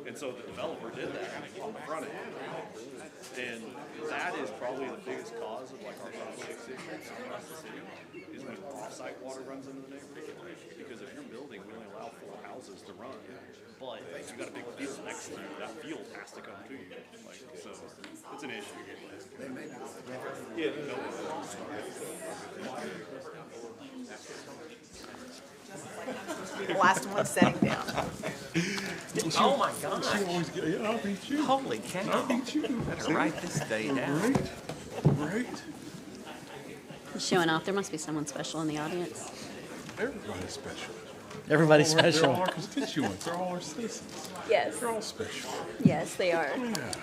And so the developer did that on the front end. And that is probably the biggest cause of like our public issues across the city is when off-site water runs into the neighborhood. Because if you're building, we only allow 4 houses to run. But if you got a big field next to you, that field has to come to you. Like, so it's an issue. Yeah, no. The last one sitting down. Oh my gosh. I'll beat you. Holy cow. I'll beat you. Better write this day down. Right. Showing off. There must be someone special in the audience. Everybody's special. Everybody's They're special. all our constituents. They're all our citizens. Yes. They're all special. Yes, they are. Yeah,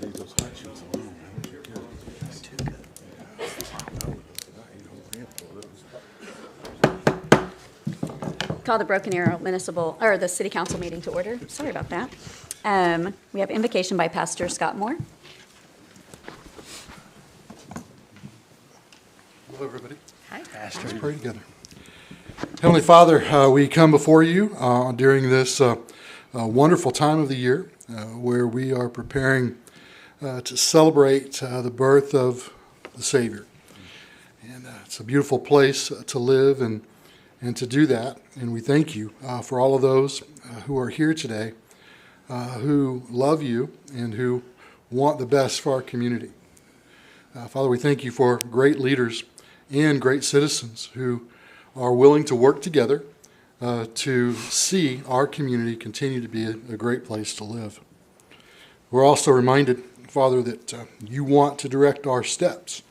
leave those hot shoes alone, man. You're good. That's too good. Call the Broken Arrow Municipal, or the City Council meeting to order. Sorry about that. We have invocation by Pastor Scott Moore. Hello, everybody. Hi. Let's pray together. Heavenly Father, we come before you during this wonderful time of the year where we are preparing to celebrate the birth of the Savior. And it's a beautiful place to live and to do that. And we thank you for all of those who are here today who love you and who want the best for our community. Father, we thank you for great leaders and great citizens who are willing to work together to see our community continue to be a great place to live. We're also reminded, Father, that you want to direct our steps.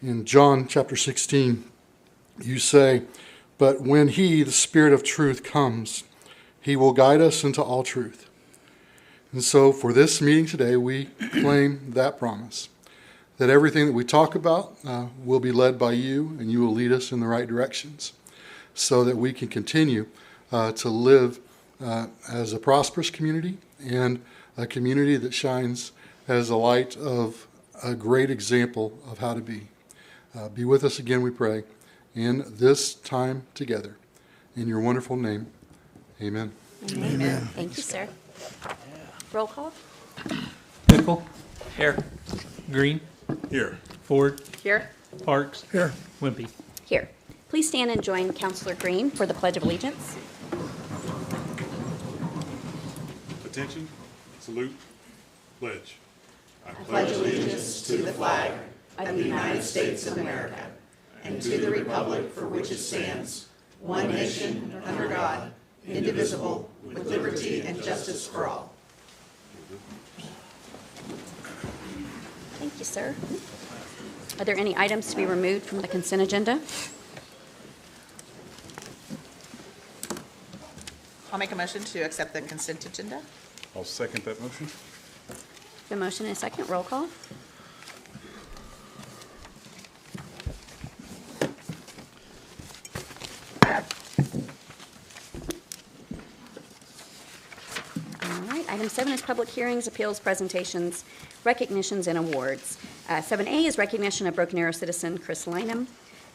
In John chapter 16, you say, "But when he, the Spirit of truth, comes, he will guide us into all truth." And so for this meeting today, we claim that promise, that everything that we talk about will be led by you, and you will lead us in the right directions so that we can continue to live as a prosperous community and a community that shines as a light of a great example of how to be. Be with us again, we pray, in this time together. In your wonderful name, amen. Amen. Thank you, sir. Roll call. Pickle. Here. Green. Here. Ford. Here. Parks. Here. Wimpy. Here. Please stand and join Councilor Green for the Pledge of Allegiance. Attention. Salute. Pledge. I Pledge allegiance to the flag of the United States of America and to the republic for which it stands, one nation, under God, indivisible, with liberty and justice for all. Thank you, sir. Are there any items to be removed from the consent agenda? I'll make a motion to accept the consent agenda. I'll second that motion. The motion and a second. Roll call. All right. Item 7 is public hearings, appeals, presentations, recognitions, and awards. 7A is recognition of Broken Arrow citizen Chris Lynham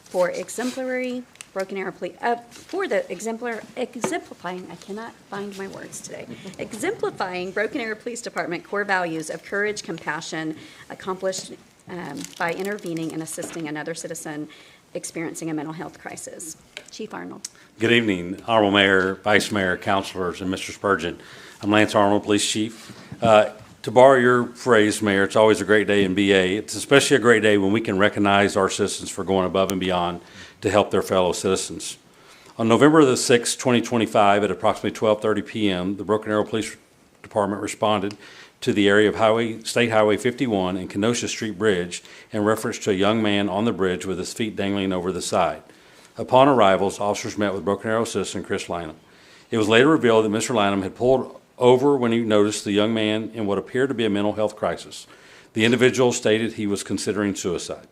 for exemplary Broken Arrow police, for the exemplifying, I cannot find my words today, exemplifying Broken Arrow Police Department core values of courage, compassion, accomplished by intervening and assisting another citizen experiencing a mental health crisis. Chief Arnold. Good evening, Honorable Mayor, Vice Mayor, Councilors, and Mr. Spurgeon. I'm Lance Arnold, Police Chief. To borrow your phrase, Mayor, it's always a great day in BA. It's especially a great day when we can recognize our citizens for going above and beyond to help their fellow citizens. On November the 6th, 2025, at approximately 12:30 p.m., the Broken Arrow Police Department responded to the area of State Highway 51 and Kenosha Street Bridge in reference to a young man on the bridge with his feet dangling over the side. Upon arrivals, officers met with Broken Arrow citizen Chris Lynham. It was later revealed that Mr. Lynham had pulled over when he noticed the young man in what appeared to be a mental health crisis. The individual stated he was considering suicide.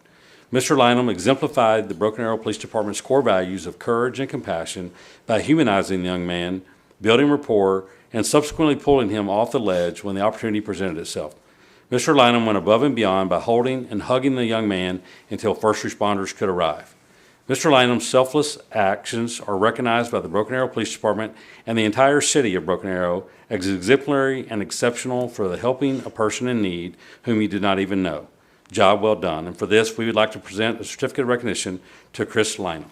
Mr. Lynham exemplified the Broken Arrow Police Department's core values of courage and compassion by humanizing the young man, building rapport, and subsequently pulling him off the ledge when the opportunity presented itself. Mr. Lynham went above and beyond by holding and hugging the young man until first responders could arrive. Mr. Lanham's selfless actions are recognized by the Broken Arrow Police Department and the entire city of Broken Arrow as exemplary and exceptional for the helping a person in need whom he did not even know. Job well done. And for this, we would like to present a certificate of recognition to Chris Lanham.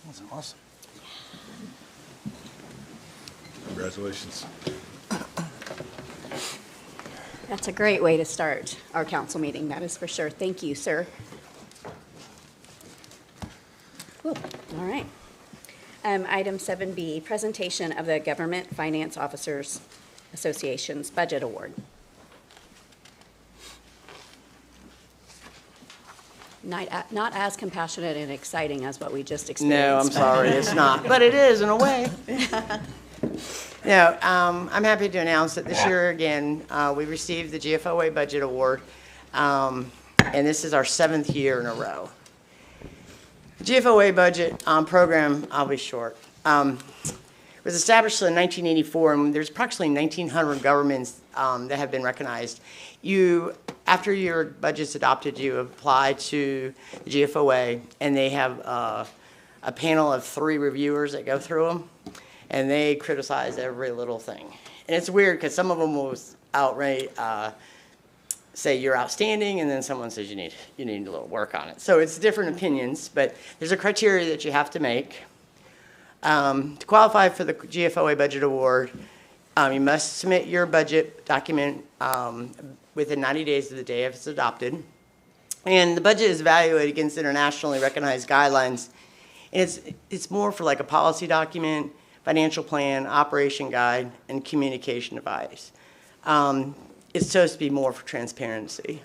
That's awesome. Congratulations. That's a great way to start our council meeting, that is for sure. Thank you, sir. Ooh, all right. Item 7B, presentation of the Government Finance Officers Association's Budget Award. Not as compassionate and exciting as what we just experienced. No, I'm sorry, it's not, but it is in a way. No, I'm happy to announce that this year again, we received the GFOA Budget Award, and this is our 7th year in a row. The GFOA budget program, I'll be short, was established in 1984, and there's approximately 1,900 governments that have been recognized. After your budget's adopted, you apply to the GFOA, and they have a panel of 3 reviewers that go through them, and they criticize every little thing. And it's weird because some of them will outright say you're outstanding, and then someone says you need a little work on it. So it's different opinions, but there's a criteria that you have to make. To qualify for the GFOA Budget Award, you must submit your budget document within 90 days of the day if it's adopted. And the budget is evaluated against internationally recognized guidelines. And it's more for like a policy document, financial plan, operation guide, and communication advice. It's supposed to be more for transparency.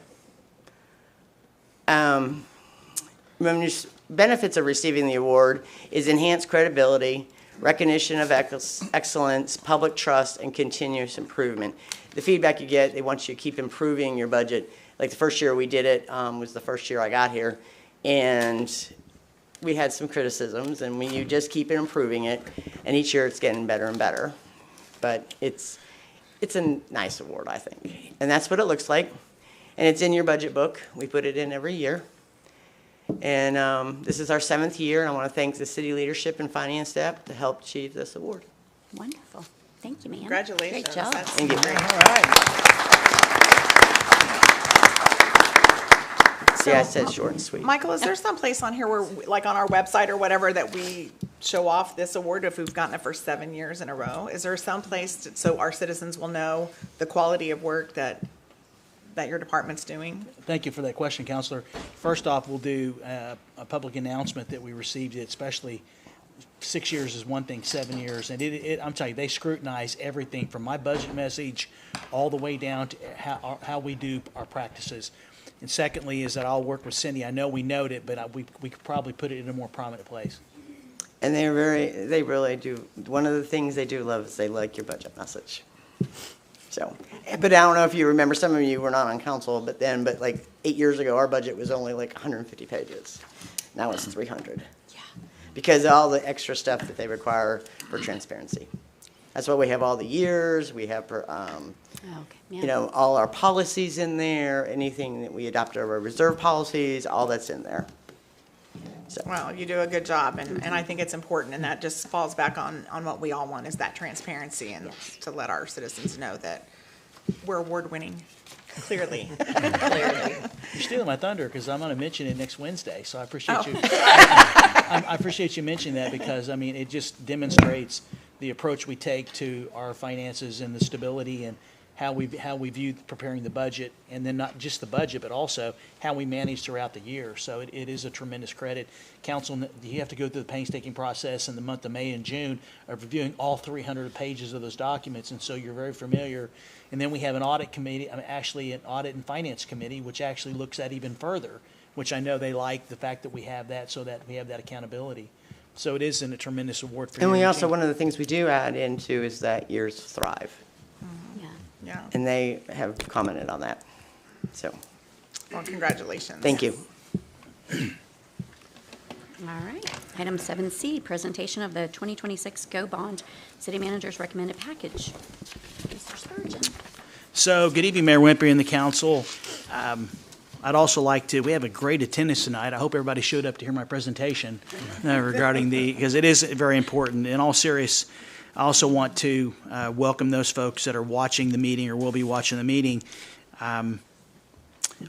Benefits of receiving the award is enhanced credibility, recognition of excellence, public trust, and continuous improvement. The feedback you get, they want you to keep improving your budget. Like the first year we did it was the first year I got here, and we had some criticisms, and you just keep improving it, and each year it's getting better and better. But it's a nice award, I think, and that's what it looks like. And it's in your budget book. We put it in every year. And this is our 7th year, and I want to thank the city leadership and finance staff to help achieve this award. Wonderful. Thank you, ma'am. Congratulations. Great job. Thank you. All right. See, I said short and sweet. Michael, is there some place on here where, like on our website or whatever, that we show off this award if we've gotten it for 7 years in a row? Is there some place so our citizens will know the quality of work that your department's doing? Thank you for that question, Counselor. First off, we'll do a public announcement that we received it, especially 6 years is one thing, 7 years. And I'm telling you, they scrutinize everything from my budget message all the way down to how we do our practices. And secondly is that I'll work with Cindy. I know we note it, but we could probably put it in a more prominent place. And they really do. One of the things they do love is they like your budget message. So, but I don't know if you remember, some of you were not on council, but like 8 years ago, our budget was only like 150 pages. Now it's 300. Yeah. Because of all the extra stuff that they require for transparency. That's why we have all the years, we have, Yeah. all our policies in there, anything that we adopted our reserve policies, all that's in there. So. Well, you do a good job, and I think it's important, and that just falls back on what we all want, is that transparency, and to let our citizens know that we're award-winning, clearly. You're stealing my thunder because I'm going to mention it next Wednesday, so I appreciate you. I appreciate you mentioning that because, I mean, it just demonstrates the approach we take to our finances and the stability and how we view preparing the budget, and then not just the budget, but also how we manage throughout the year. So it is a tremendous credit. Council, you have to go through the painstaking process in the month of May and June of reviewing all 300 pages of those documents, and so you're very familiar. And then we have an audit committee, actually an audit and finance committee, which actually looks at even further, which I know they like the fact that we have that, so that we have that accountability. So it is a tremendous award for you. And we also, one of the things we do add into is that years thrive. Yeah. Yeah. And they have commented on that. So Well, congratulations. Thank you. All right. Item 7C, presentation of the 2026 Go Bond City Manager's recommended package. Mr. Spurgeon. So, good evening, Mayor Wimpy and the council. I'd also like to, we have a great attendance tonight. I hope everybody showed up to hear my presentation regarding because it is very important. In all seriousness, I also want to welcome those folks that are watching the meeting or will be watching the meeting.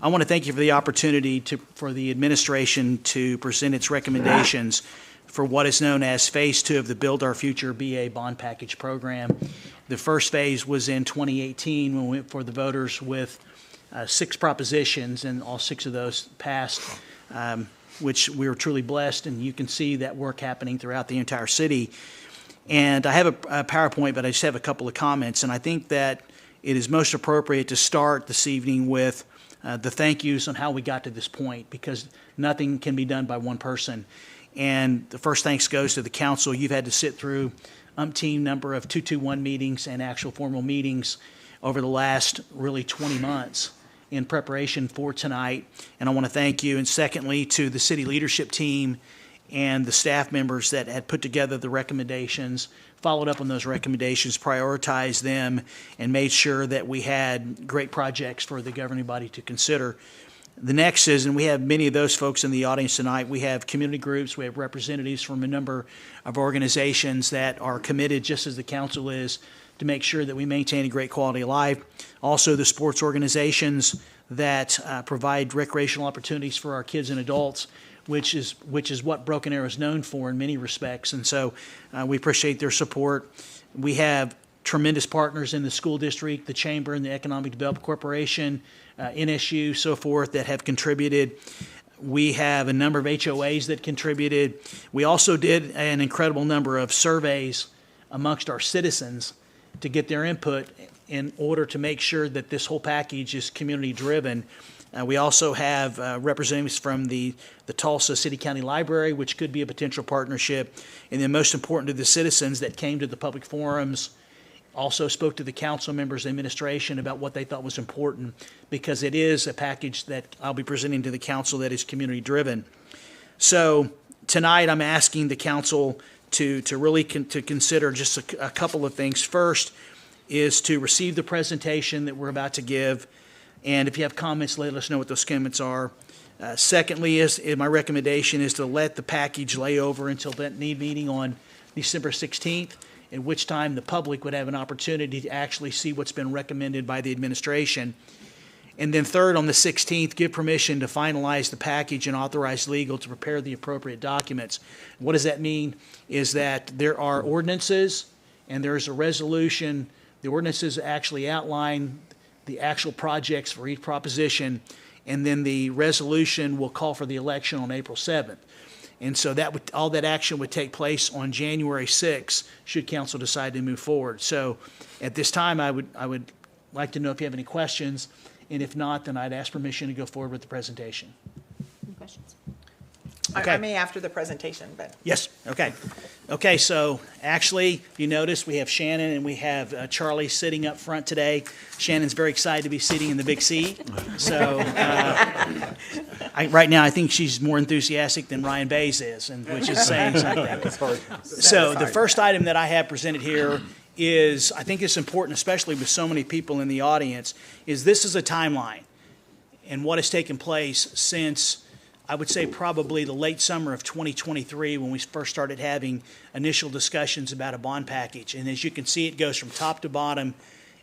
I want to thank you for the opportunity for the administration to present its recommendations for what is known as Phase 2 of the Build Our Future BA Bond Package Program. The first phase was in 2018 when we went for the voters with 6 propositions, and all 6 of those passed, which we were truly blessed, and you can see that work happening throughout the entire city. And I have a PowerPoint, but I just have a couple of comments, and I think that it is most appropriate to start this evening with the thank yous on how we got to this point, because nothing can be done by one person. And the first thanks goes to the council. You've had to sit through umpteen number of 221 meetings and actual formal meetings over the last really 20 months in preparation for tonight, and I want to thank you. And secondly, to the city leadership team and the staff members that had put together the recommendations, followed up on those recommendations, prioritized them, and made sure that we had great projects for the governing body to consider. The next is, and we have many of those folks in the audience tonight, we have community groups, we have representatives from a number of organizations that are committed, just as the council is, to make sure that we maintain a great quality of life. Also, the sports organizations that provide recreational opportunities for our kids and adults, which is what Broken Arrow is known for in many respects. And so we appreciate their support. We have tremendous partners in the school district, the chamber, and the Economic Development Corporation, NSU, so forth, that have contributed. We have a number of HOAs that contributed. We also did an incredible number of surveys amongst our citizens to get their input in order to make sure that this whole package is community-driven. We also have representatives from the Tulsa City County Library, which could be a potential partnership. And then most important to the citizens that came to the public forums, also spoke to the council members and administration about what they thought was important, because it is a package that I'll be presenting to the council that is community-driven. So tonight I'm asking the council to really to consider just a couple of things. First is to receive the presentation that we're about to give, and if you have comments, let us know what those comments are. Secondly, my recommendation is to let the package lay over until that meeting on December 16th, at which time the public would have an opportunity to actually see what's been recommended by the administration. And then third, on the 16th, give permission to finalize the package and authorize legal to prepare the appropriate documents. What does that mean? Is that there are ordinances and there's a resolution. The ordinances actually outline the actual projects for each proposition, and then the resolution will call for the election on April 7th. And so all that action would take place on January 6th, should council decide to move forward. So at this time, I would like to know if you have any questions, and if not, then I'd ask permission to go forward with the presentation. Any questions? Okay. I may after the presentation, but. Yes, okay. Okay, so actually, you notice we have Shannon and we have Charlie sitting up front today. Shannon's very excited to be sitting in the big seat. So right now, I think she's more enthusiastic than Ryan Bays is, which is saying something. So the first item that I have presented here is, I think it's important, especially with so many people in the audience, is this is a timeline and what has taken place since, I would say, probably the late summer of 2023 when we first started having initial discussions about a bond package. And as you can see, it goes from top to bottom,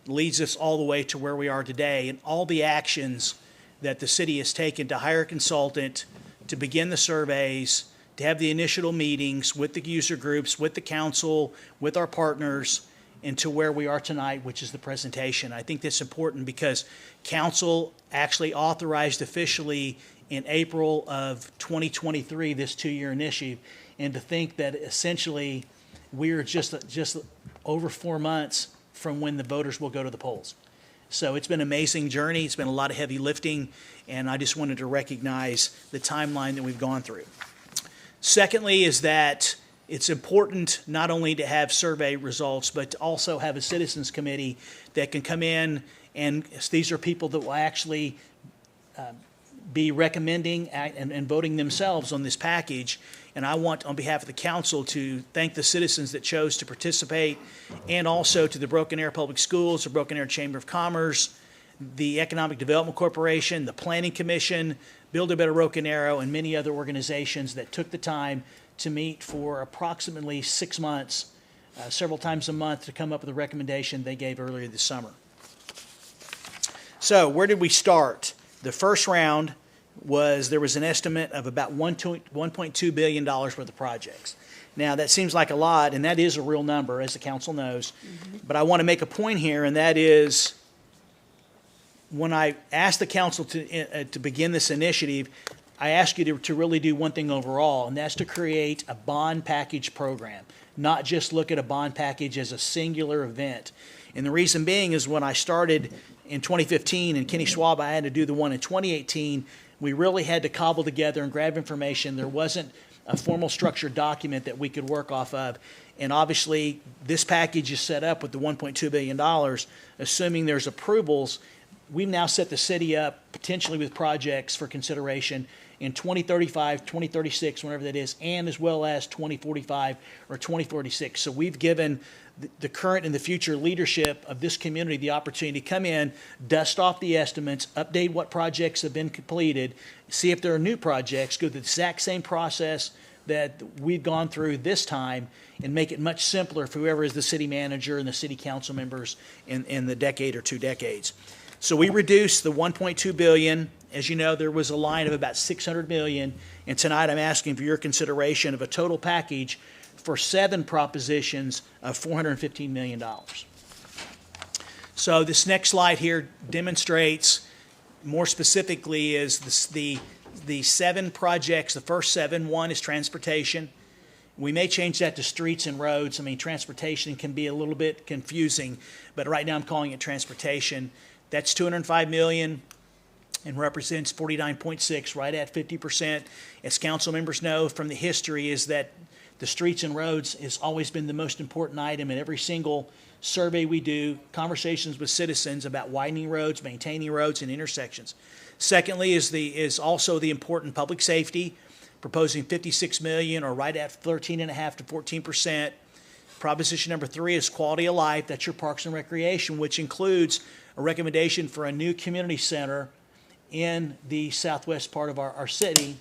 leads us all the way to where we are today, and all the actions that the city has taken to hire a consultant, to begin the surveys, to have the initial meetings with the user groups, with the council, with our partners, and to where we are tonight, which is the presentation. I think that's important because council actually authorized officially in April of 2023 this 2-year initiative, and to think that essentially we're just over 4 months from when the voters will go to the polls. So it's been an amazing journey. It's been a lot of heavy lifting, and I just wanted to recognize the timeline that we've gone through. Secondly is that it's important not only to have survey results, but to also have a citizens committee that can come in, and these are people that will actually be recommending and voting themselves on this package. And I want, on behalf of the council, to thank the citizens that chose to participate, and also to the Broken Arrow Public Schools, the Broken Arrow Chamber of Commerce, the Economic Development Corporation, the Planning Commission, Build a Better Broken Arrow, and many other organizations that took the time to meet for approximately 6 months, several times a month, to come up with a recommendation they gave earlier this summer. So where did we start? The first round there was an estimate of about $1.2 billion worth of projects. Now, that seems like a lot, and that is a real number, as the council knows. But I want to make a point here, and that is, when I asked the council to begin this initiative, I asked you to really do one thing overall, and that's to create a bond package program, not just look at a bond package as a singular event. And the reason being is, when I started in 2015, and Kenny Schwab, I had to do the one in 2018, we really had to cobble together and grab information. There wasn't a formal structured document that we could work off of. And obviously, this package is set up with the $1.2 billion, assuming there's approvals. We've now set the city up potentially with projects for consideration in 2035, 2036, whenever that is, and as well as 2045 or 2046. So we've given the current and the future leadership of this community the opportunity to come in, dust off the estimates, update what projects have been completed, see if there are new projects, go through the exact same process that we've gone through this time, and make it much simpler for whoever is the city manager and the city council members in the decade or 2 decades. So we reduced the $1.2 billion. As you know, there was a line of about $600 million, and tonight I'm asking for your consideration of a total package for 7 propositions of $415 million. So this next slide here demonstrates, more specifically, is the 7 projects. The first 7, one is transportation. We may change that to streets and roads. I mean, transportation can be a little bit confusing, but right now I'm calling it transportation. That's $205 million and represents 49.6, right at 50%. As council members know from the history, is that the streets and roads has always been the most important item in every single survey we do, conversations with citizens about widening roads, maintaining roads and intersections. Secondly is also the important public safety, proposing $56 million, or right at 13.5 to 14%. Proposition number 3 is quality of life. That's your parks and recreation, which includes a recommendation for a new community center in the southwest part of our city,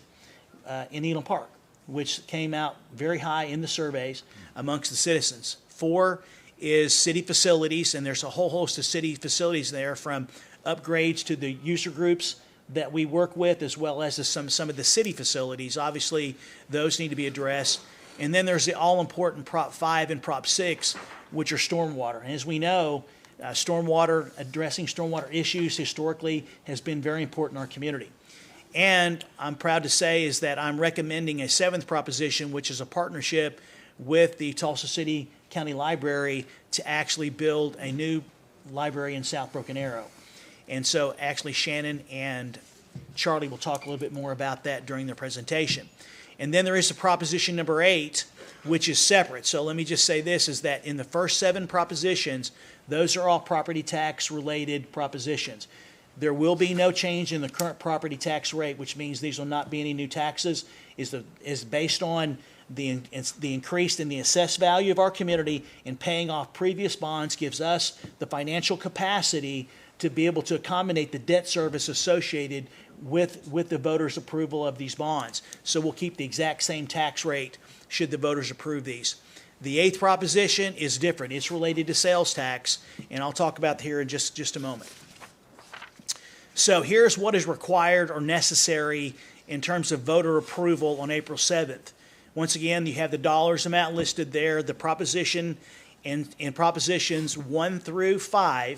in Elam Park, which came out very high in the surveys amongst the citizens. 4 is city facilities, and there's a whole host of city facilities there, from upgrades to the user groups that we work with, as well as some of the city facilities. Obviously, those need to be addressed. And then there's the all-important Prop 5 and Prop 6, which are stormwater. And as we know, addressing stormwater issues historically has been very important in our community. And I'm proud to say is that I'm recommending a 7th proposition, which is a partnership with the Tulsa City County Library to actually build a new library in South Broken Arrow. And so actually Shannon and Charlie will talk a little bit more about that during their presentation. And then there is a proposition number 8, which is separate. So let me just say this, is that in the first 7 propositions, those are all property tax related propositions. There will be no change in the current property tax rate, which means these will not be any new taxes. Is based on the increase in the assessed value of our community, and paying off previous bonds gives us the financial capacity to be able to accommodate the debt service associated with the voters' approval of these bonds. So we'll keep the exact same tax rate should the voters approve these. The 8th proposition is different. It's related to sales tax, and I'll talk about here in just a moment. So here's what is required or necessary in terms of voter approval on April 7th. Once again, you have the dollars amount listed there. The proposition in propositions 1 through 4,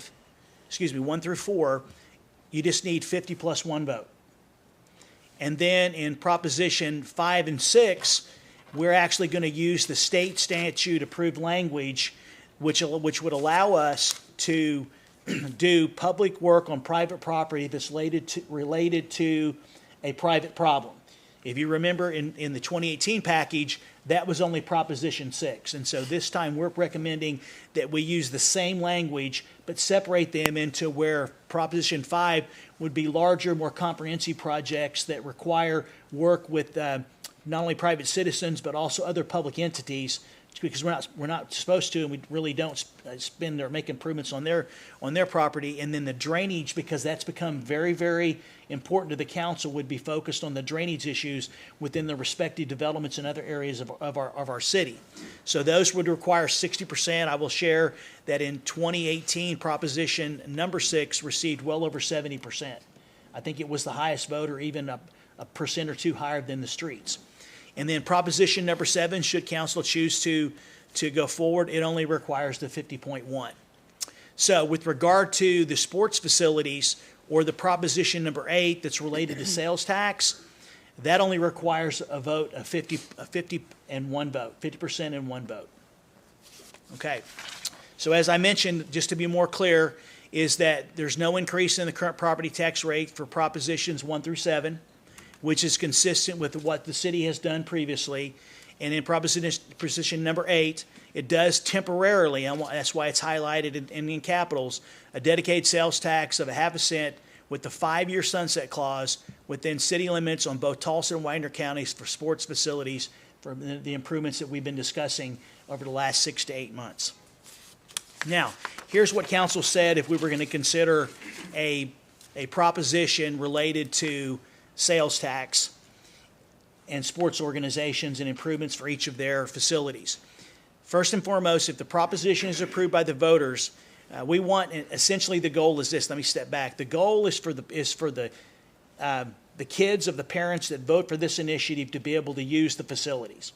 you just need 50 plus 1 vote. And then in proposition 5 and 6, we're actually going to use the state statute approved language, which would allow us to do public work on private property that's related to a private problem. If you remember in the 2018 package, that was only Proposition 6. And so this time we're recommending that we use the same language but separate them into where Proposition 5 would be larger, more comprehensive projects that require work with not only private citizens, but also other public entities, because we're not supposed to, and we really don't spend or make improvements on their property. And then the drainage, because that's become very, very important to the council, would be focused on the drainage issues within the respective developments in other areas of our city. So those would require 60%. I will share that in 2018, proposition number 6 received well over 70%. I think it was the highest vote, or even a percent or two higher than the streets. And then proposition number 7, should council choose to go forward, it only requires the 50.1. So with regard to the sports facilities, or the proposition number 8 that's related to sales tax, that only requires a vote of 50 and 1 vote, 50% and 1 vote. Okay. So as I mentioned, just to be more clear, is that there's no increase in the current property tax rate for propositions 1 through 7, which is consistent with what the city has done previously. And in proposition number 8, it does temporarily, and that's why it's highlighted in capitals, a dedicated sales tax of 0.5 cent with the 5-year sunset clause within city limits on both Tulsa and Widener counties for sports facilities for the improvements that we've been discussing over the last 6 to 8 months. Now, here's what council said if we were going to consider a proposition related to sales tax and sports organizations and improvements for each of their facilities. First and foremost, if the proposition is approved by the voters, we want, essentially the goal is this. Let me step back. The goal is for the kids of the parents that vote for this initiative to be able to use the facilities.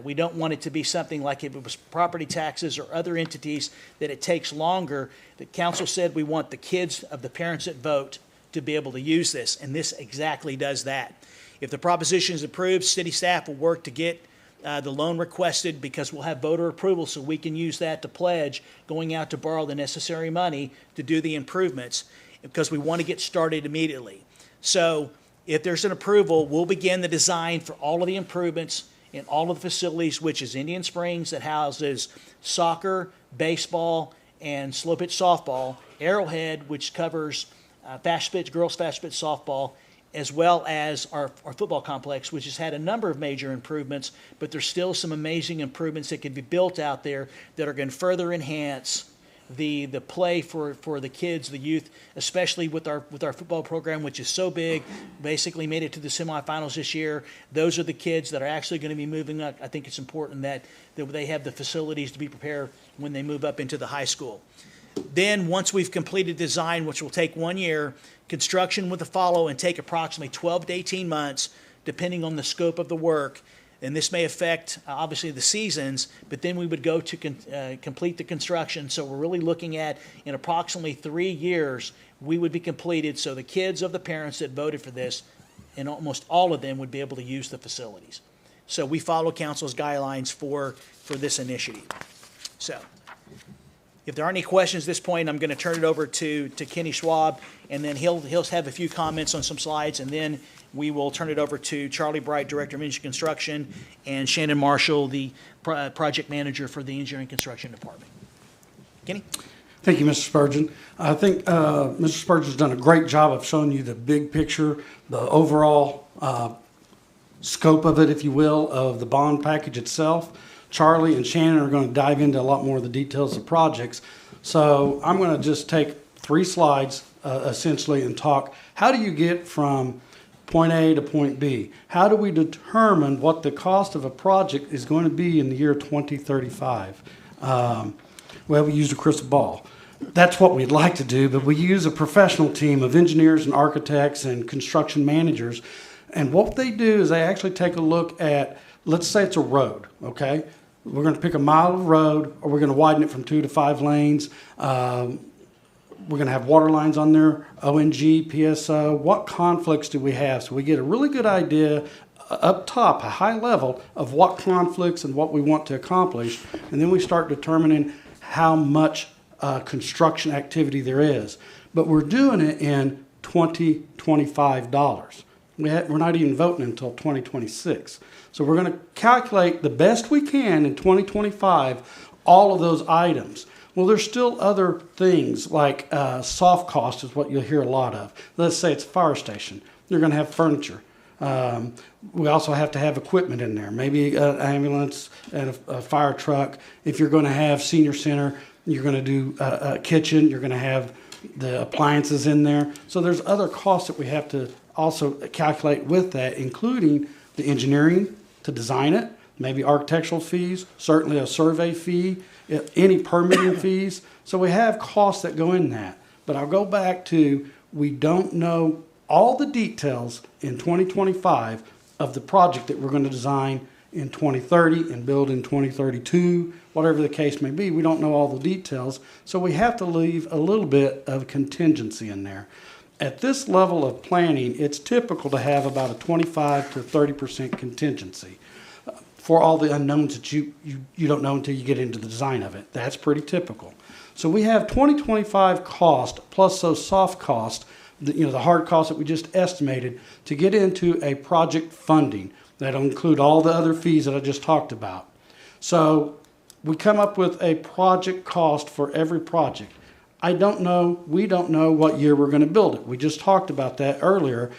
We don't want it to be something like if it was property taxes or other entities that it takes longer. The council said we want the kids of the parents that vote to be able to use this, and this exactly does that. If the proposition is approved, city staff will work to get the loan requested, because we'll have voter approval, so we can use that to pledge going out to borrow the necessary money to do the improvements, because we want to get started immediately. So if there's an approval, we'll begin the design for all of the improvements in all of the facilities, which is Indian Springs, that houses soccer, baseball, and slow pitch softball, Arrowhead, which covers fast pitch, girls fast pitch softball, as well as our football complex, which has had a number of major improvements, but there's still some amazing improvements that can be built out there that are going to further enhance the play for the kids, the youth, especially with our football program, which is so big, basically made it to the semifinals this year. Those are the kids that are actually going to be moving up. I think it's important that they have the facilities to be prepared when they move up into the high school. Then, once we've completed design, which will take 1 year, construction will follow and take approximately 12 to 18 months, depending on the scope of the work. And this may affect, obviously, the seasons, but then we would go to complete the construction. So we're really looking at, in approximately 3 years, we would be completed. So the kids of the parents that voted for this, and almost all of them, would be able to use the facilities. So we follow council's guidelines for this initiative. So if there aren't any questions at this point, I'm going to turn it over to Kenny Schwab, and then he'll have a few comments on some slides, and then we will turn it over to Charlie Bright, Director of Engineering Construction, and Shannon Marshall, the Project Manager for the Engineering Construction Department. Kenny? Thank you, Mr. Spurgeon. I think Mr. Spurgeon's done a great job of showing you the big picture, the overall scope of it, if you will, of the bond package itself. Charlie and Shannon are going to dive into a lot more of the details of projects. So I'm going to just take 3 slides essentially and talk, how do you get from point A to point B? How do we determine what the cost of a project is going to be in the year 2035? Well, we use a crystal ball. That's what we'd like to do, but we use a professional team of engineers and architects and construction managers. And what they do is they actually take a look at, let's say it's a road, okay? We're going to pick a mile of road, or we're going to widen it from 2 to 5 lanes. We're going to have water lines on there, ONG, PSO. What conflicts do we have? So we get a really good idea up top, a high level, of what conflicts and what we want to accomplish. And then we start determining how much construction activity there is. But we're doing it in $2025. We're not even voting until 2026. So we're going to calculate the best we can in 2025 all of those items. Well, there's still other things like soft cost is what you'll hear a lot of. Let's say it's a fire station. You're going to have furniture. We also have to have equipment in there, maybe an ambulance and a fire truck. If you're going to have senior center, you're going to do a kitchen, you're going to have the appliances in there. So there's other costs that we have to also calculate with that, including the engineering to design it, maybe architectural fees, certainly a survey fee, any permitting fees. So we have costs that go in that. But I'll go back to, we don't know all the details in 2025 of the project that we're going to design in 2030 and build in 2032, whatever the case may be. We don't know all the details, so we have to leave a little bit of contingency in there. At this level of planning, it's typical to have about a 25 to 30% contingency for all the unknowns that you don't know until you get into the design of it. That's pretty typical. So we have 2025 cost plus those soft costs, the hard costs that we just estimated, to get into a project funding. That'll include all the other fees that I just talked about. So we come up with a project cost for every project. We don't know what year we're going to build it. We just talked about that earlier.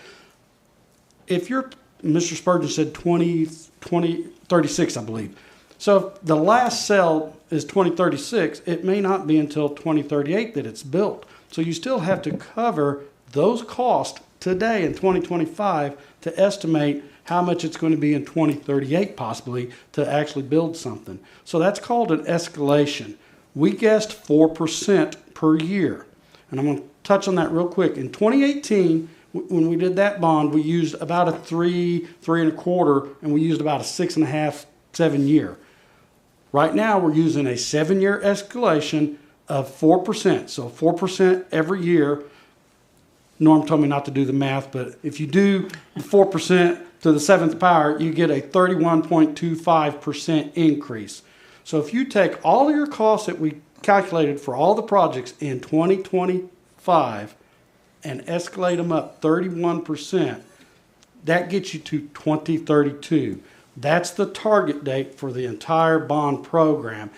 If Mr. Spurgeon said 2036, I believe. So if the last cell is 2036, it may not be until 2038 that it's built. So you still have to cover those costs today in 2025 to estimate how much it's going to be in 2038 possibly to actually build something. So that's called an escalation. We guessed 4% per year. And I'm going to touch on that real quick. In 2018, when we did that bond, we used about a 3.25, and we used about a 6.5, 7 year. Right now, we're using a 7-year escalation of 4%. So 4% every year. Norm told me not to do the math, but if you do 4% to the 7th power, you get a 31.25% increase. So if you take all of your costs that we calculated for all the projects in 2025 and escalate them up 31%, that gets you to 2032. That's the target date for the entire bond program.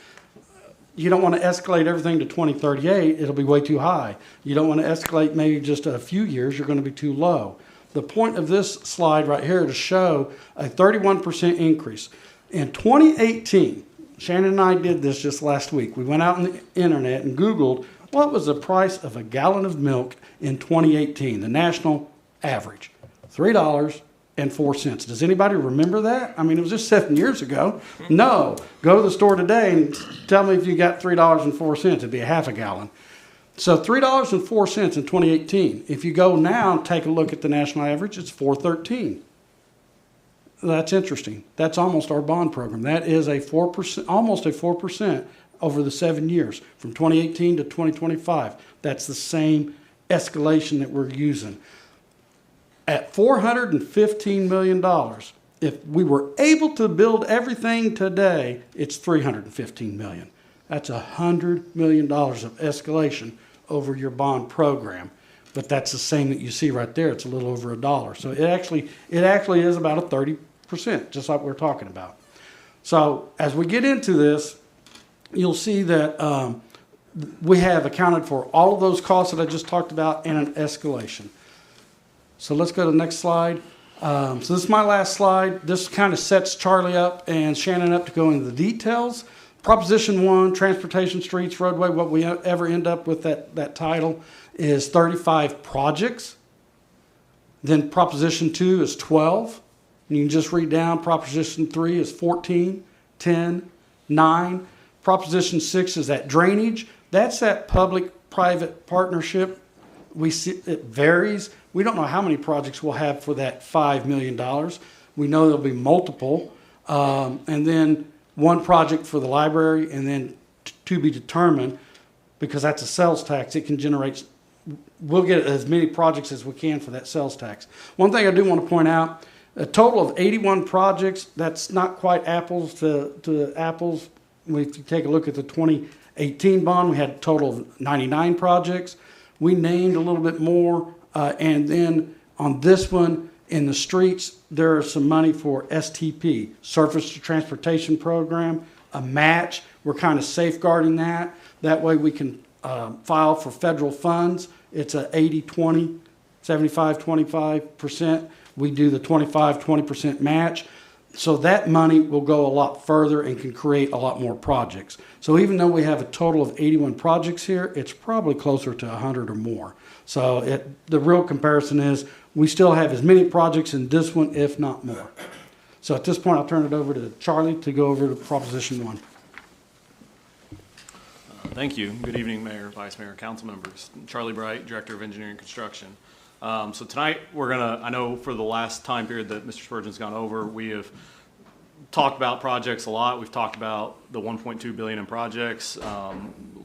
You don't want to escalate everything to 2038. It'll be way too high. You don't want to escalate maybe just a few years. You're going to be too low. The point of this slide right here to show a 31% increase. In 2018, Shannon and I did this just last week. We went out on the internet and Googled what was the price of a gallon of milk in 2018, the national average, $3.04. Does anybody remember that? I mean, it was just 7 years ago. No. Go to the store today and tell me if you got $3.04. It'd be a half a gallon. So $3.04 in 2018. If you go now and take a look at the national average, it's $4.13. That's interesting. That's almost our bond program. That is a 4%, almost a 4% over the 7 years, from 2018 to 2025. That's the same escalation that we're using. At $415 million, if we were able to build everything today, it's $315 million. That's $100 million of escalation over your bond program. But that's the same that you see right there. It's a little over $1. So it actually is about a 30%, just like we're talking about. So as we get into this, you'll see that we have accounted for all of those costs that I just talked about and an escalation. So let's go to the next slide. So this is my last slide. This kind of sets Charlie up and Shannon up to go into the details. Proposition 1, Transportation, Streets, Roadway, what we ever end up with that title is 35 projects. Then Proposition 2 is 12. And you can just read down. Proposition 3 is 14, 10, 9. Proposition 6 is that drainage. That's that public-private partnership. We see it varies. We don't know how many projects we'll have for that $5 million. We know there'll be multiple. And then one project for the library, and then to be determined, because that's a sales tax. It can generate, we'll get as many projects as we can for that sales tax. One thing I do want to point out, a total of 81 projects. That's not quite apples to apples. If you take a look at the 2018 bond, we had a total of 99 projects. We named a little bit more, and then on this one, in the streets, there is some money for STP, Surface to Transportation Program, a match. We're kind of safeguarding that. That way we can file for federal funds. It's a 80-20, 75-25%. We do the 25-20% match. So that money will go a lot further and can create a lot more projects. So even though we have a total of 81 projects here, it's probably closer to 100 or more. So the real comparison is we still have as many projects in this one, if not more. So at this point, I'll turn it over to Charlie to go over to Proposition 1. Thank you. Good evening, Mayor, Vice Mayor, Council members. Charlie Bright, Director of Engineering and Construction. So tonight, I know for the last time period that Mr. Spurgeon's gone over, we have talked about projects a lot. We've talked about the $1.2 billion in projects, a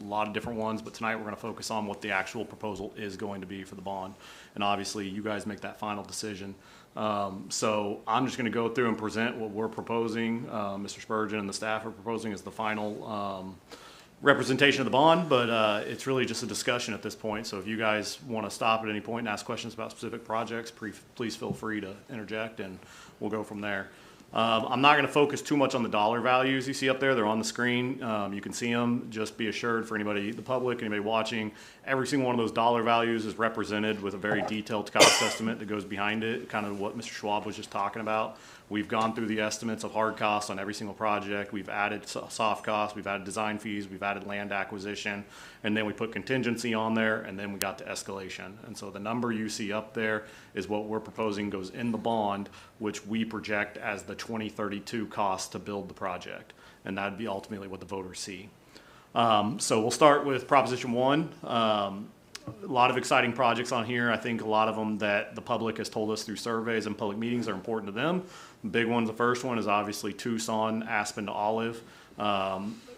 lot of different ones, but tonight we're going to focus on what the actual proposal is going to be for the bond. And obviously, you guys make that final decision. So I'm just going to go through and present what we're proposing. Mr. Spurgeon and the staff are proposing as the final representation of the bond, but it's really just a discussion at this point. So if you guys want to stop at any point and ask questions about specific projects, please feel free to interject and we'll go from there. I'm not going to focus too much on the dollar values you see up there. They're on the screen. You can see them. Just be assured for anybody, the public, anybody watching, every single one of those dollar values is represented with a very detailed cost estimate that goes behind it, kind of what Mr. Schwab was just talking about. We've gone through the estimates of hard costs on every single project. We've added soft costs, we've added design fees, we've added land acquisition, and then we put contingency on there, and then we got to escalation. And so the number you see up there is what we're proposing goes in the bond, which we project as the 2032 cost to build the project. And that'd be ultimately what the voters see. So we'll start with Proposition 1. A lot of exciting projects on here. I think a lot of them that the public has told us through surveys and public meetings are important to them. The big one, the first one, is obviously Tucson, Aspen to Olive.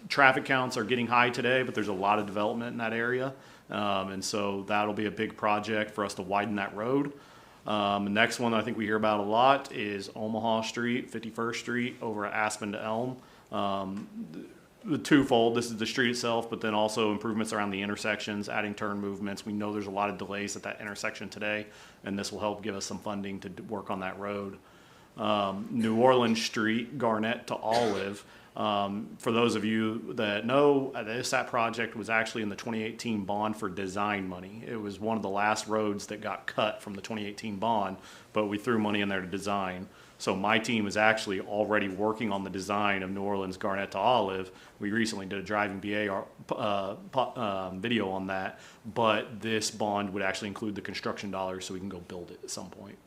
Traffic counts are getting high today, but there's a lot of development in that area. And so that'll be a big project for us to widen that road. The next one I think we hear about a lot is Omaha Street, 51st Street over at Aspen to Elm. The twofold, this is the street itself, but then also improvements around the intersections, adding turn movements. We know there's a lot of delays at that intersection today, and this will help give us some funding to work on that road. New Orleans Street, Garnett to Olive. For those of you that know, that project was actually in the 2018 bond for design money. It was one of the last roads that got cut from the 2018 bond, but we threw money in there to design. So my team is actually already working on the design of New Orleans Garnett to Olive. We recently did a driving BA video on that, but this bond would actually include the construction dollars so we can go build it at some point.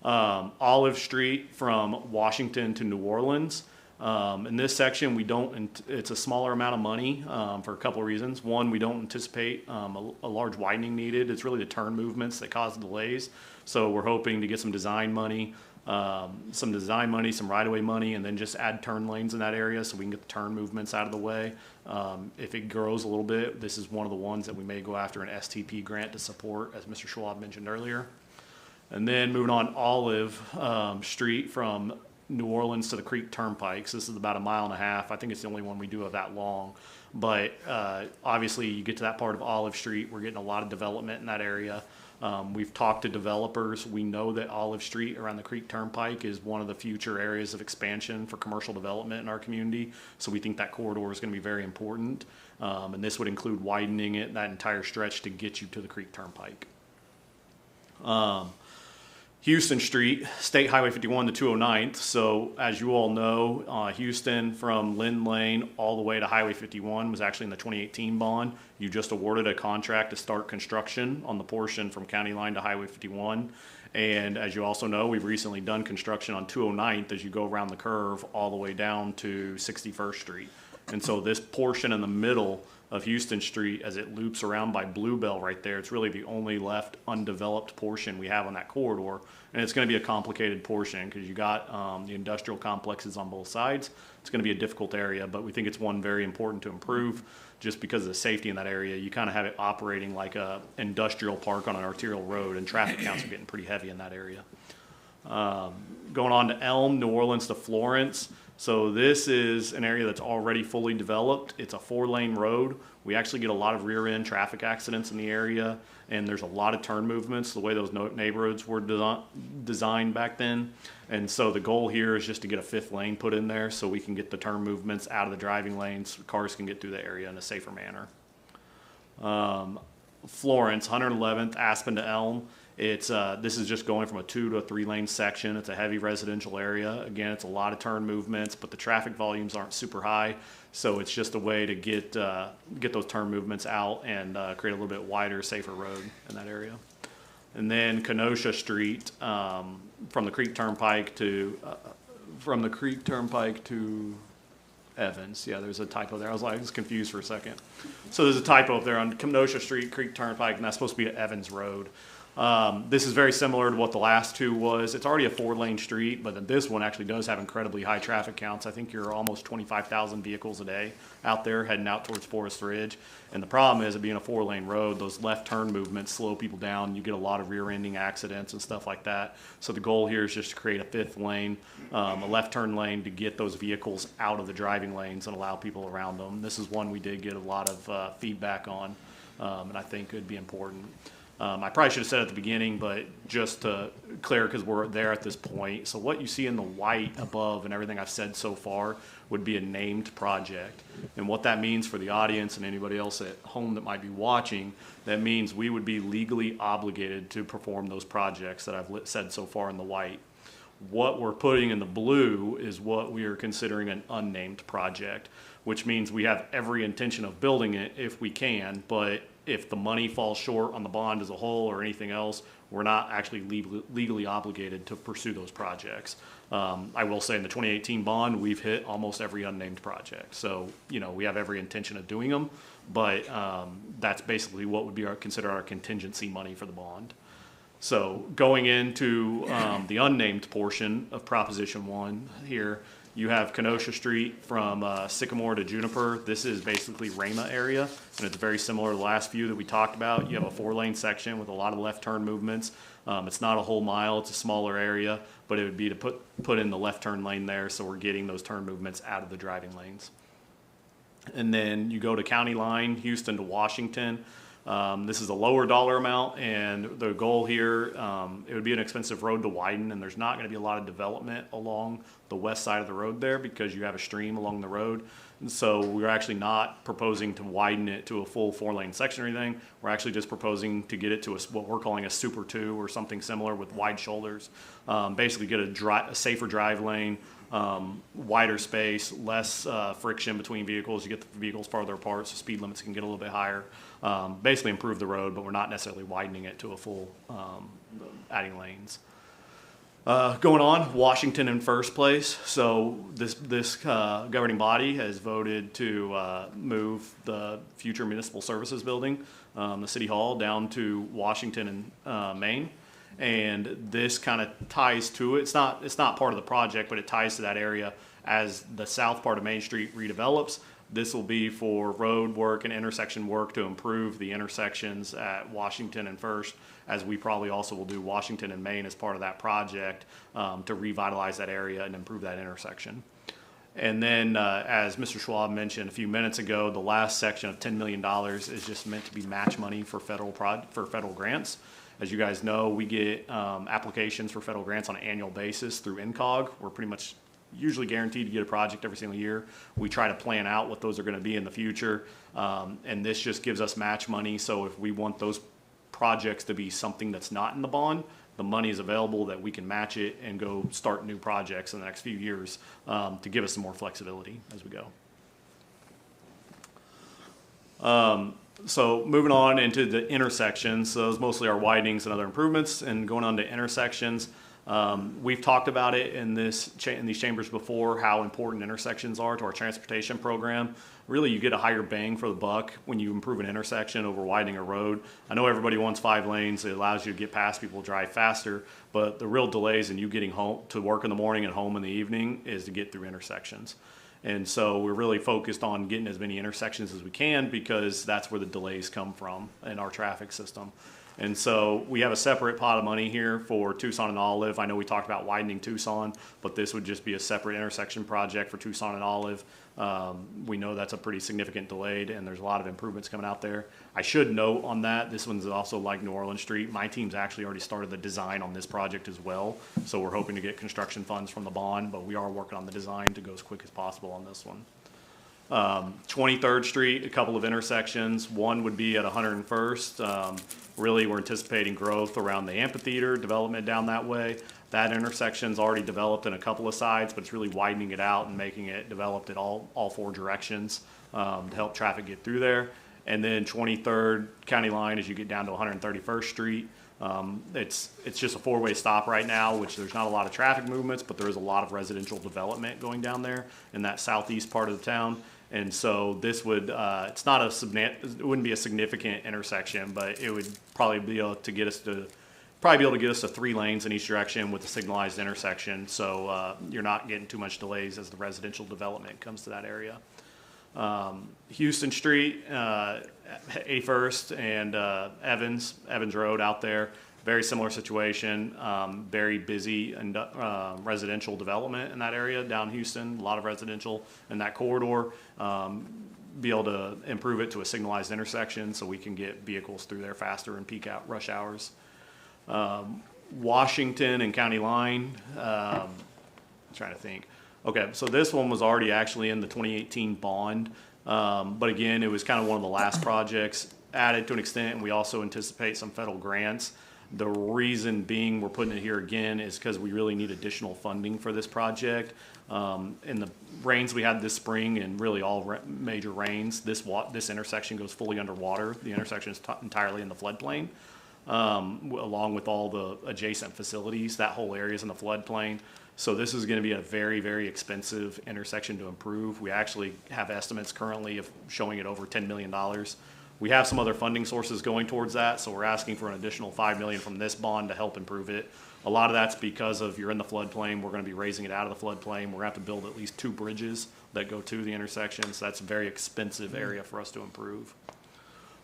Olive Street from Washington to New Orleans. In this section, it's a smaller amount of money for a couple of reasons. One, we don't anticipate a large widening needed. It's really the turn movements that cause delays. So we're hoping to get some design money, some right-of-way money, and then just add turn lanes in that area so we can get the turn movements out of the way. If it grows a little bit, this is one of the ones that we may go after an STP grant to support, as Mr. Schwab mentioned earlier. And then moving on, Olive Street from New Orleans to the Creek Turnpike. So this is about 1.5 miles. I think it's the only one we do of that long. But obviously, you get to that part of Olive Street, we're getting a lot of development in that area. We've talked to developers. We know that Olive Street around the Creek Turnpike is one of the future areas of expansion for commercial development in our community. So we think that corridor is going to be very important. And this would include widening it, that entire stretch, to get you to the Creek Turnpike. Houston Street, State Highway 51 to 209th. So as you all know, Houston from Lynn Lane all the way to Highway 51 was actually in the 2018 bond. You just awarded a contract to start construction on the portion from County Line to Highway 51. And as you also know, we've recently done construction on 209th as you go around the curve all the way down to 61st Street. And so this portion in the middle of Houston Street, as it loops around by Bluebell right there, it's really the only left undeveloped portion we have on that corridor. And it's going to be a complicated portion because you got the industrial complexes on both sides. It's going to be a difficult area, but we think it's one very important to improve just because of the safety in that area. You kind of have it operating like a industrial park on an arterial road, and traffic counts are getting pretty heavy in that area. Going on to Elm, New Orleans to Florence. So this is an area that's already fully developed. It's a 4-lane road. We actually get a lot of rear end traffic accidents in the area, and there's a lot of turn movements the way those neighborhoods were designed back then. And so the goal here is just to get a 5th lane put in there so we can get the turn movements out of the driving lanes. Cars can get through the area in a safer manner. Florence, 111th, Aspen to Elm. It's this is just going from a 2 to a 3-lane section. It's a heavy residential area. Again, it's a lot of turn movements, but the traffic volumes aren't super high. So it's just a way to get those turn movements out and create a little bit wider, safer road in that area. And then Kenosha Street, from the Creek Turnpike to Evans. Yeah, there's a typo there. I was confused for a second. So there's a typo up there on Kenosha Street, Creek Turnpike, and that's supposed to be at Evans Road. This is very similar to what the last two was. It's already a 4-lane street, but this one actually does have incredibly high traffic counts. I think you're almost 25,000 vehicles a day out there heading out towards Forest Ridge. And the problem is, it being a 4-lane road, those left turn movements slow people down. You get a lot of rear-ending accidents and stuff like that. So the goal here is just to create a 5th lane, a left turn lane to get those vehicles out of the driving lanes and allow people around them. This is one we did get a lot of feedback on, and I think could be important. I probably should have said at the beginning, but just to clear, because we're there at this point. So what you see in the white above and everything I've said so far would be a named project. And what that means for the audience and anybody else at home that might be watching, that means we would be legally obligated to perform those projects that I've said so far in the white. What we're putting in the blue is what we are considering an unnamed project, which means we have every intention of building it if we can, but if the money falls short on the bond as a whole or anything else, we're not actually legally obligated to pursue those projects. I will say in the 2018 bond, we've hit almost every unnamed project. So, we have every intention of doing them, but that's basically what would be consider our contingency money for the bond. So going into the unnamed portion of Proposition 1 here, you have Kenosha Street from Sycamore to Juniper. This is basically Rama area, and it's very similar to the last few that we talked about. You have a 4-lane section with a lot of left turn movements. It's not a whole mile, it's a smaller area, but it would be to put in the left turn lane there, so we're getting those turn movements out of the driving lanes. And then you go to County Line, Houston to Washington. This is a lower dollar amount, and the goal here, it would be an expensive road to widen, and there's not going to be a lot of development along the west side of the road there because you have a stream along the road. And so we're actually not proposing to widen it to a full 4-lane section or anything. We're actually just proposing to get it to what we're calling a Super 2 or something similar with wide shoulders. Basically get a safer drive lane, wider space, less friction between vehicles. You get the vehicles farther apart, so speed limits can get a little bit higher. Basically improve the road, but we're not necessarily widening it to a full adding lanes. Going on, Washington in first place. So this governing body has voted to move the future municipal services building, the city hall, down to Washington and Maine. And this kind of ties to it. It's not part of the project, but it ties to that area as the south part of Main Street redevelops. This will be for road work and intersection work to improve the intersections at Washington and First, as we probably also will do Washington and Main as part of that project to revitalize that area and improve that intersection. And then, as Mr. Schwab mentioned a few minutes ago, the last section of $10 million is just meant to be match money for federal grants. As you guys know, we get applications for federal grants on an annual basis through NCOG. We're pretty much usually guaranteed to get a project every single year. We try to plan out what those are going to be in the future, and this just gives us match money. So if we want those projects to be something that's not in the bond, the money is available that we can match it and go start new projects in the next few years to give us some more flexibility as we go. So moving on into the intersections, so those mostly are widenings and other improvements, and going on to intersections. We've talked about it in these chambers before, how important intersections are to our transportation program. Really, you get a higher bang for the buck when you improve an intersection over widening a road. I know everybody wants 5 lanes. It allows you to get past people, drive faster, but the real delays in you getting home to work in the morning and home in the evening is to get through intersections. And so we're really focused on getting as many intersections as we can because that's where the delays come from in our traffic system. And so we have a separate pot of money here for Tucson and Olive. I know we talked about widening Tucson, but this would just be a separate intersection project for Tucson and Olive. We know that's a pretty significant delayed, and there's a lot of improvements coming out there. I should note on that, this one's also like New Orleans Street. My team's actually already started the design on this project as well. So we're hoping to get construction funds from the bond, but we are working on the design to go as quick as possible on this one. 23rd Street, a couple of intersections. One would be at 101st. Really, we're anticipating growth around the amphitheater, development down that way. That intersection's already developed in a couple of sides, but it's really widening it out and making it developed at all four directions to help traffic get through there. And then 23rd County Line, as you get down to 131st Street, it's just a four-way stop right now, which there's not a lot of traffic movements, but there is a lot of residential development going down there in that southeast part of the town. And so this would, it's not it wouldn't be a significant intersection, but it would probably be able to get us to 3 lanes in each direction with a signalized intersection. So you're not getting too much delays as the residential development comes to that area. Houston Street, 81st and Evans Road out there, very similar situation, very busy and residential development in that area down Houston, a lot of residential in that corridor. Be able to improve it to a signalized intersection so we can get vehicles through there faster in peak out rush hours. Washington and County Line, I'm trying to think. Okay, so this one was already actually in the 2018 bond, but again, it was kind of one of the last projects added to an extent, and we also anticipate some federal grants. The reason being we're putting it here again is because we really need additional funding for this project. In the rains we had this spring and really all major rains, this intersection goes fully underwater. The intersection is entirely in the floodplain, along with all the adjacent facilities. That whole area is in the floodplain. So this is going to be a very, very expensive intersection to improve. We actually have estimates currently of showing it over $10 million. We have some other funding sources going towards that, so we're asking for an additional $5 million from this bond to help improve it. A lot of that's because of you're in the floodplain. We're going to be raising it out of the floodplain. We're going to have to build at least 2 bridges that go to the intersection, so that's a very expensive area for us to improve.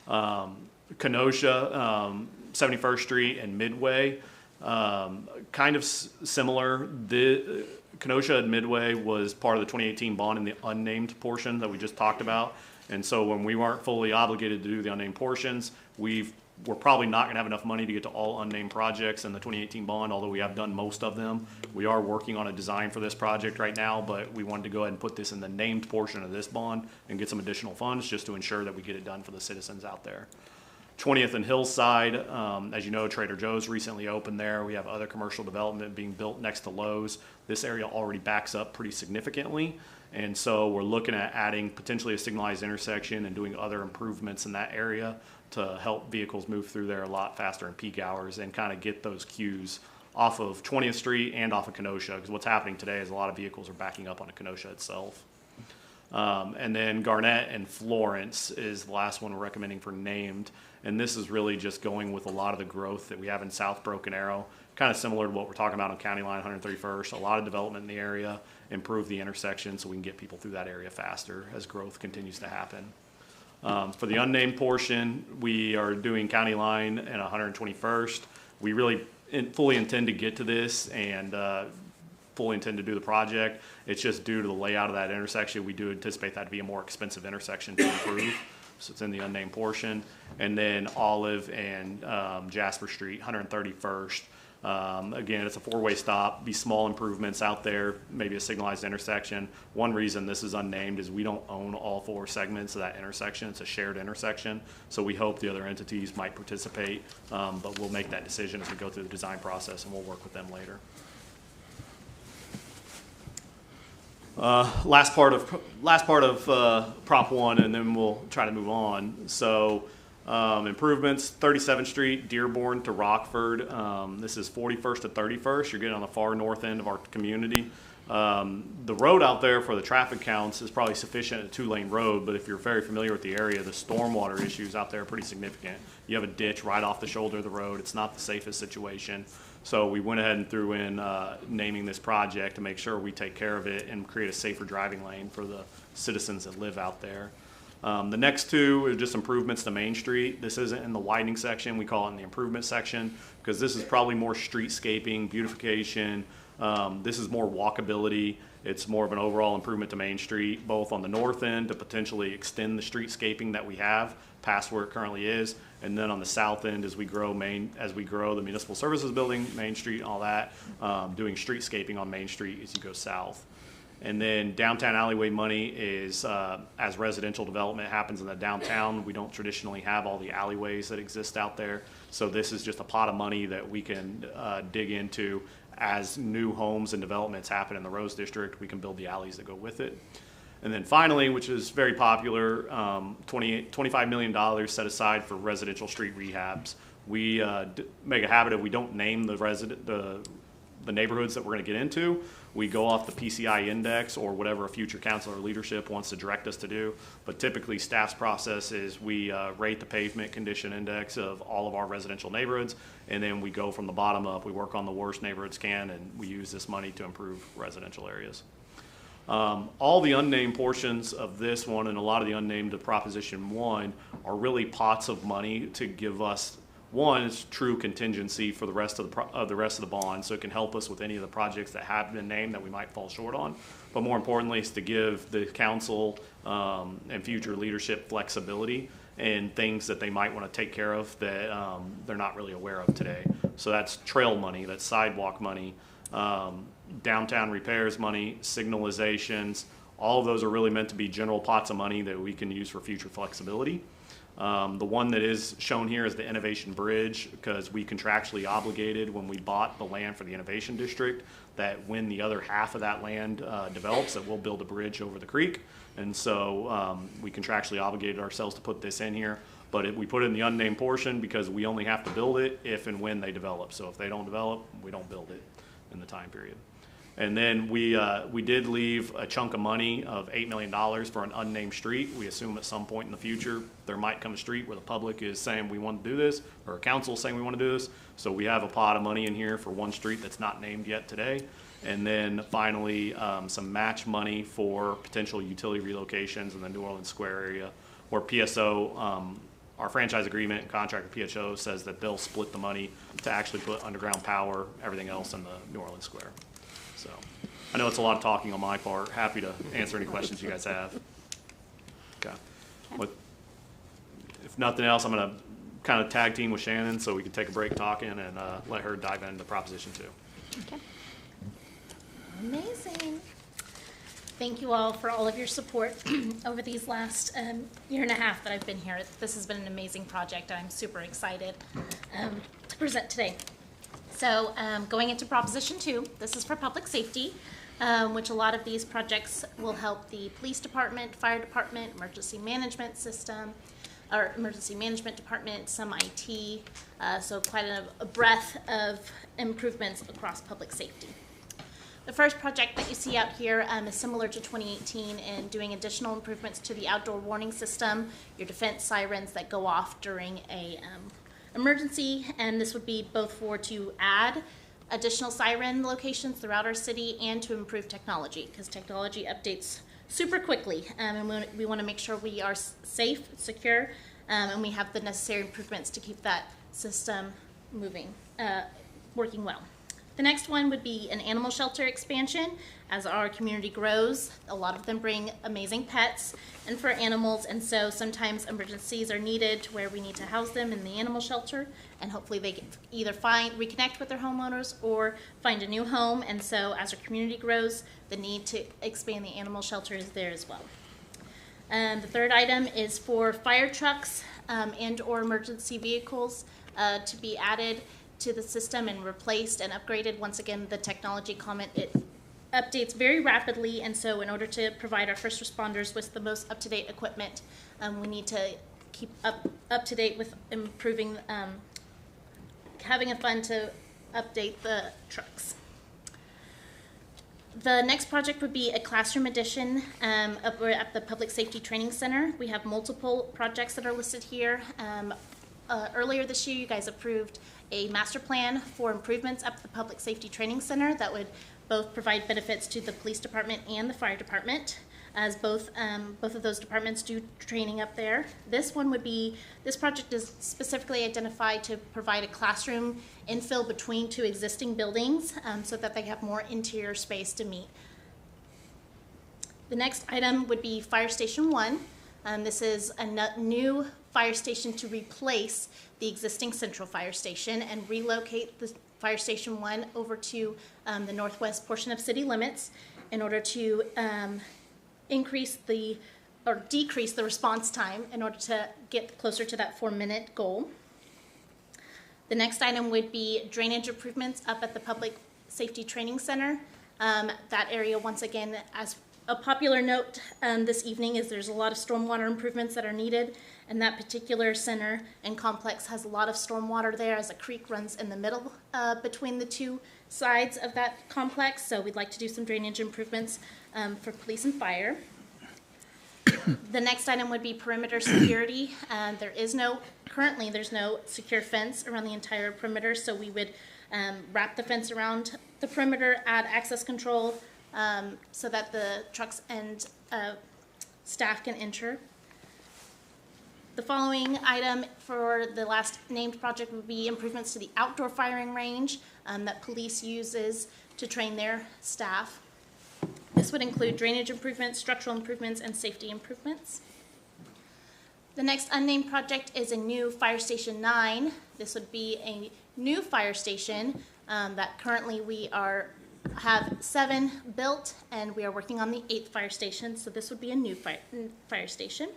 Kenosha, 71st Street and Midway, kind of similar. The Kenosha and Midway was part of the 2018 bond in the unnamed portion that we just talked about. And so when we weren't fully obligated to do the unnamed portions, we're probably not going to have enough money to get to all unnamed projects in the 2018 bond, although we have done most of them. We are working on a design for this project right now, but we wanted to go ahead and put this in the named portion of this bond and get some additional funds just to ensure that we get it done for the citizens out there. 20th and Hillside, as you know, Trader Joe's recently opened there. We have other commercial development being built next to Lowe's. This area already backs up pretty significantly. And so we're looking at adding potentially a signalized intersection and doing other improvements in that area to help vehicles move through there a lot faster in peak hours and kind of get those queues off of 20th Street and off of Kenosha, because what's happening today is a lot of vehicles are backing up on Kenosha itself. And then Garnett and Florence is the last one we're recommending for named. And this is really just going with a lot of the growth that we have in South Broken Arrow, kind of similar to what we're talking about on County Line 131st. A lot of development in the area, improve the intersection so we can get people through that area faster as growth continues to happen. For the unnamed portion, we are doing County Line and 121st. We really fully intend to get to this and fully intend to do the project. It's just due to the layout of that intersection, we do anticipate that to be a more expensive intersection to improve. So it's in the unnamed portion. And then Olive and Jasper Street, 131st. Again, it's a 4-way stop, be small improvements out there, maybe a signalized intersection. One reason this is unnamed is we don't own all 4 segments of that intersection. It's a shared intersection. So we hope the other entities might participate, but we'll make that decision as we go through the design process and we'll work with them later. Last part of Prop 1, and then we'll try to move on. So improvements, 37th Street, Dearborn to Rockford. This is 41st to 31st. You're getting on the far north end of our community. The road out there for the traffic counts is probably sufficient, a 2-lane road, but if you're very familiar with the area, the stormwater issues out there are pretty significant. You have a ditch right off the shoulder of the road. It's not the safest situation. So we went ahead and threw in naming this project to make sure we take care of it and create a safer driving lane for the citizens that live out there. The next two are just improvements to Main Street. This isn't in the widening section, we call it in the improvement section, because this is probably more streetscaping, beautification. This is more walkability. It's more of an overall improvement to Main Street, both on the north end to potentially extend the streetscaping that we have past where it currently is, and then on the south end as we grow the municipal services building, Main Street, all that, doing streetscaping on Main Street as you go south. And then downtown alleyway money is, as residential development happens in the downtown, we don't traditionally have all the alleyways that exist out there. So this is just a pot of money that we can dig into as new homes and developments happen in the Rose District. We can build the alleys that go with it. And then finally, which is very popular, $25 million set aside for residential street rehabs. We make a habit of, we don't name the neighborhoods that we're going to get into. We go off the PCI index or whatever a future council or leadership wants to direct us to do. But typically staff's process is we rate the pavement condition index of all of our residential neighborhoods, and then we go from the bottom up. We work on the worst neighborhoods can, and we use this money to improve residential areas. All the unnamed portions of this one and a lot of the unnamed of Proposition 1 are really pots of money to give us, one, is true contingency for the rest of the bond, so it can help us with any of the projects that have been named that we might fall short on. But more importantly, is to give the council and future leadership flexibility and things that they might want to take care of that they're not really aware of today. So that's trail money, that's sidewalk money, downtown repairs money, signalizations. All of those are really meant to be general pots of money that we can use for future flexibility. The one that is shown here is the Innovation Bridge, because we contractually obligated when we bought the land for the Innovation District that when the other half of that land develops, that we'll build a bridge over the creek. And so we contractually obligated ourselves to put this in here. But we put it in the unnamed portion because we only have to build it if and when they develop. So if they don't develop, we don't build it in the time period. And then we did leave a chunk of money of $8 million for an unnamed street. We assume at some point in the future there might come a street where the public is saying we want to do this, or a council is saying we want to do this. So we have a pot of money in here for one street that's not named yet today. And then finally, some match money for potential utility relocations in the New Orleans Square area, where PSO, our franchise agreement and contract with PSO says that they'll split the money to actually put underground power, everything else in the New Orleans Square. So I know it's a lot of talking on my part. Happy to answer any questions you guys have. Okay. But if nothing else, I'm going to kind of tag team with Shannon so we can take a break talking and let her dive into Proposition 2. Okay. Amazing. Thank you all for all of your support over these last year and a half that I've been here. This has been an amazing project. I'm super excited to present today. So going into Proposition 2, this is for public safety, which a lot of these projects will help the police department, fire department, emergency management system, or emergency management department, some IT, so quite a breadth of improvements across public safety. The first project that you see out here is similar to 2018 in doing additional improvements to the outdoor warning system, your defense sirens that go off during a emergency, and this would be both to add additional siren locations throughout our city and to improve technology, because technology updates super quickly, and we want to make sure we are safe, secure, and we have the necessary improvements to keep that system moving, working well. The next one would be an animal shelter expansion. As our community grows, a lot of them bring amazing pets and for animals, and so sometimes emergencies are needed to where we need to house them in the animal shelter, and hopefully they can either reconnect with their homeowners or find a new home. And so as our community grows, the need to expand the animal shelter is there as well. The third item is for fire trucks and or emergency vehicles to be added to the system and replaced and upgraded. Once again, the technology comment, it updates very rapidly, and so in order to provide our first responders with the most up-to-date equipment, we need to keep up to date with improving, having a fund to update the trucks. The next project would be a classroom addition at the Public Safety Training Center. We have multiple projects that are listed here. Earlier this year, you guys approved a master plan for improvements up at the Public Safety Training Center that would both provide benefits to the police department and the fire department. as both of those departments do training up there. This project is specifically identified to provide a classroom infill between two existing buildings so that they have more interior space to meet. The next item would be Fire Station 1. This is a new fire station to replace the existing central fire station and relocate the Fire Station 1 over to the northwest portion of city limits in order to decrease the response time in order to get closer to that 4-minute goal. The next item would be drainage improvements up at the Public Safety Training Center. That area, once again, as a popular note this evening, is there's a lot of stormwater improvements that are needed, and that particular center and complex has a lot of stormwater there as a creek runs in the middle between the two sides of that complex. So we'd like to do some drainage improvements for police and fire. The next item would be perimeter security. Currently there's no secure fence around the entire perimeter, so we would wrap the fence around the perimeter, add access control, so that the trucks and staff can enter. The following item for the last named project would be improvements to the outdoor firing range that police uses to train their staff. This would include drainage improvements, structural improvements, and safety improvements. The next unnamed project is a new Fire Station 9. This would be a new fire station that currently we have 7 built, and we are working on the 8th fire station, so this would be a new fire station.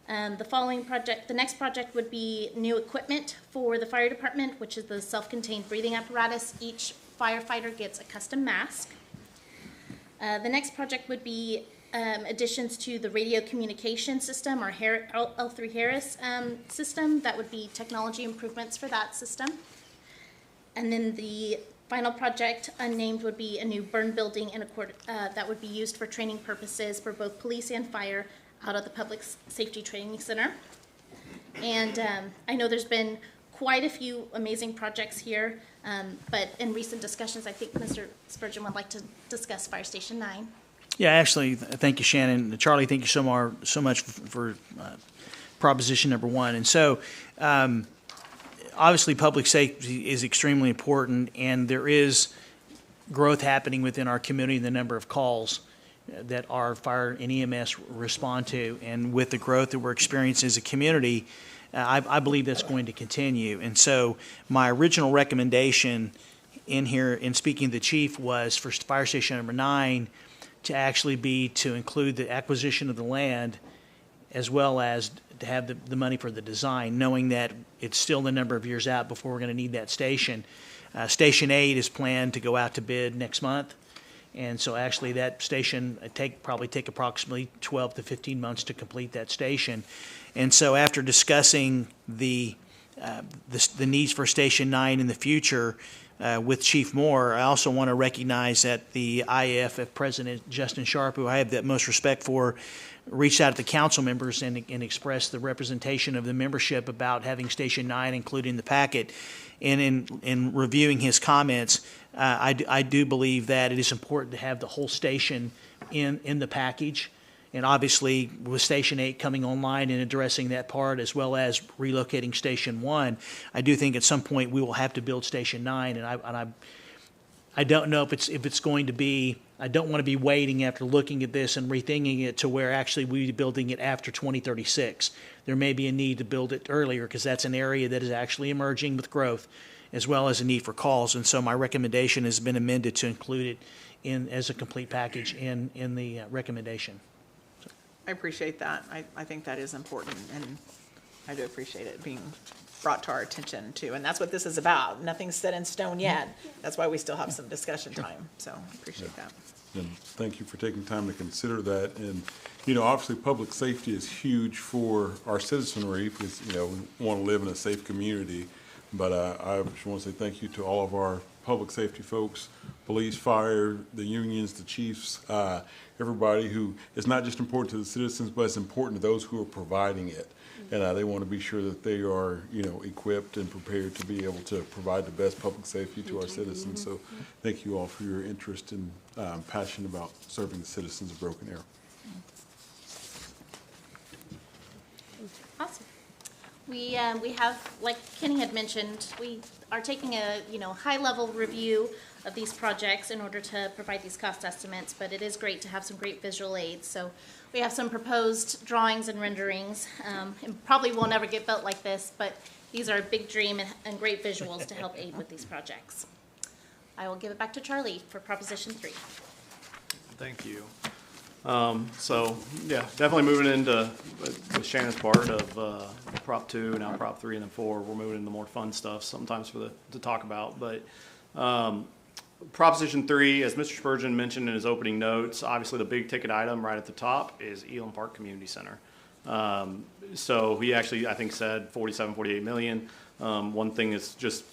The next project would be new equipment for the fire department, which is the self-contained breathing apparatus. Each firefighter gets a custom mask. The next project would be additions to the radio communication system, or L3 Harris system. That would be technology improvements for that system. And then the final project, unnamed, would be a new burn building that would be used for training purposes for both police and fire out of the Public Safety Training Center. And I know there's been quite a few amazing projects here, but in recent discussions, I think Mr. Spurgeon would like to discuss Fire Station 9. Yeah, actually, thank you, Shannon. Charlie, thank you so much for proposition number 1. And so, obviously, public safety is extremely important, and there is growth happening within our community in the number of calls that our fire and EMS respond to. And with the growth that we're experiencing as a community, I believe that's going to continue. And so my original recommendation in here, in speaking to the chief, was for Fire Station number 9 to actually be to include the acquisition of the land as well as to have the money for the design, knowing that it's still a number of years out before we're going to need that station. Station 8 is planned to go out to bid next month. And so actually that station probably take approximately 12 to 15 months to complete that station. And so after discussing the needs for Station 9 in the future with Chief Moore, I also want to recognize that the IAFF President, Justin Sharp, who I have the most respect for, reached out to the council members and expressed the representation of the membership about having Station 9 included in the packet. And in reviewing his comments, I do believe that it is important to have the whole station in the package. And obviously, with Station 8 coming online and addressing that part, as well as relocating Station 1, I do think at some point we will have to build Station 9. And I don't know if it's going to be. I don't want to be waiting after looking at this and rethinking it to where actually we'll be building it after 2036. There may be a need to build it earlier because that's an area that is actually emerging with growth, as well as a need for calls. And so my recommendation has been amended to include it as a complete package in the recommendation. I appreciate that. I think that is important, and I do appreciate it being brought to our attention too. And that's what this is about. Nothing's set in stone yet. That's why we still have some discussion time. So I appreciate that. And thank you for taking time to consider that. And, obviously public safety is huge for our citizenry because, we want to live in a safe community. But I just want to say thank you to all of our public safety folks, police, fire, the unions, the chiefs, everybody who is not just important to the citizens, but it's important to those who are providing it. And they want to be sure that they are, equipped and prepared to be able to provide the best public safety to our citizens. So thank you all for your interest and passion about serving the citizens of Broken Arrow. Awesome. We have, like Kenny had mentioned, we are taking a, high-level review of these projects in order to provide these cost estimates, but it is great to have some great visual aids. So we have some proposed drawings and renderings, and probably will never get built like this, but these are a big dream and great visuals to help aid with these projects. I will give it back to Charlie for Proposition 3. Thank you. Yeah, definitely moving into, with Shannon's part of Prop 2, now Prop 3, and then 4, we're moving into more fun stuff sometimes to talk about. But Proposition 3, as Mr. Spurgeon mentioned in his opening notes, obviously the big ticket item right at the top is Elam Park Community Center. So he actually, I think, said 48 million. One thing is just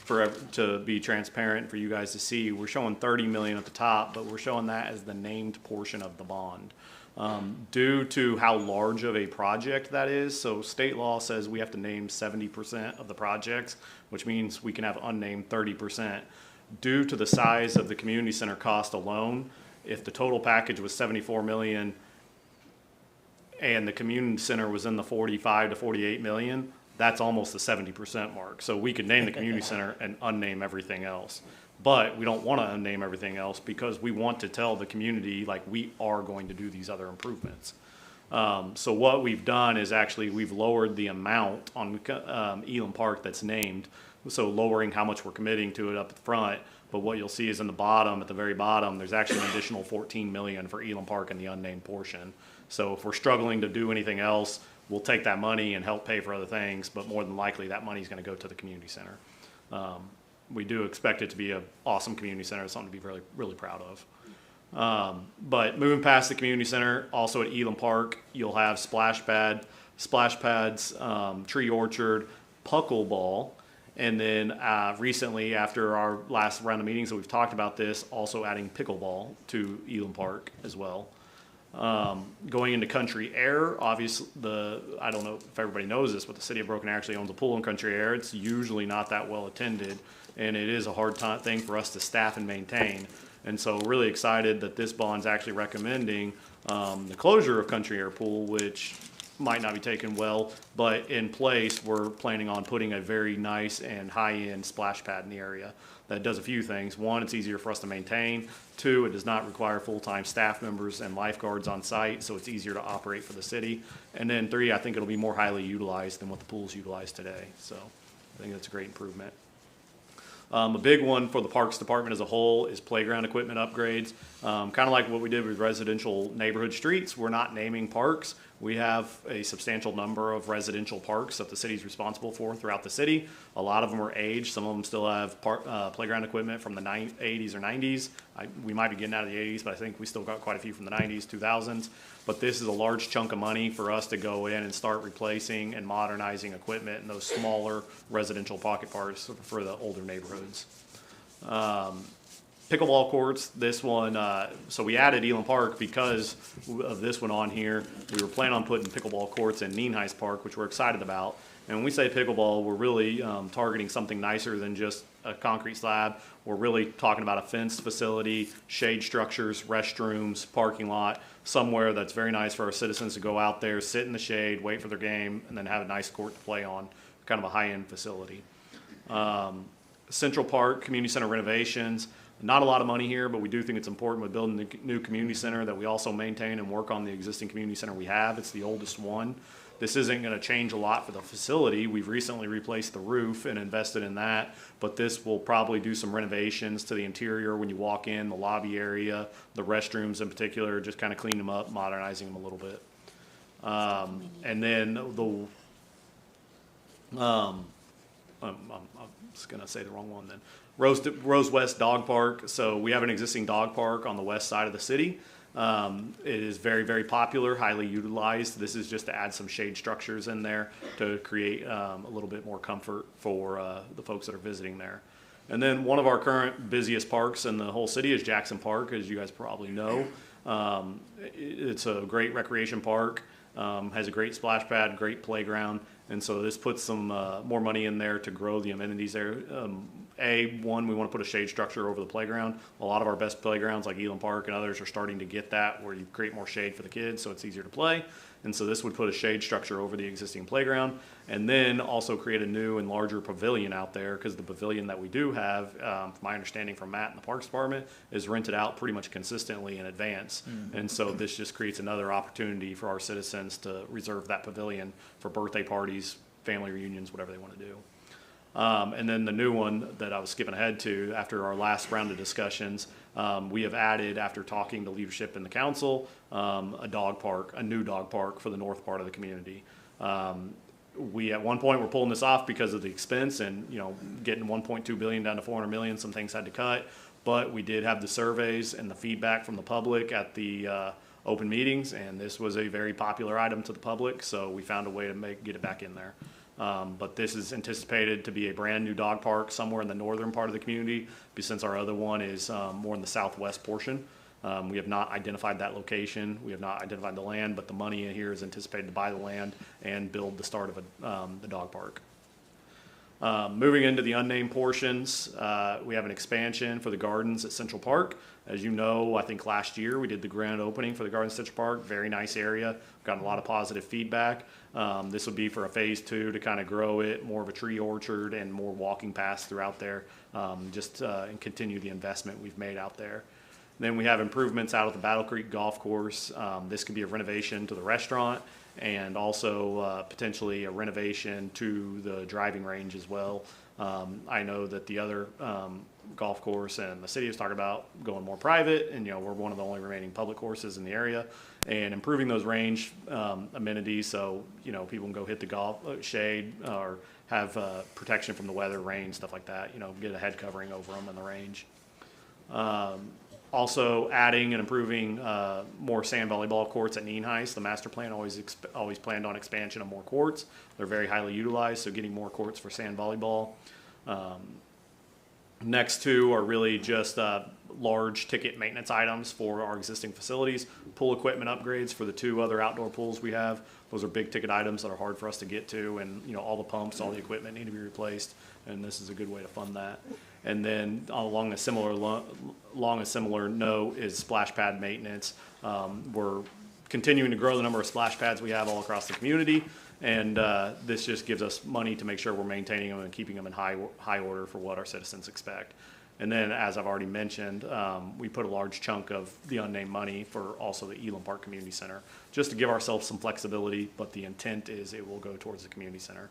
to be transparent for you guys to see, we're showing 30 million at the top, but we're showing that as the named portion of the bond. Due to how large of a project that is, so state law says we have to name 70% of the projects, which means we can have unnamed 30%. Due to the size of the community center cost alone, if the total package was 74 million and the community center was in the 45 to 48 million, that's almost the 70% mark. So we could name the community center and unname everything else. But we don't want to unname everything else because we want to tell the community, like, we are going to do these other improvements. So what we've done is actually we've lowered the amount on Elam Park that's named, so lowering how much we're committing to it up at the front. But what you'll see is in the bottom, at the very bottom, there's actually an additional 14 million for Elam Park in the unnamed portion. So if we're struggling to do anything else, we'll take that money and help pay for other things, but more than likely that money is going to go to the community center. We do expect it to be an awesome community center, something to be really, really proud of. But moving past the community center, also at Elam Park, you'll have splash pads, tree orchard, puckleball, and then recently, after our last round of meetings that we've talked about this, also adding pickleball to Elam Park as well. Going into Country Air, obviously, I don't know if everybody knows this, but the city of Broken Arrow actually owns a pool in Country Air. It's usually not that well attended, and it is a hard thing for us to staff and maintain. And so really excited that this bond's actually recommending the closure of Country Air Pool, which might not be taken well, but in place, we're planning on putting a very nice and high-end splash pad in the area that does a few things. One, it's easier for us to maintain. Two, it does not require full-time staff members and lifeguards on site, so it's easier to operate for the city. And then three, I think it'll be more highly utilized than what the pool's utilized today. So I think that's a great improvement. A big one for the Parks Department as a whole is playground equipment upgrades. Kind of like what we did with residential neighborhood streets, we're not naming parks. We have a substantial number of residential parks that the city's responsible for throughout the city. A lot of them are aged. Some of them still have playground equipment from the 80s or 90s. We might be getting out of the 80s, but I think we still got quite a few from the 90s, 2000s. But this is a large chunk of money for us to go in and start replacing and modernizing equipment in those smaller residential pocket parks for the older neighborhoods. Pickleball courts, this one, so we added Elam Park because of this one on here. We were planning on putting pickleball courts in Nienhuis Park, which we're excited about. And when we say pickleball, we're really targeting something nicer than just a concrete slab. We're really talking about a fenced facility, shade structures, restrooms, parking lot, somewhere that's very nice for our citizens to go out there, sit in the shade, wait for their game, and then have a nice court to play on, kind of a high-end facility. Central Park Community Center renovations. Not a lot of money here, but we do think it's important with building the new community center that we also maintain and work on the existing community center we have. It's the oldest one. This isn't going to change a lot for the facility. We've recently replaced the roof and invested in that, but this will probably do some renovations to the interior when you walk in, the lobby area, the restrooms in particular, just kind of clean them up, modernizing them a little bit. And then I'm just going to say the wrong one then. Rose West Dog Park. So we have an existing dog park on the west side of the city. It is very, very popular, highly utilized. This is just to add some shade structures in there to create a little bit more comfort for the folks that are visiting there. And then one of our current busiest parks in the whole city is Jackson Park, as you guys probably know. It's a great recreation park, has a great splash pad, great playground. And so this puts some more money in there to grow the amenities there. One, we want to put a shade structure over the playground. A lot of our best playgrounds like Elam Park and others are starting to get that where you create more shade for the kids so it's easier to play. And so this would put a shade structure over the existing playground, and then also create a new and larger pavilion out there, because the pavilion that we do have, from my understanding from Matt in the Parks Department, is rented out pretty much consistently in advance. And so this just creates another opportunity for our citizens to reserve that pavilion for birthday parties, family reunions, whatever they want to do. And then the new one that I was skipping ahead to after our last round of discussions, we have added, after talking to leadership in the council, a new dog park for the north part of the community. We at one point were pulling this off because of the expense and, getting 1.2 billion down to 400 million, some things had to cut, but we did have the surveys and the feedback from the public at the open meetings, and this was a very popular item to the public, so we found a way to get it back in there. But this is anticipated to be a brand new dog park somewhere in the northern part of the community, since our other one is more in the southwest portion. We have not identified that location. We have not identified the land, but the money in here is anticipated to buy the land and build the start of the dog park. Moving into the unnamed portions, we have an expansion for the gardens at Central Park. As you know, I think last year we did the grand opening for the gardens at Central Park. Very nice area. We've gotten a lot of positive feedback. This would be for a phase 2 to kind of grow it, more of a tree orchard and more walking paths throughout there, and continue the investment we've made out there. Then we have improvements out at the Battle Creek Golf Course. This could be a renovation to the restaurant and also potentially a renovation to the driving range as well. I know that the other golf course and the city is talking about going more private, and we're one of the only remaining public courses in the area, and improving those range amenities so people can go hit the golf shade or have protection from the weather, rain, stuff like that. Get a head covering over them in the range. Also adding and improving more sand volleyball courts at Nienhuis. The master plan always planned on expansion of more courts. They're very highly utilized, so getting more courts for sand volleyball. Next two are really just large ticket maintenance items for our existing facilities. Pool equipment upgrades for the 2 other outdoor pools we have. Those are big ticket items that are hard for us to get to, and all the pumps, all the equipment need to be replaced, and this is a good way to fund that. And then along a similar note is splash pad maintenance. We're continuing to grow the number of splash pads we have all across the community, and this just gives us money to make sure we're maintaining them and keeping them in high order for what our citizens expect. And then, as I've already mentioned, we put a large chunk of the unnamed money for also the Elam Park Community Center, just to give ourselves some flexibility, but the intent is it will go towards the community center.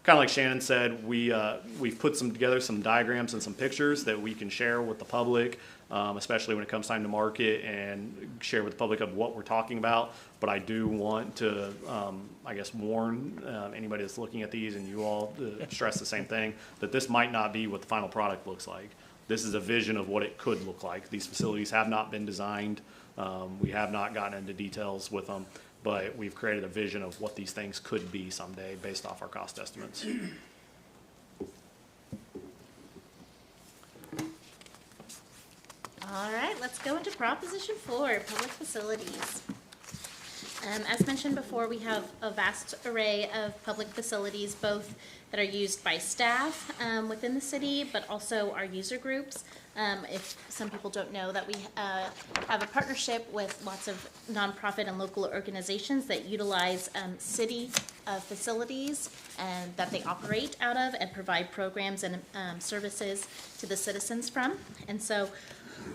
Kind of like Shannon said, we've put together some diagrams and some pictures that we can share with the public, especially when it comes time to market, and share with the public of what we're talking about. But I do want to, warn anybody that's looking at these, and you all stress the same thing, that this might not be what the final product looks like. This is a vision of what it could look like. These facilities have not been designed. We have not gotten into details with them, but we've created a vision of what these things could be someday based off our cost estimates. All right, let's go into Proposition 4, public facilities. As mentioned before, we have a vast array of public facilities, both that are used by staff within the city, but also our user groups. If some people don't know that we have a partnership with lots of nonprofit and local organizations that utilize city facilities and that they operate out of and provide programs and services to the citizens from. And so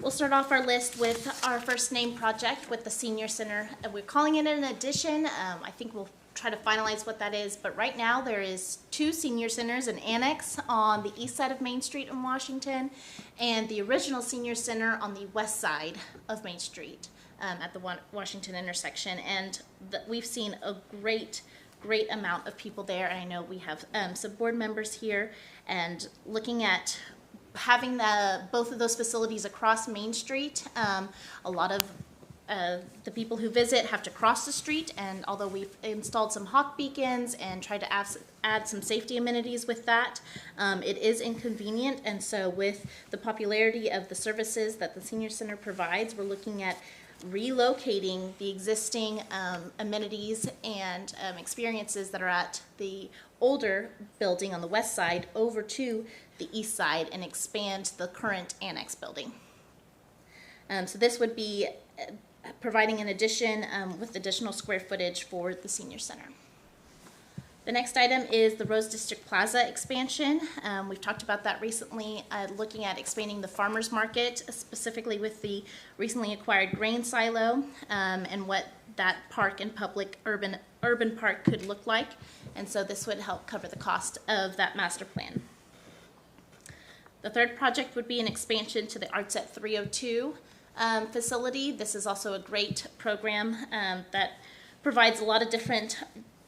we'll start off our list with our first name project with the Senior Center. We're calling it an addition. I think we'll try to finalize what that is, but right now there is 2 senior centers, an annex on the east side of Main Street in Washington, and the original senior center on the west side of Main Street at the Washington intersection. And we've seen a great amount of people there, and I know we have some board members here, and looking at having both of those facilities across Main Street, a lot of the people who visit have to cross the street, and although we've installed some hawk beacons and tried to add some safety amenities with that, it is inconvenient. And so with the popularity of the services that the Senior Center provides, we're looking at relocating the existing amenities and experiences that are at the older building on the west side over to the east side and expand the current annex building. So this would be providing an addition with additional square footage for the senior center. The next item is the Rose District Plaza expansion. We've talked about that recently, looking at expanding the farmers market, specifically with the recently acquired grain silo, and what that park and public urban park could look like. And so this would help cover the cost of that master plan. The third project would be an expansion to the Arts at 302 facility. This is also a great program that provides a lot of different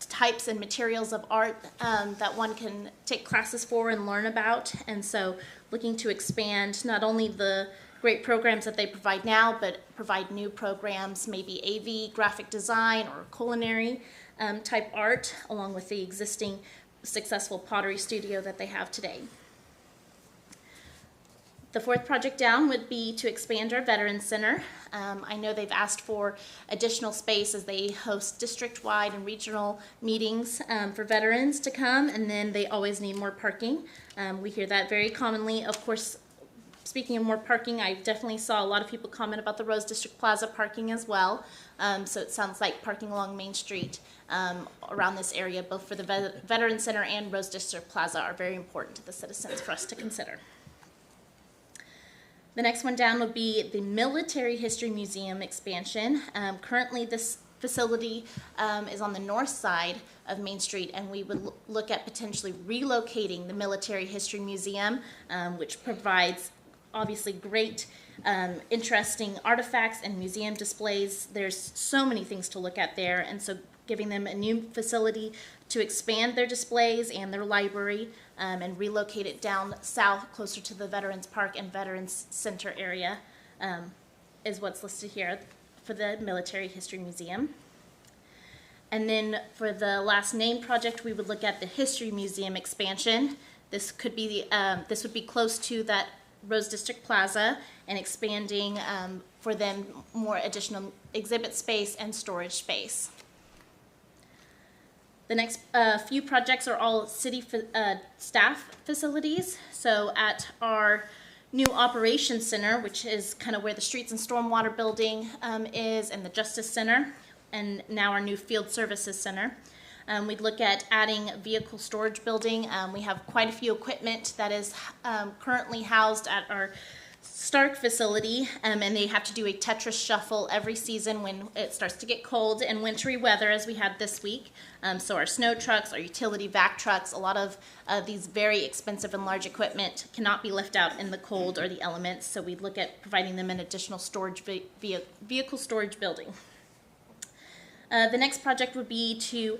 types and materials of art that one can take classes for and learn about. And so looking to expand not only the great programs that they provide now, but provide new programs, maybe AV, graphic design, or culinary type art, along with the existing successful pottery studio that they have today. The fourth project down would be to expand our Veterans Center. I know they've asked for additional space as they host district-wide and regional meetings for veterans to come, and then they always need more parking. We hear that very commonly. Of course, speaking of more parking, I definitely saw a lot of people comment about the Rose District Plaza parking as well. So it sounds like parking along Main Street around this area, both for the Veterans Center and Rose District Plaza, are very important to the citizens for us to consider. The next one down would be the Military History Museum expansion. Currently, this facility is on the north side of Main Street, and we would look at potentially relocating the Military History Museum, which provides obviously great, interesting artifacts and museum displays. There's so many things to look at there, and so giving them a new facility to expand their displays and their library, and relocate it down south closer to the Veterans Park and Veterans Center area is what's listed here for the Military History Museum. And then for the last named project, we would look at the History Museum expansion. This could be this would be close to that Rose District Plaza and expanding for them more additional exhibit space and storage space. The next few projects are all city staff facilities. So at our new operations center, which is kind of where the streets and stormwater building is, and the Justice Center, and now our new field services center. We'd look at adding vehicle storage building. We have quite a few equipment that is currently housed at our Stark facility, and they have to do a Tetris shuffle every season when it starts to get cold and wintry weather, as we had this week. So our snow trucks, our utility vac trucks, a lot of these very expensive and large equipment cannot be left out in the cold or the elements, so we look at providing them an additional storage vehicle storage building. The next project would be to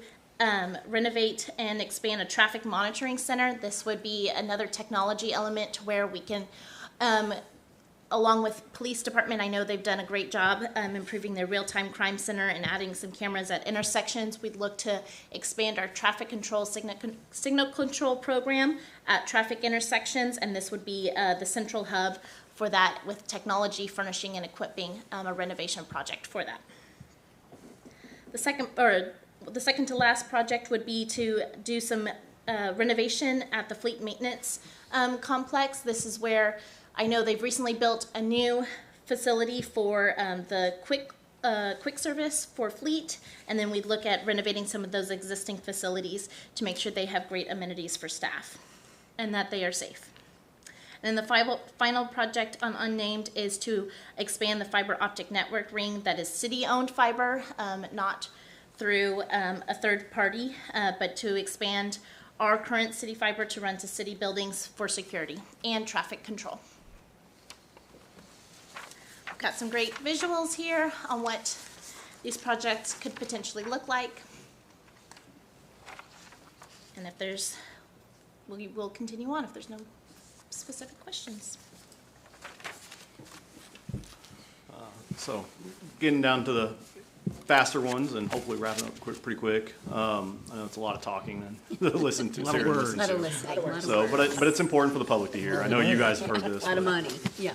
renovate and expand a traffic monitoring center. This would be another technology element where we can along with police department, I know they've done a great job improving their real-time crime center and adding some cameras at intersections. We'd look to expand our traffic control signal control program at traffic intersections, and this would be the central hub for that, with technology furnishing and equipping a renovation project for that. The second to last project would be to do some renovation at the fleet maintenance complex. This is where I know they've recently built a new facility for the quick service for fleet, and then we'd look at renovating some of those existing facilities to make sure they have great amenities for staff and that they are safe. And then the final project on unnamed is to expand the fiber optic network ring that is city-owned fiber, not through a third party, but to expand our current city fiber to run to city buildings for security and traffic control. Got some great visuals here on what these projects could potentially look like. And if there's, we'll continue on if there's no specific questions. So getting down to the faster ones and hopefully wrapping up pretty quick. I know it's a lot of talking and to listen to. A lot of listening. So, but it's important for the public to hear. I know you guys have heard this. A lot of money, yeah.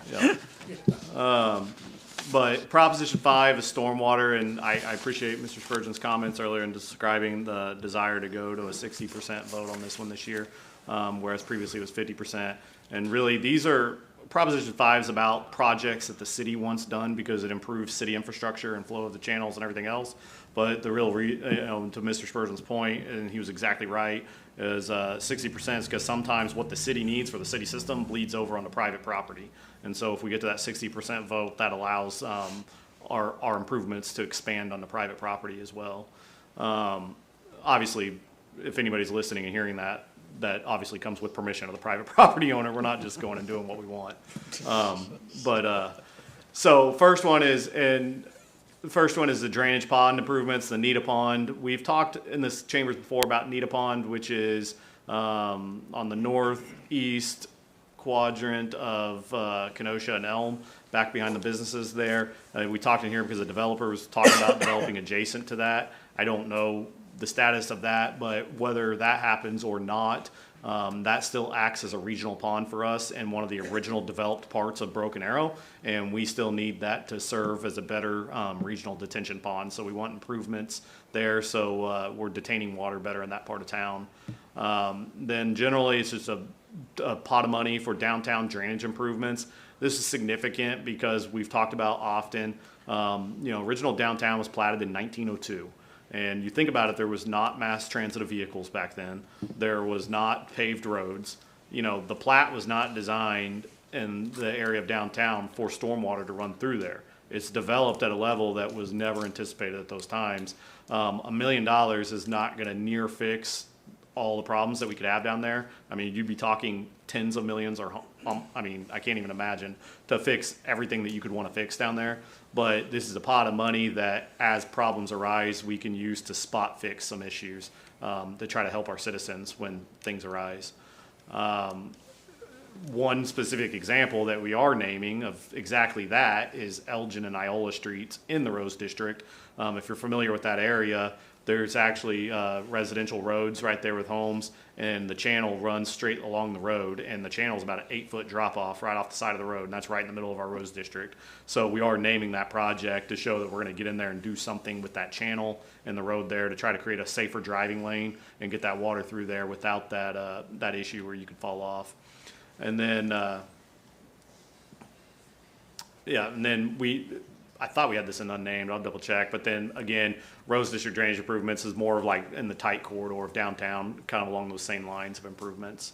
But Proposition 5 is stormwater, and I appreciate Mr. Spurgeon's comments earlier in describing the desire to go to a 60% vote on this one this year, whereas previously it was 50%. And really, Proposition 5 is about projects that the city wants done because it improves city infrastructure and flow of the channels and everything else. But the real, to Mr. Spurgeon's point, and he was exactly right, is 60% is because sometimes what the city needs for the city system bleeds over onto private property. And so if we get to that 60% vote, that allows our improvements to expand on the private property as well. Obviously, if anybody's listening and hearing that, that obviously comes with permission of the private property owner. We're not just going and doing what we want. So first one is the drainage pond improvements, the Nita Pond. We've talked in this chambers before about Nita Pond, which is on the northeast quadrant of Kenosha and Elm, back behind the businesses there. We talked in here because the developer was talking about developing adjacent to that. I don't know the status of that, but whether that happens or not, that still acts as a regional pond for us and one of the original developed parts of Broken Arrow, and we still need that to serve as a better regional detention pond. So we want improvements there, so we're detaining water better in that part of town. Then generally it's just a pot of money for downtown drainage improvements. This is significant because we've talked about often, original downtown was platted in 1902. And you think about it, there was not mass transit of vehicles back then. There was not paved roads. The plat was not designed in the area of downtown for stormwater to run through there. It's developed at a level that was never anticipated at those times. $1 million is not going to near fix all the problems that we could have down there. I mean, you'd be talking tens of millions or, I can't even imagine to fix everything that you could want to fix down there. But this is a pot of money that as problems arise, we can use to spot fix some issues to try to help our citizens when things arise. One specific example that we are naming of exactly that is Elgin and Iola Streets in the Rose District. If you're familiar with that area, there's actually residential roads right there with homes, and the channel runs straight along the road, and the channel is about an 8-foot drop off right off the side of the road, and that's right in the middle of our Rose District. So we are naming that project to show that we're going to get in there and do something with that channel and the road there to try to create a safer driving lane and get that water through there without that issue where you could fall off. And then, I thought we had this in unnamed, I'll double check, but then again, Rose District drainage improvements is more of like in the tight corridor of downtown, kind of along those same lines of improvements.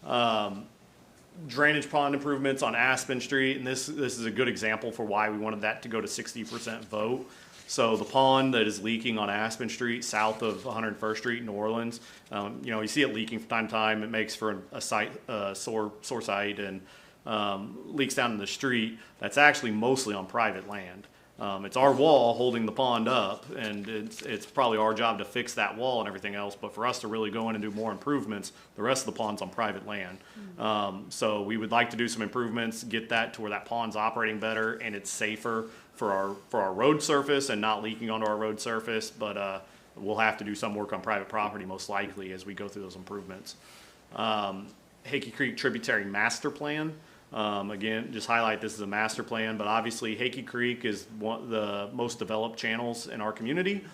Drainage pond improvements on Aspen Street, and this is a good example for why we wanted that to go to 60% vote. So the pond that is leaking on Aspen Street, south of 101st Street in New Orleans, you see it leaking from time to time. It makes for a sore site and leaks down in the street. That's actually mostly on private land. It's our wall holding the pond up, and it's probably our job to fix that wall and everything else, but for us to really go in and do more improvements, the rest of the pond's on private land. So we would like to do some improvements, get that to where that pond's operating better and it's safer for our road surface and not leaking onto our road surface, but we'll have to do some work on private property most likely as we go through those improvements. Hickey Creek Tributary Master Plan. Again, just highlight this is a master plan, but obviously Hickey Creek is one of the most developed channels in our community.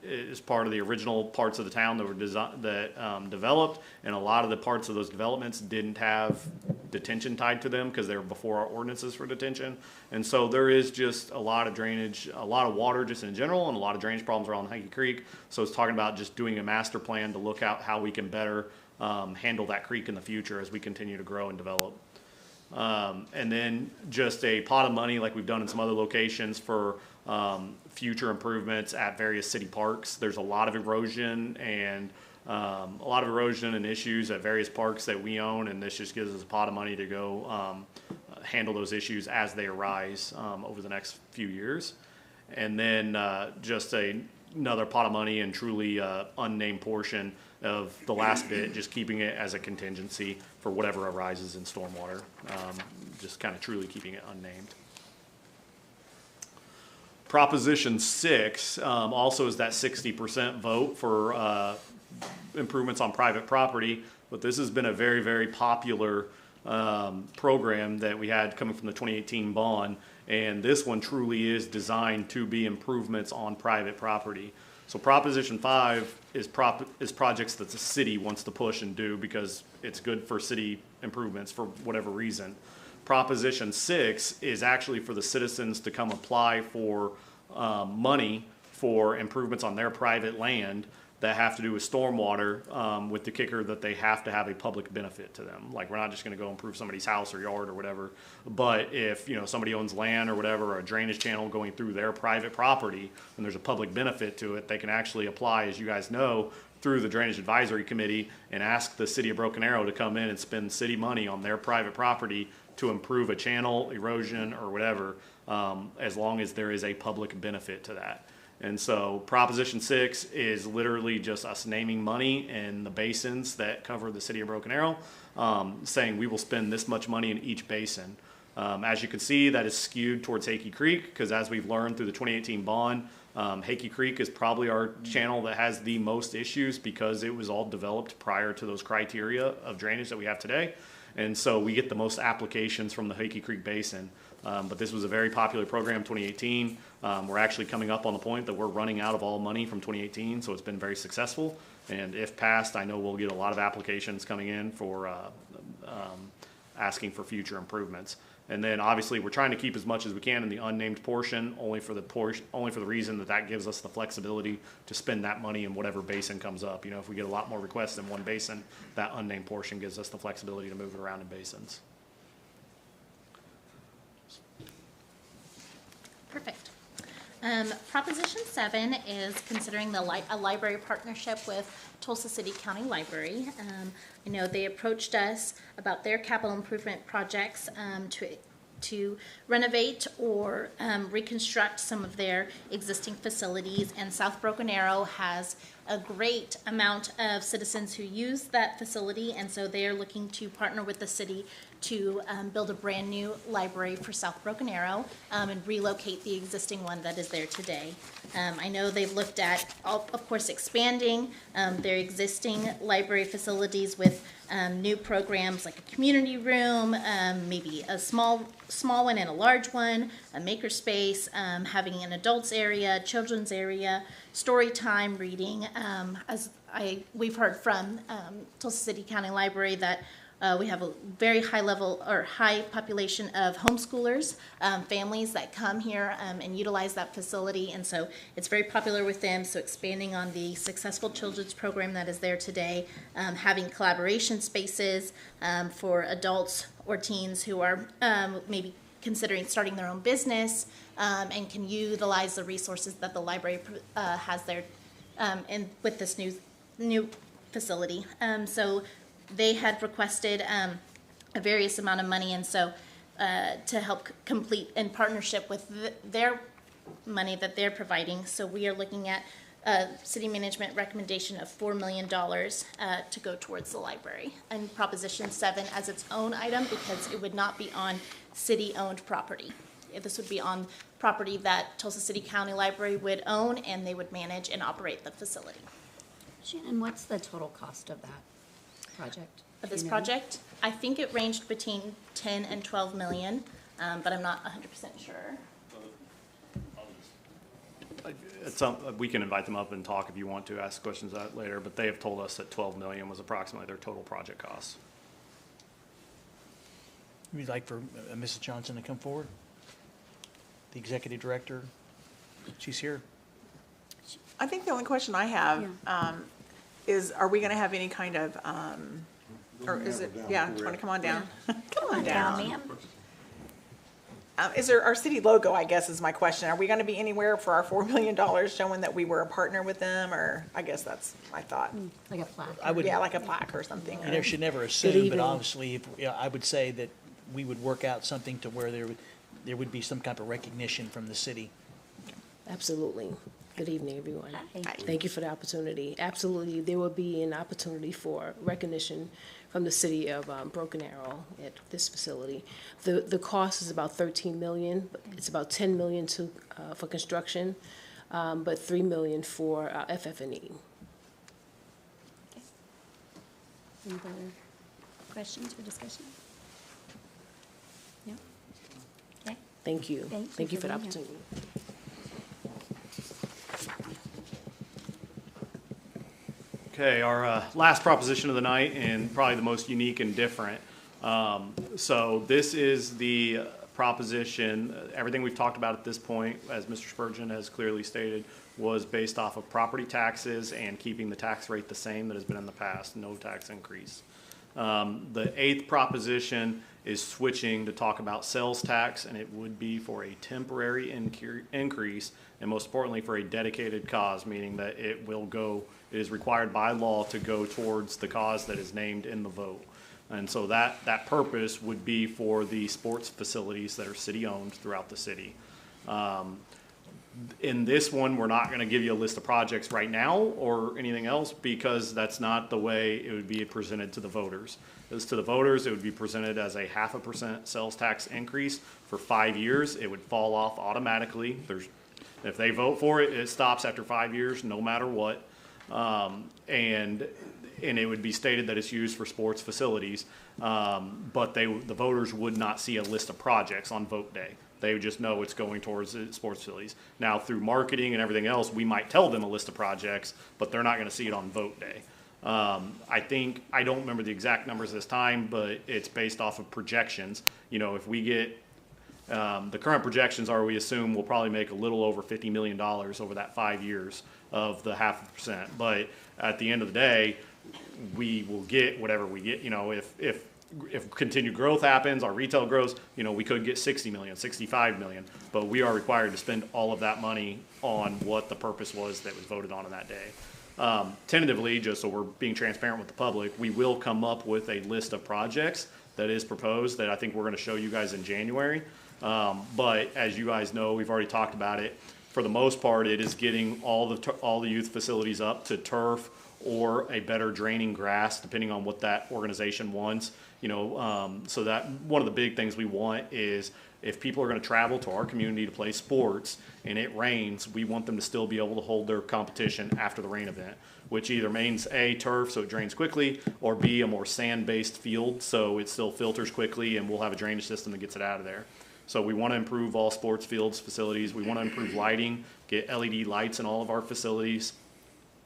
Is part of the original parts of the town that were developed, and a lot of the parts of those developments didn't have detention tied to them because they were before our ordinances for detention. And so there is just a lot of drainage, a lot of water just in general, and a lot of drainage problems around Hickey Creek. So it's talking about just doing a master plan to look out how we can better handle that creek in the future as we continue to grow and develop. And then just a pot of money like we've done in some other locations for future improvements at various city parks. There's a lot of erosion and issues at various parks that we own, and this just gives us a pot of money to go handle those issues as they arise over the next few years. And then just another pot of money and truly unnamed portion of the last bit, just keeping it as a contingency for whatever arises in stormwater, just kind of truly keeping it unnamed. Proposition 6 also is that 60% vote for improvements on private property, but this has been a very, very popular program that we had coming from the 2018 bond. And this one truly is designed to be improvements on private property. So Proposition 5 is projects that the city wants to push and do because it's good for city improvements for whatever reason. Proposition 6 is actually for the citizens to come apply for money for improvements on their private land that have to do with stormwater, with the kicker that they have to have a public benefit to them. Like, we're not just gonna go improve somebody's house or yard or whatever, but if, you know, somebody owns land or whatever, or a drainage channel going through their private property, and there's a public benefit to it, they can actually apply, as you guys know, through the Drainage Advisory Committee and ask the city of Broken Arrow to come in and spend city money on their private property to improve a channel, erosion, or whatever, as long as there is a public benefit to that. And so Proposition 6 is literally just us naming money in the basins that cover the city of Broken Arrow, saying we will spend this much money in each basin. As you can see, that is skewed towards Hakey Creek, because as we've learned through the 2018 bond, Hakey Creek is probably our channel that has the most issues because it was all developed prior to those criteria of drainage that we have today. And so we get the most applications from the Hakey Creek Basin. But this was a very popular program in 2018. We're actually coming up on the point that we're running out of all money from 2018, so it's been very successful. And if passed, I know we'll get a lot of applications coming in for asking for future improvements. And then obviously we're trying to keep as much as we can in the unnamed portion, only for the reason that that gives us the flexibility to spend that money in whatever basin comes up. You know, if we get a lot more requests in one basin, that unnamed portion gives us the flexibility to move it around in basins. Perfect. Proposition 7 is considering a library partnership with Tulsa City County Library. I know they approached us about their capital improvement projects to renovate or reconstruct some of their existing facilities, and South Broken Arrow has a great amount of citizens who use that facility, and so they are looking to partner with the city to build a brand new library for South Broken Arrow and relocate the existing one that is there today. I know they've looked at, of course, expanding their existing library facilities with new programs like a community room, maybe a small one and a large one, a makerspace, having an adults area, children's area, story time, reading. We've heard from Tulsa City County Library that we have a very high population of homeschoolers, families that come here and utilize that facility, and so it's very popular with them. So expanding on the successful children's program that is there today, having collaboration spaces for adults or teens who are maybe considering starting their own business and can utilize the resources that the library has there and with this new facility. So they had requested a various amount of money, and so to help complete in partnership with their money that they're providing. So we are looking at a city management recommendation of $4 million to go towards the library, and Proposition 7 as its own item because it would not be on city-owned property. This would be on property that Tulsa City County Library would own, and they would manage and operate the facility. Shannon, what's the total cost of that project? Of this project, I think it ranged between 10 and 12 million, but I'm not 100% sure. We can invite them up and talk if you want to ask questions that later, but they have told us that 12 million was approximately their total project cost. We'd like for Mrs. Johnson to come forward, the executive director. She's here. I think the only question I have is, are we gonna have any kind of, or is it, yeah, do you wanna come on down? Come on down. Ma'am. Is there, our city logo, I guess, is my question. Are we gonna be anywhere for our $4 million showing that we were a partner with them, or, I guess that's my thought. Like a plaque. I would, Yeah, like a plaque or something. you know, should never assume, but obviously, I would say that we would work out something to where there would be some type of recognition from the city. Absolutely. Good evening, everyone. Hi. Thank you for the opportunity. Absolutely, there will be an opportunity for recognition from the city of Broken Arrow at this facility. The cost is about $13 million. It's about $10 million for construction, but $3 million for FF&E. Okay. Any further questions or discussion? Thank you. Thank you for the being here. opportunity. Okay, our last proposition of the night, and probably the most unique and different. So this is the proposition, everything we've talked about at this point, as Mr. Spurgeon has clearly stated, was based off of property taxes and keeping the tax rate the same that has been in the past, no tax increase. The eighth proposition is switching to talk about sales tax, and it would be for a temporary increase, and most importantly, for a dedicated cause, meaning that it is required by law to go towards the cause that is named in the vote. And so that purpose would be for the sports facilities that are city-owned throughout the city. In this one, we're not going to give you a list of projects right now or anything else, because that's not the way it would be presented to the voters. As to the voters, it would be presented as a 0.5% sales tax increase for 5 years. It would fall off automatically. If they vote for it, it stops after 5 years, no matter what. And it would be stated that it's used for sports facilities, but the voters would not see a list of projects on vote day. They would just know it's going towards sports facilities. Now, through marketing and everything else, we might tell them a list of projects, but they're not going to see it on vote day. I don't remember the exact numbers this time, but it's based off of projections. You know, if we get the current projections are, we assume we'll probably make a little over $50 million over that 5 years of the 0.5%. But at the end of the day, we will get whatever we get. You know, if continued growth happens, our retail grows, you know, we could get 60 million, 65 million, but we are required to spend all of that money on what the purpose was that was voted on that day. Tentatively, just so we're being transparent with the public, we will come up with a list of projects that is proposed that I think we're going to show you guys in January. But as you guys know, we've already talked about it. For the most part, it is getting all the youth facilities up to turf or a better draining grass, depending on what that organization wants. You know, so that one of the big things we want is if people are going to travel to our community to play sports and it rains, we want them to still be able to hold their competition after the rain event, which either means A, turf, so it drains quickly, or B, a more sand-based field, so it still filters quickly and we'll have a drainage system that gets it out of there. So we want to improve all sports fields, facilities. We want to improve lighting, get LED lights in all of our facilities.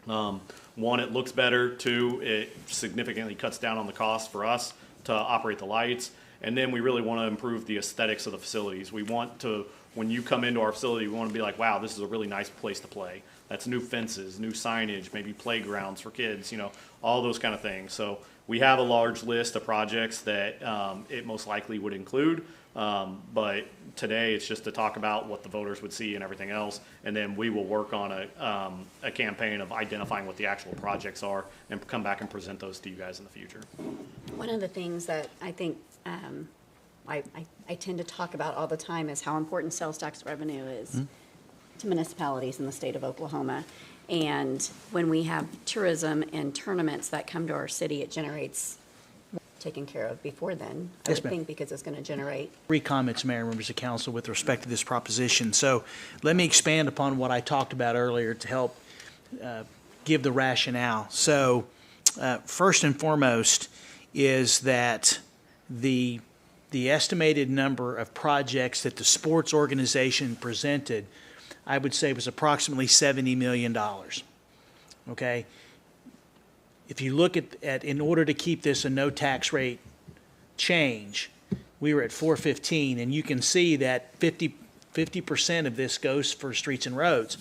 One, it looks better. Two, it significantly cuts down on the cost for us to operate the lights. And then we really want to improve the aesthetics of the facilities. We want to, when you come into our facility, we want to be like, wow, this is a really nice place to play. That's new fences, new signage, maybe playgrounds for kids, you know, all those kind of things. So we have a large list of projects that it most likely would include. But today it's just to talk about what the voters would see and everything else. And then we will work on a campaign of identifying what the actual projects are and come back and present those to you guys in the future. One of the things that I think I tend to talk about all the time is how important sales tax revenue is to municipalities in the state of Oklahoma. And when we have tourism and tournaments that come to our city, it generates taken care of before then, I Yes, would ma'am. think, because it's going to generate. 3 comments, Mayor and members of council, with respect to this proposition. So let me expand upon what I talked about earlier to help give the rationale. So first and foremost is that the estimated number of projects that the sports organization presented, I would say, was approximately $70 million. Okay? If you look at in order to keep this a no tax rate change, we were at 415, and you can see that 50% of this goes for streets and roads.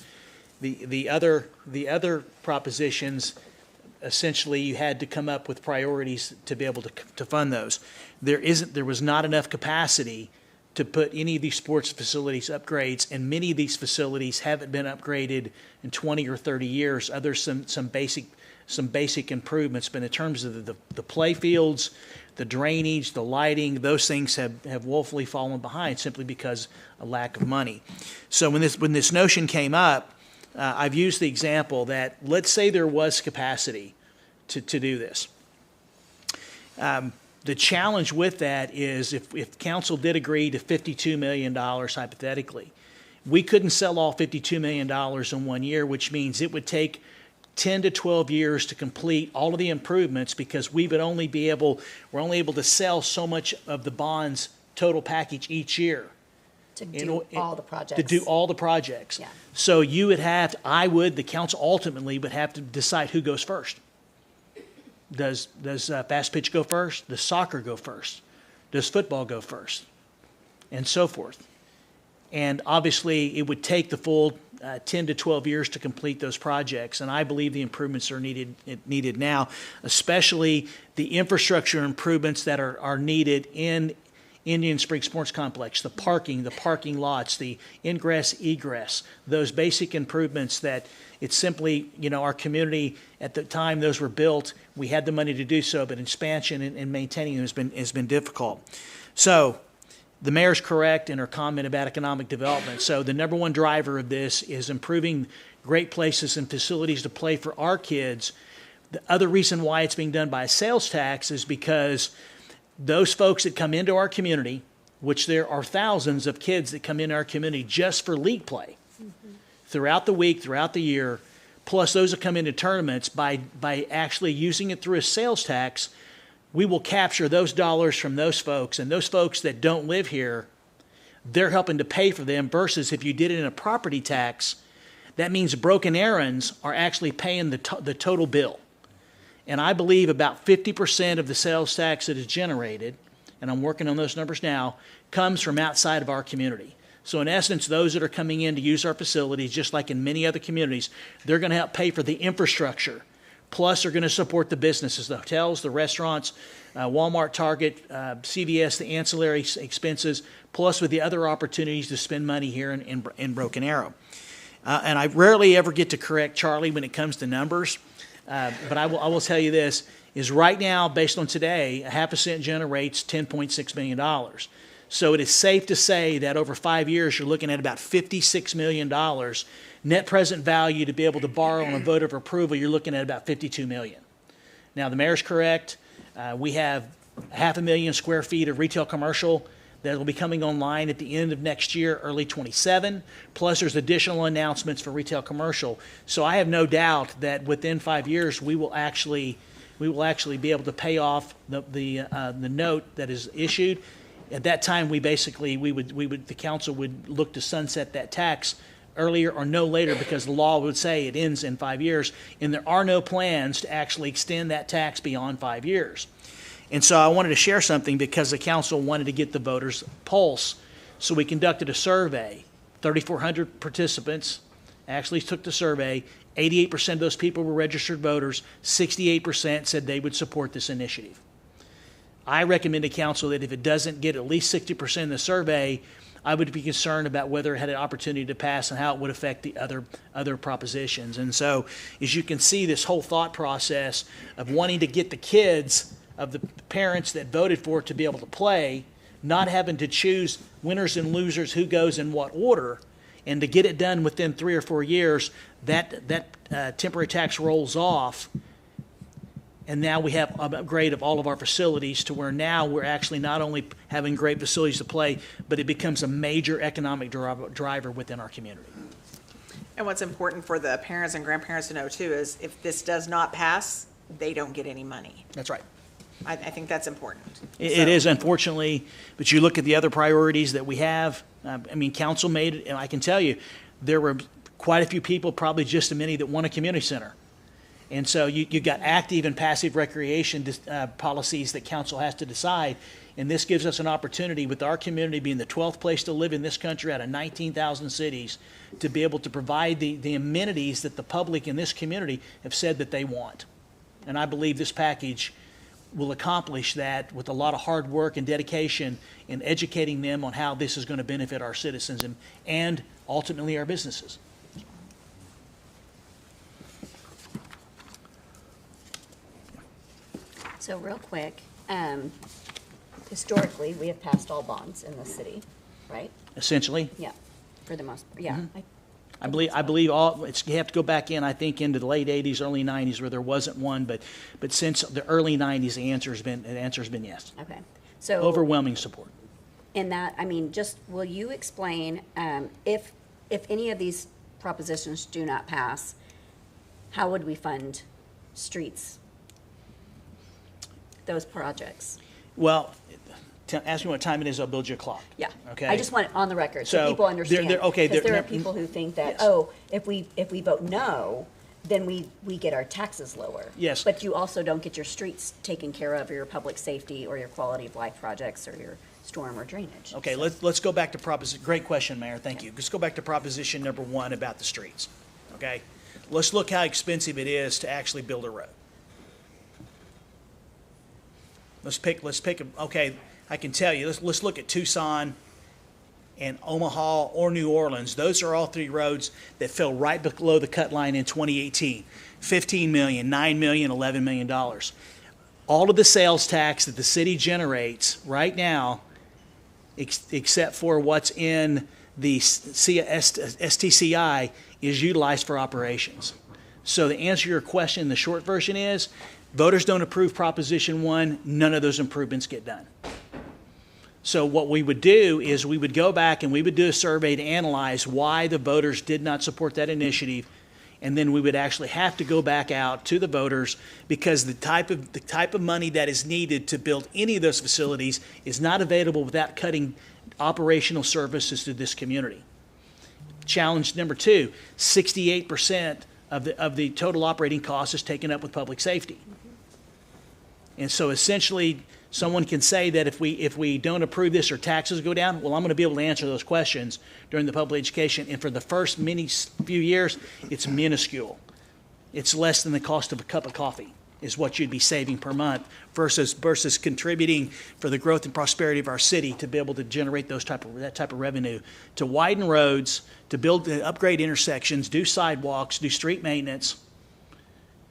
The other propositions, essentially, you had to come up with priorities to be able to fund those. There was not enough capacity to put any of these sports facilities upgrades, and many of these facilities haven't been upgraded in 20 or 30 years. Others some basic improvements, but in terms of the play fields, the drainage, the lighting, those things have woefully fallen behind simply because of lack of money. So when this notion came up, I've used the example that let's say there was capacity to do this. The challenge with that is if council did agree to $52 million hypothetically, we couldn't sell all $52 million in 1 year, which means it would take 10 to 12 years to complete all of the improvements, because we're only able to sell so much of the bond's total package each year. To in do o- all the projects. To do all the projects. Yeah. So you would have, the council ultimately would have to decide who goes first. Does fast pitch go first? Does soccer go first? Does football go first? And so forth. And obviously, it would take the full 10 to 12 years to complete those projects. And I believe the improvements are needed now, especially the infrastructure improvements that are needed in Indian Springs Sports Complex, the parking lots, the ingress, egress, those basic improvements that it's simply, our community, at the time those were built, we had the money to do so, but expansion and maintaining them has been difficult. So the mayor's correct in her comment about economic development. So the number one driver of this is improving great places and facilities to play for our kids. The other reason why it's being done by a sales tax is because those folks that come into our community, which there are thousands of kids that come into our community just for league play throughout the week, throughout the year, plus those that come into tournaments, by actually using it through a sales tax, we will capture those dollars from those folks, and those folks that don't live here, they're helping to pay for them, versus if you did it in a property tax, that means Broken Arrows are actually paying the total bill. And I believe about 50% of the sales tax that is generated, and I'm working on those numbers now, comes from outside of our community. So in essence, those that are coming in to use our facilities, just like in many other communities, they're going to help pay for the infrastructure. Plus, they're going to support the businesses, the hotels, the restaurants, Walmart, Target, CVS, the ancillary expenses, plus with the other opportunities to spend money here in Broken Arrow. And I rarely ever get to correct Charlie when it comes to numbers, but I will tell you this, is right now, based on today, a half a cent generates $10.6 million. So it is safe to say that over 5 years, you're looking at about $56 million. Net present value to be able to borrow on a vote of approval, you're looking at about $52 million. Now, the mayor's correct. We have 500,000 square feet of retail commercial that will be coming online at the end of next year, early 27. Plus, there's additional announcements for retail commercial. So I have no doubt that within 5 years, we will actually be able to pay off the note that is issued. At that time, the council would look to sunset that tax earlier or no later, because the law would say it ends in 5 years, and there are no plans to actually extend that tax beyond 5 years. And so I wanted to share something because the council wanted to get the voters' pulse. So we conducted a survey. 3,400 participants actually took the survey. 88% of those people were registered voters. 68% said they would support this initiative. I recommend to council that if it doesn't get at least 60% in the survey, I would be concerned about whether it had an opportunity to pass and how it would affect the other propositions. And so, as you can see, this whole thought process of wanting to get the kids of the parents that voted for it to be able to play, not having to choose winners and losers, who goes in what order, and to get it done within 3 or 4 years, that temporary tax rolls off. And now we have an upgrade of all of our facilities to where now we're actually not only having great facilities to play, but it becomes a major economic driver within our community. And what's important for the parents and grandparents to know too is if this does not pass, they don't get any money. That's right. I think that's important. It is, unfortunately, but you look at the other priorities that we have. Council made it, and I can tell you, there were quite a few people, probably just as many, that want a community center. And so you got active and passive recreation policies that council has to decide. And this gives us an opportunity, with our community being the 12th place to live in this country out of 19,000 cities, to be able to provide the amenities that the public in this community have said that they want. And I believe this package will accomplish that with a lot of hard work and dedication in educating them on how this is going to benefit our citizens and ultimately our businesses. So real quick, historically, we have passed all bonds in the city, right? Essentially, Yeah, for the most part, yeah. I believe all. You have to go back in, I think, into the late '80s, early '90s, where there wasn't one. But since the early '90s, the answer has been yes. Okay, so. Overwhelming support. And that, just, will you explain, if any of these propositions do not pass, how would we fund streets? Those projects? Well, ask me what time it is, I'll build you a clock. Yeah. Okay. I just want it on the record so So, people understand. okay, Because there they're- are people who think that, Yes. oh, if we vote no, then we get our taxes lower. Yes. But you also don't get your streets taken care of, or your public safety, or your quality of life projects, or your storm or drainage. Okay, let's go back to proposition, great question, Mayor, thank you. Let's go back to proposition number 1 about the streets, okay? Let's look how expensive it is to actually build a road. Let's pick, okay, I can tell you, let's look at Tucson and Omaha or New Orleans. Those are all 3 roads that fell right below the cut line in 2018. 15 million, 9 million, $11 million. All of the sales tax that the city generates right now, except for what's in the STCI, is utilized for operations. So to answer your question, the short version is, voters don't approve Proposition 1, none of those improvements get done. So what we would do is we would go back and we would do a survey to analyze why the voters did not support that initiative, and then we would actually have to go back out to the voters, because the type of money that is needed to build any of those facilities is not available without cutting operational services to this community. Challenge number 2, 68% of the total operating cost is taken up with public safety. And so essentially, someone can say that if we don't approve this or taxes go down, well, I'm going to be able to answer those questions during the public education. And for the first few years, it's minuscule. It's less than the cost of a cup of coffee is what you'd be saving per month versus contributing for the growth and prosperity of our city to be able to generate that type of revenue, to widen roads, to upgrade intersections, do sidewalks, do street maintenance.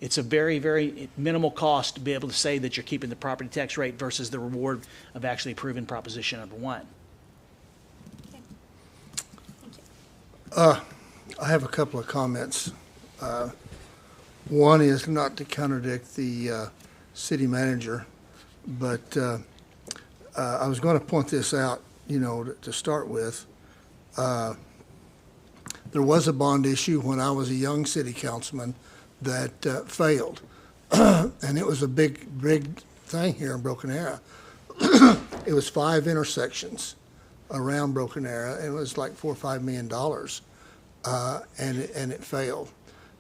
It's a very, very minimal cost to be able to say that you're keeping the property tax rate versus the reward of actually approving Proposition number 1. I have a couple of comments. One is not to contradict the city manager, but I was going to point this out, to start with. There was a bond issue when I was a young city councilman that failed. And it was a big thing here in Broken Arrow. It was 5 intersections around Broken Arrow, and it was like $4 or $5 million, and it failed.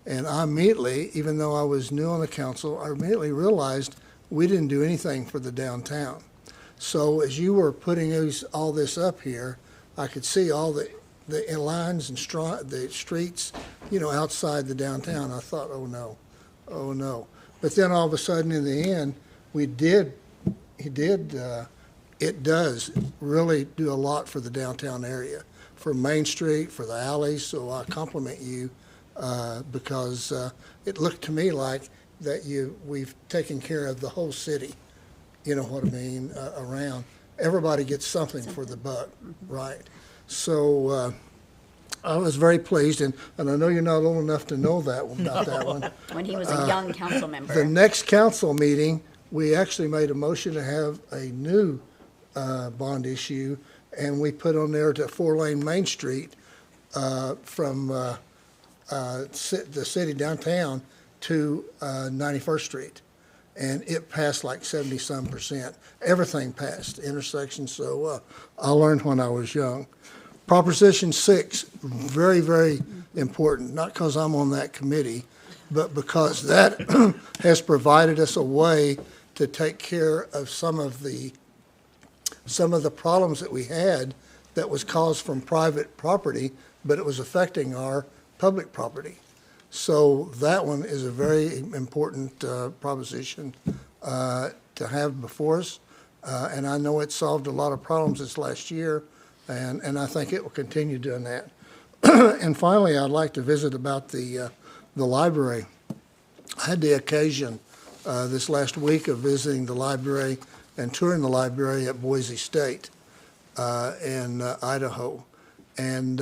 And I immediately, even though I was new on the council, I immediately realized we didn't do anything for the downtown. So as you were putting all this up here, I could see all the lines and the streets, outside the downtown. I thought, oh no. But then all of a sudden in the end, it does really do a lot for the downtown area, for Main Street, for the alleys. So I compliment you because it looked to me like that we've taken care of the whole city. You know what I mean? Around everybody gets something for the buck, right? So I was very pleased, and I know you're not old enough to know about that one. When he was a young council member. The next council meeting, we actually made a motion to have a new bond issue, and we put on there to 4-lane Main Street from the city downtown to 91st Street. And it passed like 70-some%. Everything passed, intersections, so I learned when I was young. Proposition 6, very, very important, not because I'm on that committee, but because that has provided us a way to take care of some of the problems that we had that was caused from private property, but it was affecting our public property. So that one is a very important proposition to have before us, and I know it solved a lot of problems this last year, and I think it will continue doing that. And finally, I'd like to visit about the library. I had the occasion this last week of visiting the library and touring the library at Boise State in Idaho. And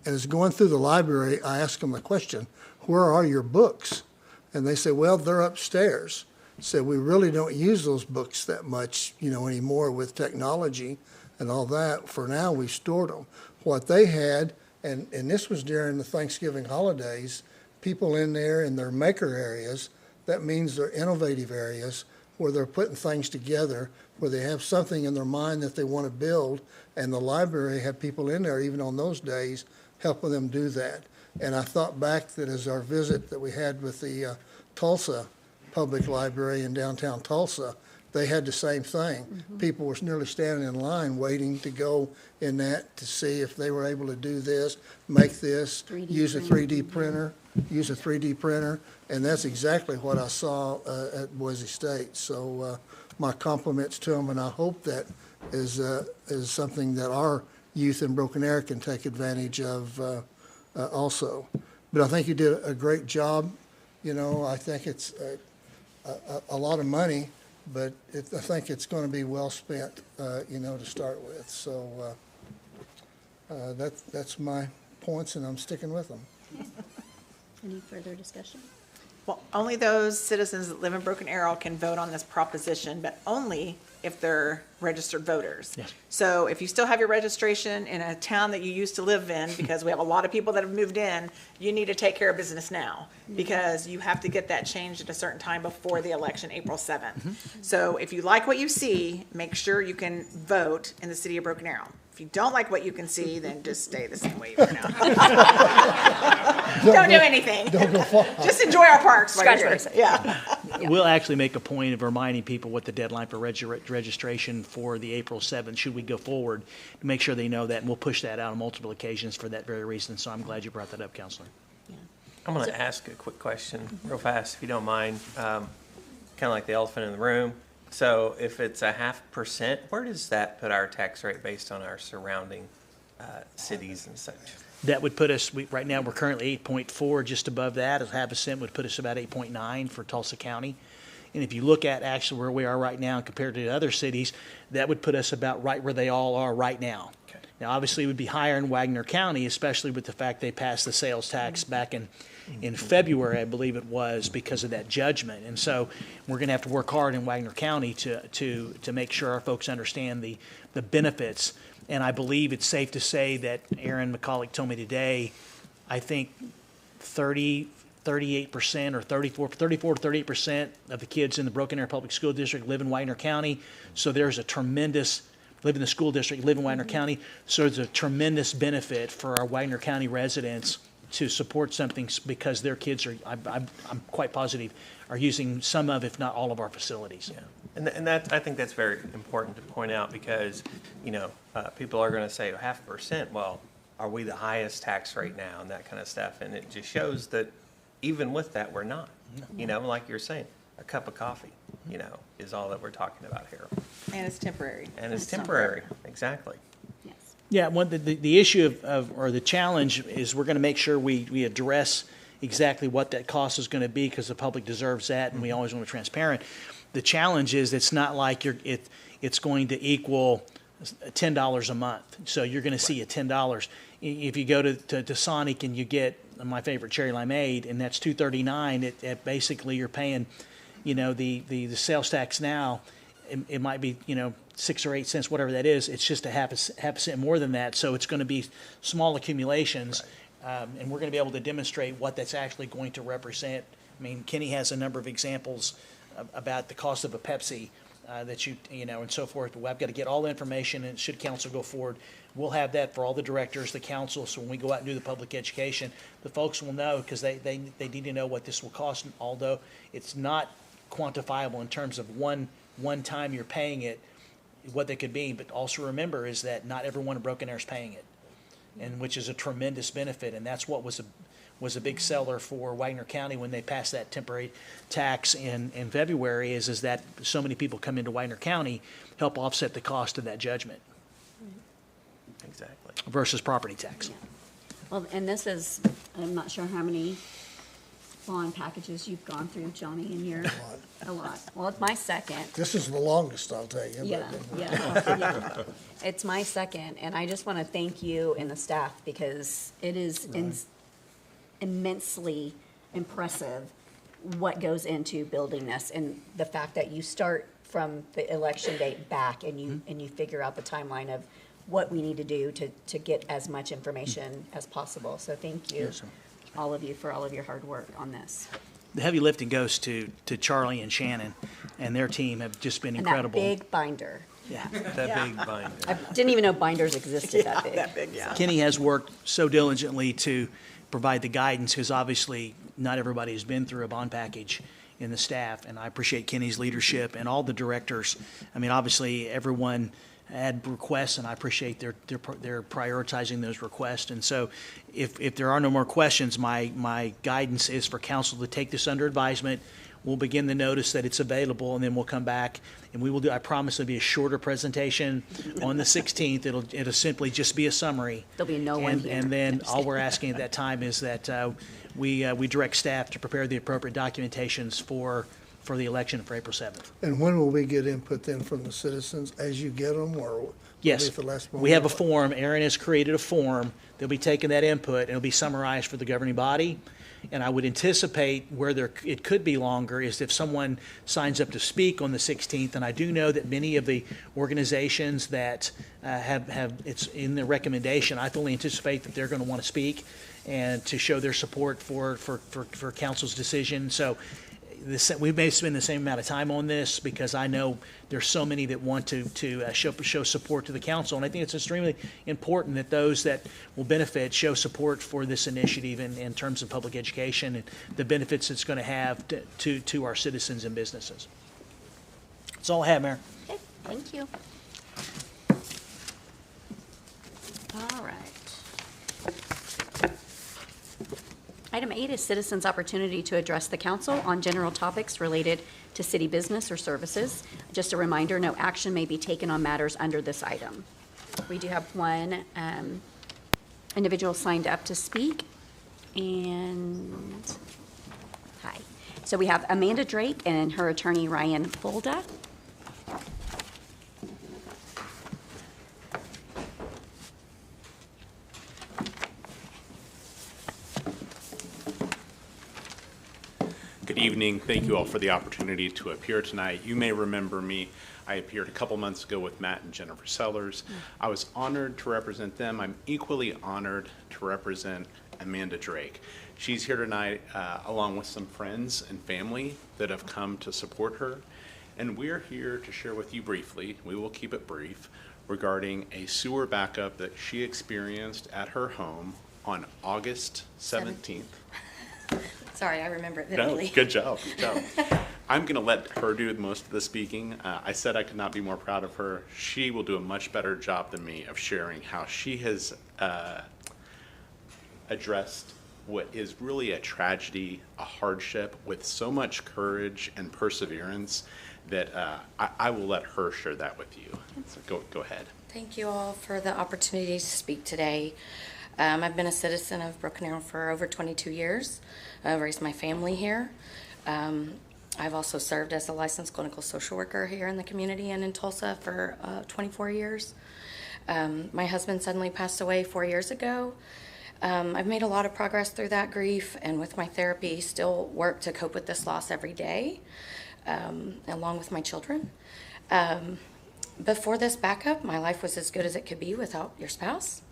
as going through the library, I asked them the question, where are your books? And they said, well, they're upstairs. So we really don't use those books that much, anymore with technology and all that. For now, we stored them. What they had, and this was during the Thanksgiving holidays, people in there in their maker areas, that means their innovative areas, where they're putting things together, where they have something in their mind that they want to build, and the library had people in there, even on those days, helping them do that. And I thought back that as our visit that we had with the Tulsa Public Library in downtown Tulsa, they had the same thing. People were nearly standing in line waiting to go in that to see if they were able to do this, make this, use a 3D printer, and that's exactly what I saw at Boise State. So my compliments to them, and I hope that is something that our youth in Broken Arrow can take advantage of also. But I think you did a great job. You know, I think it's a lot of money, but I think it's going to be well spent, you know, to start with. So that's my points, and I'm sticking with them. Any further discussion? Well, only those citizens that live in Broken Arrow can vote on this proposition, but only if they're registered voters. Yes. So if you still have your registration in a town that you used to live in, because we have a lot of people that have moved in, you need to take care of business now, because you have to get that changed at a certain time before the election, April 7th. So if you like what you see, make sure you can vote in the city of Broken Arrow. If you don't like what you can see, then just stay the same way you are now. Don't do anything. Don't go far. Just enjoy our parks. while you're there. Congratulations. Yeah. We'll actually make a point of reminding people what the deadline for registration for the April 7th, should we go forward, to make sure they know that, and we'll push that out on multiple occasions for that very reason. So I'm glad you brought that up, Counselor. I'm going to ask a quick question real fast, if you don't mind. Kind of like the elephant in the room. So if it's 0.5%, where does that put our tax rate based on our surrounding cities and such? That would put us, right now, we're currently 8.4, just above that. 0.5% would put us about 8.9 for Tulsa County. And if you look at actually where we are right now compared to other cities, that would put us about right where they all are right now. Okay. Now, obviously, it would be higher in Wagner County, especially with the fact they passed the sales tax back in February, I believe it was, because of that judgment. And so we're going to have to work hard in Wagner County to make sure our folks understand the benefits. And I believe it's safe to say that Aaron McCulloch told me today, I think 38% or 34 to 38% of the kids in the Broken Arrow Public School District live in Wagner County. So there's a tremendous, live in the school district, live in Wagner County. So there's a tremendous benefit for our Wagner County residents to support something, because their kids are, I'm quite positive, are using some of, if not all of our facilities. Yeah. And that, I think that's very important to point out, because, people are going to say 0.5%, well, are we the highest tax rate now, and that kind of stuff. And it just shows that even with that, we're not. Like you're saying, a cup of coffee, is all that we're talking about here. And it's temporary. And it's temporary, exactly. Yeah, the issue or the challenge is we're going to make sure we address exactly what that cost is going to be, because the public deserves that, and we always want to be transparent. The challenge is it's not like it's going to equal $10 a month. So you're going to see a $10. If you go to Sonic and you get my favorite cherry limeade, and that's $2.39, it basically you're paying, the sales tax now. It might be 6 or 8 cents, whatever that is. It's just a half a cent more than that. So it's going to be small accumulations, and we're going to be able to demonstrate what that's actually going to represent. I mean, Kenny has a number of examples about the cost of a Pepsi that and so forth. But I've got to get all the information, and should council go forward, we'll have that for all the directors, the council. So when we go out and do the public education, the folks will know, because they need to know what this will cost. Although it's not quantifiable in terms of one time you're paying it, what they could be. But also remember is that not everyone in Broken Arrow is paying it, and which is a tremendous benefit. And that's what was a big seller for Wagner County when they passed that temporary tax in February, is that so many people come into Wagner County, help offset the cost of that judgment. Exactly. Versus property tax. Yeah. Well, and this is, I'm not sure how many bond packages you've gone through, Johnny, in your, a lot. Well, it's my second. This is the longest, I'll tell you. Yeah, yeah. It's my second, and I just want to thank you and the staff, because it is immensely impressive what goes into building this, and the fact that you start from the election date back, and you figure out the timeline of what we need to do to get as much information as possible. So thank you, all of you, for all of your hard work on this. the heavy lifting goes to Charlie and Shannon, and their team have just been And incredible. that big binder. Yeah. That big binder. I didn't even know binders existed that big. That big, yeah. Kenny has worked so diligently to provide the guidance, because obviously not everybody has been through a bond package in the staff, and I appreciate Kenny's leadership and all the directors. I mean, obviously, everyone had requests, and I appreciate their prioritizing those requests. And so if there are no more questions, my guidance is for council to take this under advisement. We'll begin the notice that it's available, and then we'll come back, and we will do, I promise it'll be a shorter presentation on the 16th. It'll simply just be a summary. There'll be no one here. And then all we're asking at that time is that we direct staff to prepare the appropriate documentations for the election for April 7th. And when will we get input then from the citizens, as you get them, or? will it Yes, be at the last we have a moment? form. Aaron has created a form. They'll be taking that input, and it'll be summarized for the governing body. And I would anticipate where it could be longer is if someone signs up to speak on the 16th. And I do know that many of the organizations that have it's in the recommendation, I fully anticipate that they're going to want to speak and to show their support for council's decision. So we may spend the same amount of time on this, because I know there's so many that want to show support to the council. And I think it's extremely important that those that will benefit show support for this initiative in terms of public education and the benefits it's going to have to our citizens and businesses. That's all I have, Mayor. Okay, thank you. All right. Item 8 is citizens' opportunity to address the council on general topics related to city business or services. Just a reminder, no action may be taken on matters under this item. We do have one individual signed up to speak, and hi. So we have Amanda Drake and her attorney Ryan Fulda. Good evening. Thank you all for the opportunity to appear tonight. You may remember me. I appeared a couple months ago with Matt and Jennifer Sellers. I was honored to represent them. I'm equally honored to represent Amanda Drake. She's here tonight along with some friends and family that have come to support her. And we're here to share with you briefly, we will keep it brief, regarding a sewer backup that she experienced at her home on August 17th. Sorry, I remember it No, vividly. good job, good job. I'm going to let her do most of the speaking. I said I could not be more proud of her. She will do a much better job than me of sharing how she has addressed what is really a tragedy, a hardship, with so much courage and perseverance that I will let her share that with you. So go ahead. Thank you all for the opportunity to speak today. I've been a citizen of Broken Arrow for over 22 years. I've raised my family here. I've also served as a licensed clinical social worker here in the community and in Tulsa for 24 years. My husband suddenly passed away 4 years ago. I've made a lot of progress through that grief, and with my therapy, still work to cope with this loss every day, along with my children. Before this backup, my life was as good as it could be without your spouse.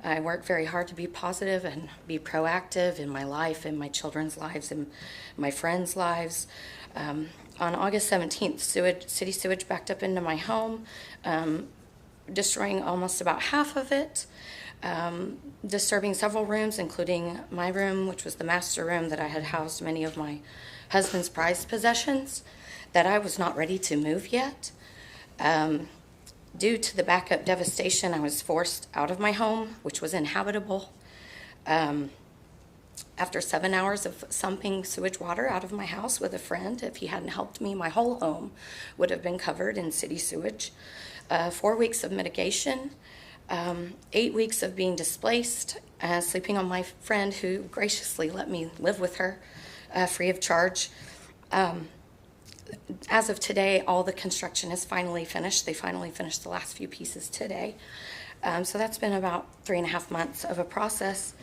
I worked very hard to be positive and be proactive in my life, in my children's lives, and my friends' lives. On August 17th, city sewage backed up into my home, destroying almost about half of it, disturbing several rooms, including my room, which was the master room that I had housed many of my husband's prized possessions that I was not ready to move yet. Due to the backup devastation, I was forced out of my home, which was inhabitable. After 7 hours of sumping sewage water out of my house with a friend, if he hadn't helped me, my whole home would have been covered in city sewage. 4 weeks of mitigation, 8 weeks of being displaced, sleeping on my friend who graciously let me live with her free of charge. As of today, all the construction is finally finished. They finally finished the last few pieces today. So that's been about 3.5 months of a process.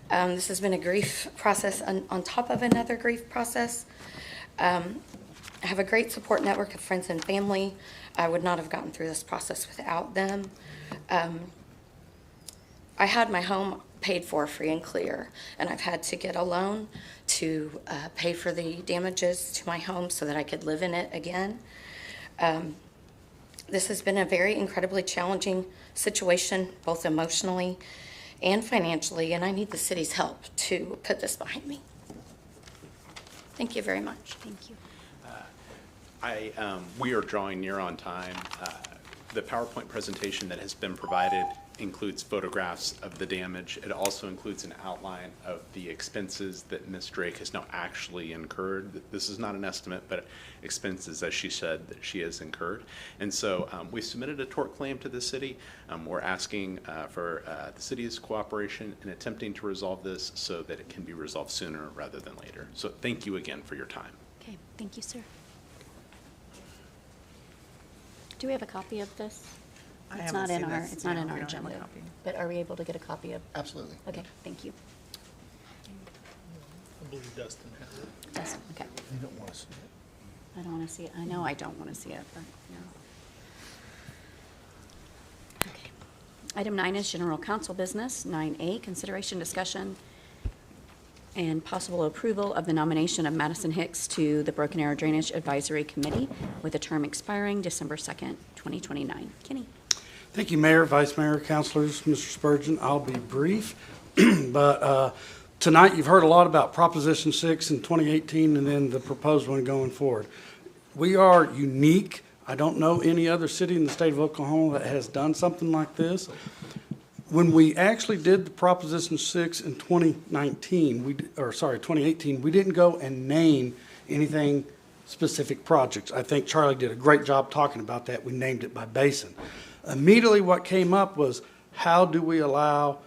This has been a grief process on top of another grief process. I have a great support network of friends and family. I would not have gotten through this process without them. I had my home paid for free and clear. And I've had to get a loan to pay for the damages to my home so that I could live in it again. This has been a very incredibly challenging situation, both emotionally and financially, and I need the city's help to put this behind me. Thank you very much. Thank you. We are drawing near on time. The PowerPoint presentation that has been provided includes photographs of the damage. It also includes an outline of the expenses that Ms. Drake has now actually incurred. This is not an estimate, but expenses, as she said, that she has incurred. And so we submitted a tort claim to the city. We're asking for the city's cooperation in attempting to resolve this so that it can be resolved sooner rather than later. So thank you again for your time. Okay, thank you, sir. Do we have a copy of this? I It's haven't not in seen our, this. it's not No, in we our don't have a agenda. copy. But are we able to get a copy of? Absolutely. Okay, thank you. I believe Dustin has it. Dustin, okay. You don't want to see it. I don't want to see it. I know I don't want to see it, but, yeah. Okay. Item 9 is general council business. 9A, consideration, discussion, and possible approval of the nomination of Madison Hicks to the Broken Arrow Drainage Advisory Committee with a term expiring December 2nd, 2029. Kenny? Thank you, Mayor, Vice Mayor, Councilors, Mr. Spurgeon. I'll be brief, but tonight you've heard a lot about Proposition 6 in 2018 and then the proposed one going forward. We are unique. I don't know any other city in the state of Oklahoma that has done something like this. When we actually did the Proposition 6 in 2018, we didn't go and name anything specific projects. I think Charlie did a great job talking about that. We named it by basin. Immediately what came up was, how do we allow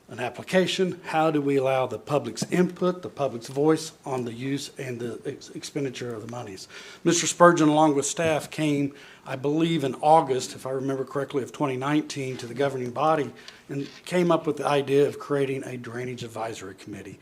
an application? How do we allow the public's input, the public's voice on the use and the expenditure of the monies? Mr. Spurgeon, along with staff, came, I believe, in August, if I remember correctly, of 2019 to the governing body and came up with the idea of creating a drainage advisory committee.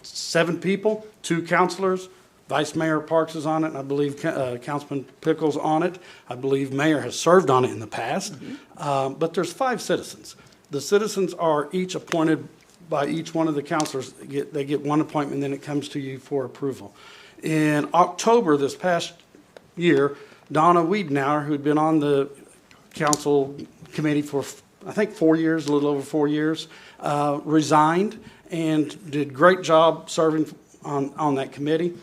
7 people, 2 counselors, Vice Mayor Parks is on it, and I believe Councilman Pickles on it. I believe Mayor has served on it in the past. But there's 5 citizens. The citizens are each appointed by each one of the counselors. They get one appointment, then it comes to you for approval. In October this past year, Donna Wiedenauer, who had been on the council committee for, I think, 4 years, a little over 4 years, resigned and did a great job serving on that committee.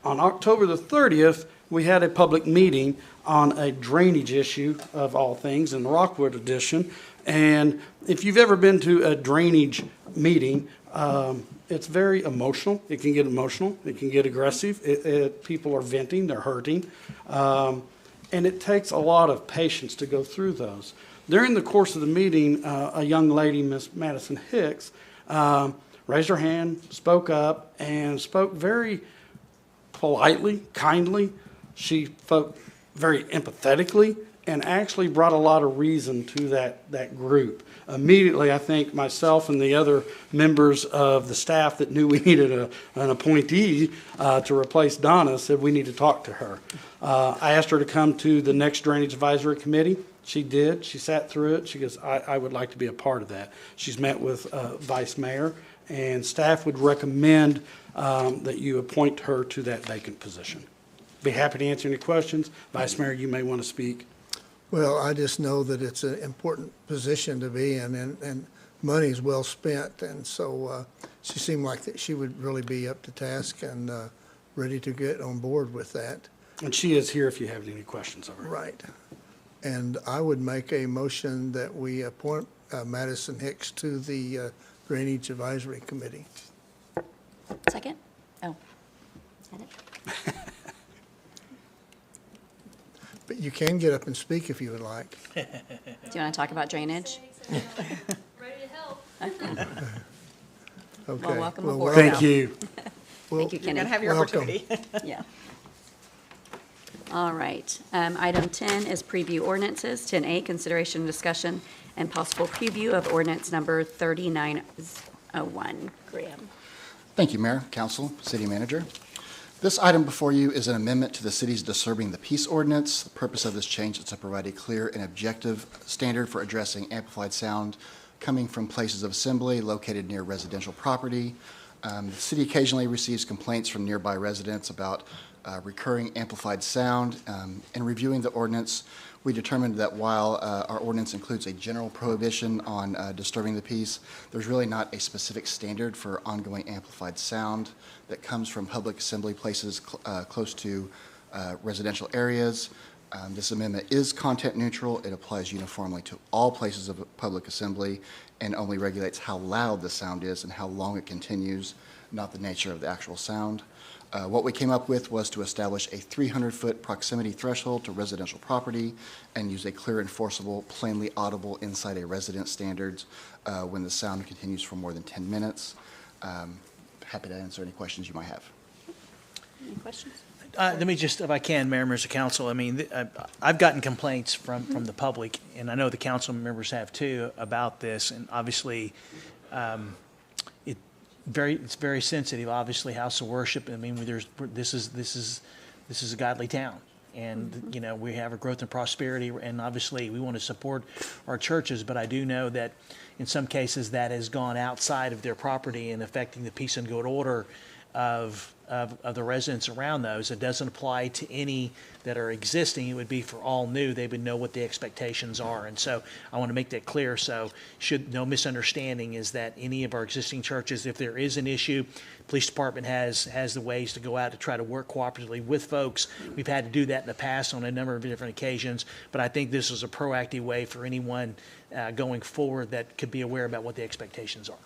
On October the 30th, we had a public meeting on a drainage issue of all things in the Rockwood edition. And if you've ever been to a drainage meeting, it's very emotional. It can get emotional. It can get aggressive. People are venting. They're hurting. And it takes a lot of patience to go through those. During the course of the meeting, a young lady, Miss Madison Hicks, raised her hand, spoke up, and spoke very politely, kindly. She spoke very empathetically and actually brought a lot of reason to that group. Immediately, I think myself and the other members of the staff that knew we needed an appointee to replace Donna said we need to talk to her. I asked her to come to the next Drainage Advisory Committee. She did. She sat through it. She goes, I would like to be a part of that. She's met with Vice Mayor, and staff would recommend that you appoint her to that vacant position. Be happy to answer any questions. Vice Mayor, you may want to speak. Well, I just know that it's an important position to be in, and money's well spent, and so she seemed like that she would really be up to task and ready to get on board with that. And she is here if you have any questions of her. Right. And I would make a motion that we appoint Madison Hicks to the Drainage Advisory Committee. Second? Oh. Had it? But you can get up and speak if you would like. Do you want to talk about drainage? Ready to help. Okay. Well, welcome Well, aboard. Thank you. Thank you, You're Kenny. going to have your Welcome. opportunity. Yeah. All right. Item 10 is preview ordinances. 10A, consideration, discussion, and possible preview of ordinance number 3901. Graham. Thank you, Mayor, Council, City Manager. This item before you is an amendment to the city's Disturbing the Peace ordinance. The purpose of this change is to provide a clear and objective standard for addressing amplified sound coming from places of assembly located near residential property. The city occasionally receives complaints from nearby residents about recurring amplified sound. In reviewing the ordinance, we determined that while our ordinance includes a general prohibition on disturbing the peace, there's really not a specific standard for ongoing amplified sound that comes from public assembly places close to residential areas. This amendment is content neutral. It applies uniformly to all places of public assembly and only regulates how loud the sound is and how long it continues, not the nature of the actual sound. What we came up with was to establish a 300-foot proximity threshold to residential property and use a clear, enforceable, plainly audible inside a residence standards when the sound continues for more than 10 minutes. Happy to answer any questions you might have. Any questions? Let me just, if I can, Mayor, members of council, I mean, I've gotten complaints from the public, and I know the council members have too, about this, and obviously, it's very sensitive, obviously, house of worship. I mean, this is a godly town. And, you know, we have a growth and prosperity, and obviously we want to support our churches, but I do know that in some cases that has gone outside of their property and affecting the peace and good order of the residents around those. It doesn't apply to any that are existing. It would be for all new. They would know what the expectations are. And so I want to make that clear. So no misunderstanding is that any of our existing churches, if there is an issue, police department has the ways to go out to try to work cooperatively with folks. We've had to do that in the past on a number of different occasions, but I think this is a proactive way for anyone going forward that could be aware about what the expectations are.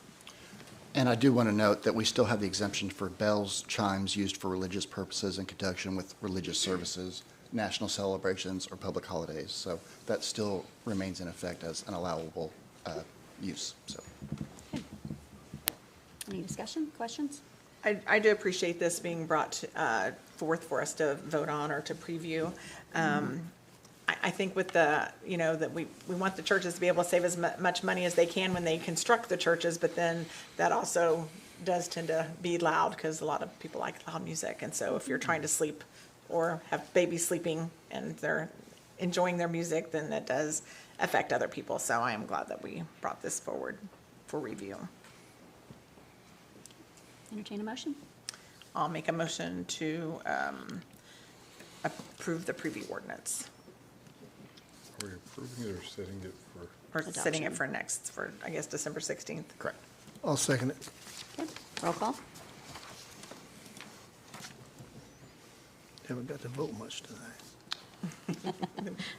And I do want to note that we still have the exemption for bells, chimes used for religious purposes in conjunction with religious services, national celebrations, or public holidays. So that still remains in effect as an allowable use. So, Any discussion, questions? I do appreciate this being brought forth for us to vote on or to preview. I think with the, you know, that we want the churches to be able to save as much money as they can when they construct the churches, but then that also does tend to be loud because a lot of people like loud music. And so if you're trying to sleep or have babies sleeping and they're enjoying their music, then that does affect other people. So I am glad that we brought this forward for review. Entertain a motion? I'll make a motion to approve the preview ordinance. Are we approving it or setting it for? Or setting it for next, for, I guess, December 16th. correct. I'll second it. Okay, roll call. Haven't got to vote much tonight.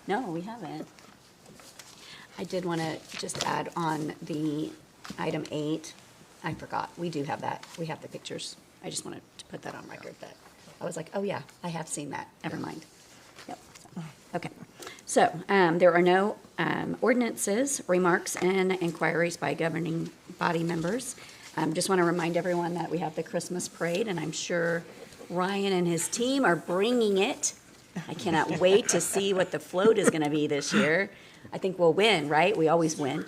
No, we haven't. I did want to just add on the item 8. I forgot. We do have that. We have the pictures. I just wanted to put that on record that I was like, oh yeah, I have seen that. Never mind. Yep. Okay. So there are no ordinances, remarks, and inquiries by governing body members. Just want to remind everyone that we have the Christmas parade, and I'm sure Ryan and his team are bringing it. I cannot wait to see what the float is going to be this year. I think we'll win, right? We always win.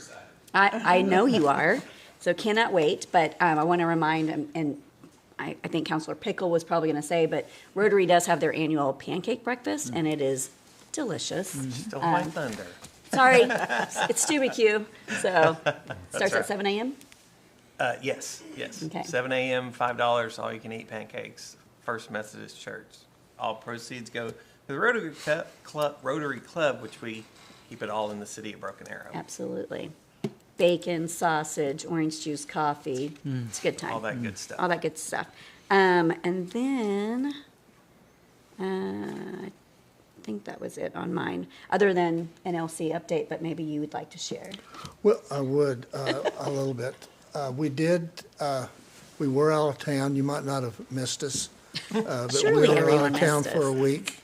I know you are, so cannot wait. But I want to remind, and I think Councilor Pickle was probably going to say, but Rotary does have their annual pancake breakfast, and it is delicious. Still my thunder. Sorry, it's Q, so starts right. at 7 a.m.? Yes. Okay. 7 a.m., $5, all you can eat pancakes. First Methodist Church. All proceeds go to the Rotary Club, which we keep it all in the city of Broken Arrow. Absolutely. Bacon, sausage, orange juice, coffee. It's a good time. All that good stuff. All that good stuff. And then, I think that was it on mine, other than an LC update, but maybe you would like to share. Well, I would, a little bit. We were out of town. You might not have missed us. But Surely we were out everyone of town missed for a us. week.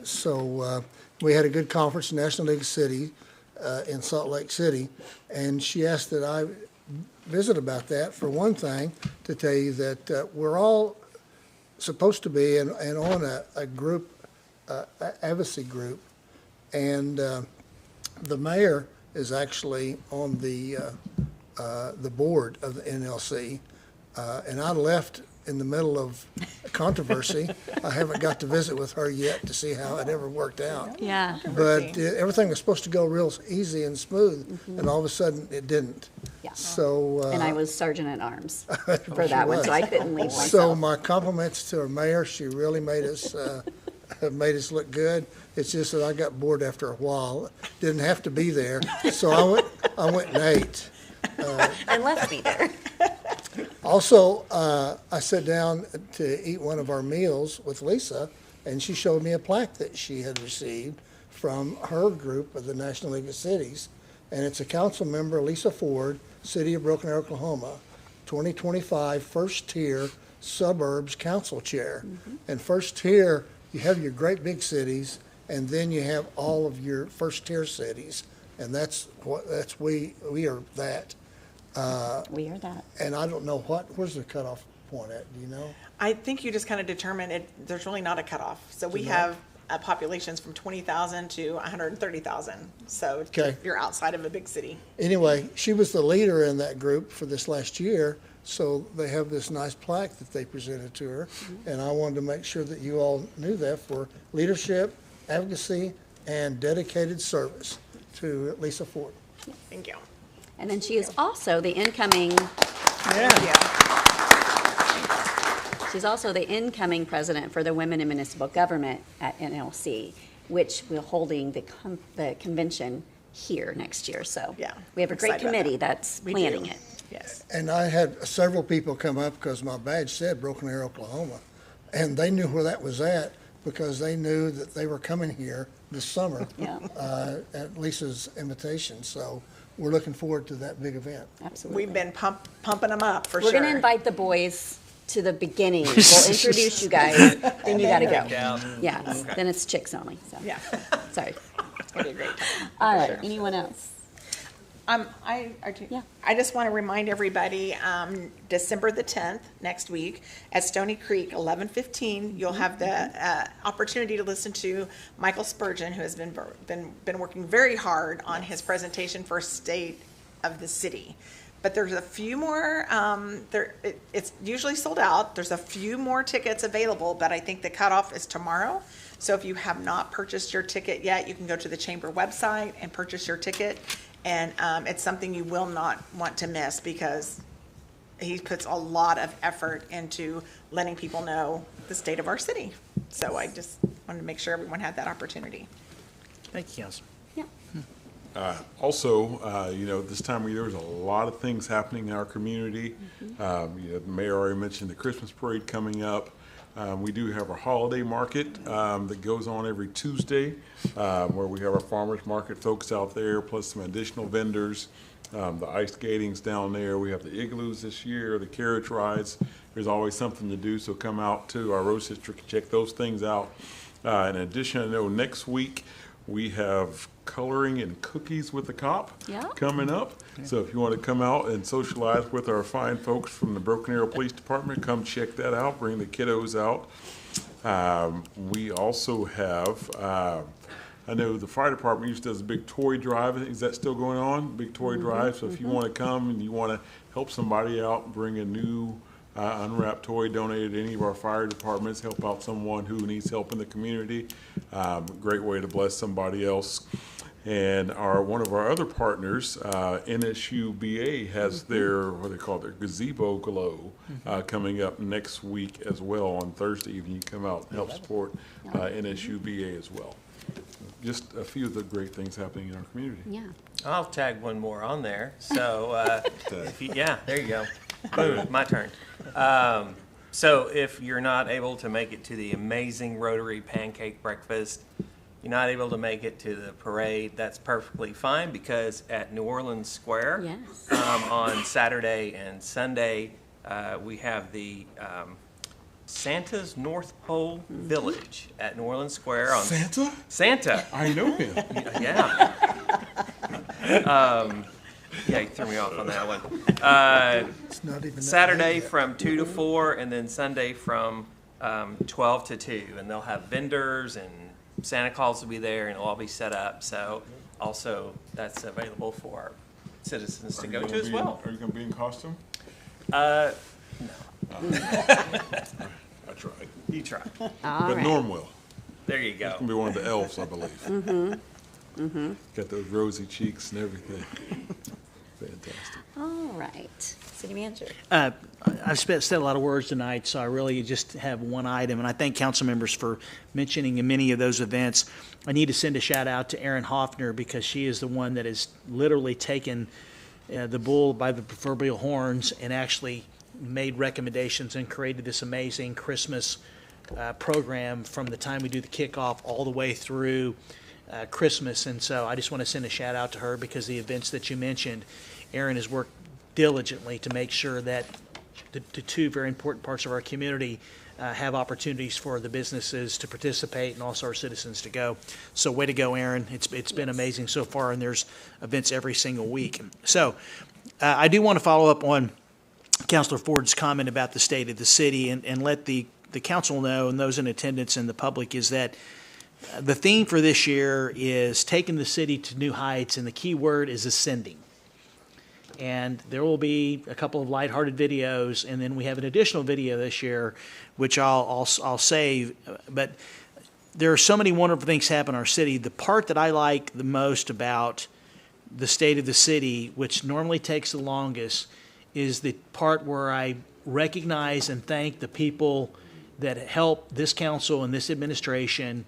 So we had a good conference in National League City, in Salt Lake City. And she asked that I visit about that, for one thing, to tell you that we're all supposed to be and on a group, advocacy group. And the mayor is actually on the board of the NLC. And I left in the middle of controversy. I haven't got to visit with her yet to see how it ever worked out. Yeah. But everything was supposed to go real easy and smooth, and all of a sudden it didn't. Yeah. So. And I was sergeant at arms Oh, for she that one, was. so I couldn't leave myself. So my compliments to our mayor. She really made us look good. It's just that I got bored after a while. Didn't have to be there, so I went and ate. And left me there. Also, I sat down to eat one of our meals with Lisa, and she showed me a plaque that she had received from her group of the National League of Cities. And it's a council member, Lisa Ford, City of Broken Arrow, Oklahoma, 2025 First Tier Suburbs Council Chair. And first tier, you have your great big cities, and then you have all of your first tier cities. And we are that. We are that. And I don't know where's the cutoff point at, do you know? I think you just kind of determine it, there's really not a cutoff. So we No? have populations from 20,000 to 130,000. So Okay. you're outside of a big city. Anyway, she was the leader in that group for this last year, so they have this nice plaque that they presented to her. And I wanted to make sure that you all knew that for leadership, advocacy, and dedicated service to Lisa Ford. Thank you. And then she is also the incoming, she's also the incoming president for the Women in Municipal Government at NLC, which we're holding the convention here next year. So Yeah, we have a great excited about committee that. that's We planning do. it. Yes. And I had several people come up because my badge said Broken Arrow, Oklahoma. And they knew where that was at because they knew that they were coming here this summer Yeah. at Lisa's invitation. So we're looking forward to that big event. Absolutely. We've been pumping them up for We're sure. going to invite the boys to the beginning. We'll introduce you guys, then you got to go. Yeah, then it's chicks only, so. Yeah. Sorry. It'll be great. All right, Sure. anyone else? Yeah. I just want to remind everybody, December the 10th, next week, at Stony Creek, 11:15, you'll have the opportunity to listen to Michael Spurgeon, who has been working very hard on his presentation for State of the City. But there's a few more, it's usually sold out. There's a few more tickets available, but I think the cutoff is tomorrow. So if you have not purchased your ticket yet, you can go to the chamber website and purchase your ticket. And it's something you will not want to miss because he puts a lot of effort into letting people know the state of our city. So I just wanted to make sure everyone had that opportunity. Thank you, Councilor. Also, this time of year, there's a lot of things happening in our community. The mayor already mentioned the Christmas parade coming up. We do have a holiday market that goes on every Tuesday, where we have our farmers market folks out there, plus some additional vendors. The ice skating's down there. We have the igloos this year, the carriage rides. There's always something to do, so come out to our Rose District and check those things out. In addition, I know next week we have coloring and cookies with the cop coming up. So if you want to come out and socialize with our fine folks from the Broken Arrow Police Department, come check that out. Bring the kiddos out. We also have, I know the fire department used to does a big toy drive. Is that still going on? Big toy drive. So if you want to come and you want to help somebody out, bring a new unwrapped toy, donate to any of our fire departments, help out someone who needs help in the community. Great way to bless somebody else. And one of our other partners, NSUBA, has their, what they call their gazebo glow coming up next week as well on Thursday evening. You come out and help support NSUBA as well. Just a few of the great things happening in our community. Yeah. I'll tag one more on there. So, there you go. Boom, my turn. So if you're not able to make it to the amazing Rotary Pancake Breakfast, you're not able to make it to the parade, that's perfectly fine, because at New Orleans Square on Saturday and Sunday, we have the Santa's North Pole Village at New Orleans Square. On Santa? Santa. I know him. Yeah. Yeah, you threw me off on that one. It's not even that Saturday late yet. from 2 to 4, and then Sunday from 12 to 2. And they'll have vendors, and Santa Claus will be there, and it'll all be set up. So also, that's available for citizens to go to as well. Are you going to be in costume? No. I tried. You try. All But right. Norm will. There you He's go. gonna be one of the elves, I believe. Got those rosy cheeks and everything. Fantastic. All right. City manager. I've said a lot of words tonight, so I really just have one item, and I thank council members for mentioning many of those events. I need to send a shout out to Erin Hoffner because she is the one that has literally taken the bull by the proverbial horns and actually made recommendations and created this amazing Christmas program from the time we do the kickoff all the way through Christmas. And so I just want to send a shout out to her because the events that you mentioned, Erin has worked diligently to make sure that the two very important parts of our community have opportunities for the businesses to participate and also our citizens to go. So way to go, Erin. It's been amazing so far, and there's events every single week. So I do want to follow up on Councilor Ford's comment about the state of the city and let the council know and those in attendance and the public is that the theme for this year is taking the city to new heights, and the key word is ascending. And there will be a couple of lighthearted videos, and then we have an additional video this year, which I'll save. But there are so many wonderful things happen in our city. The part that I like the most about the state of the city, which normally takes the longest, is the part where I recognize and thank the people that help this council and this administration,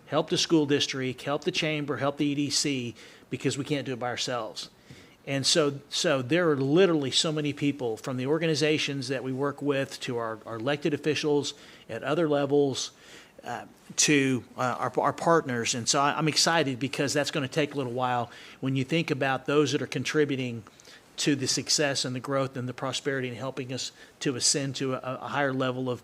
help the school district, help the chamber, help the EDC, because we can't do it by ourselves. And so there are literally so many people from the organizations that we work with to our elected officials at other levels to our partners. And so I'm excited because that's going to take a little while when you think about those that are contributing to the success and the growth and the prosperity and helping us to ascend to a higher level of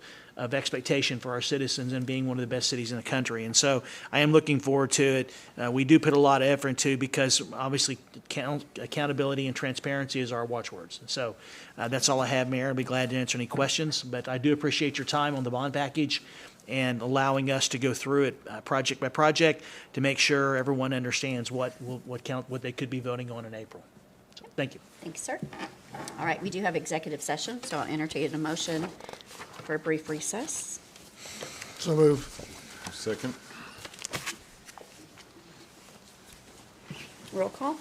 expectation for our citizens and being one of the best cities in the country. And so I am looking forward to it. We do put a lot of effort into because obviously accountability and transparency is our watchwords. And so that's all I have, Mayor. I'll be glad to answer any questions, but I do appreciate your time on the bond package and allowing us to go through it project by project to make sure everyone understands what they could be voting on in April. So, thank you. Thanks, sir. All right, we do have executive session, so I'll entertain a motion for a brief recess. So move. Second. Roll call.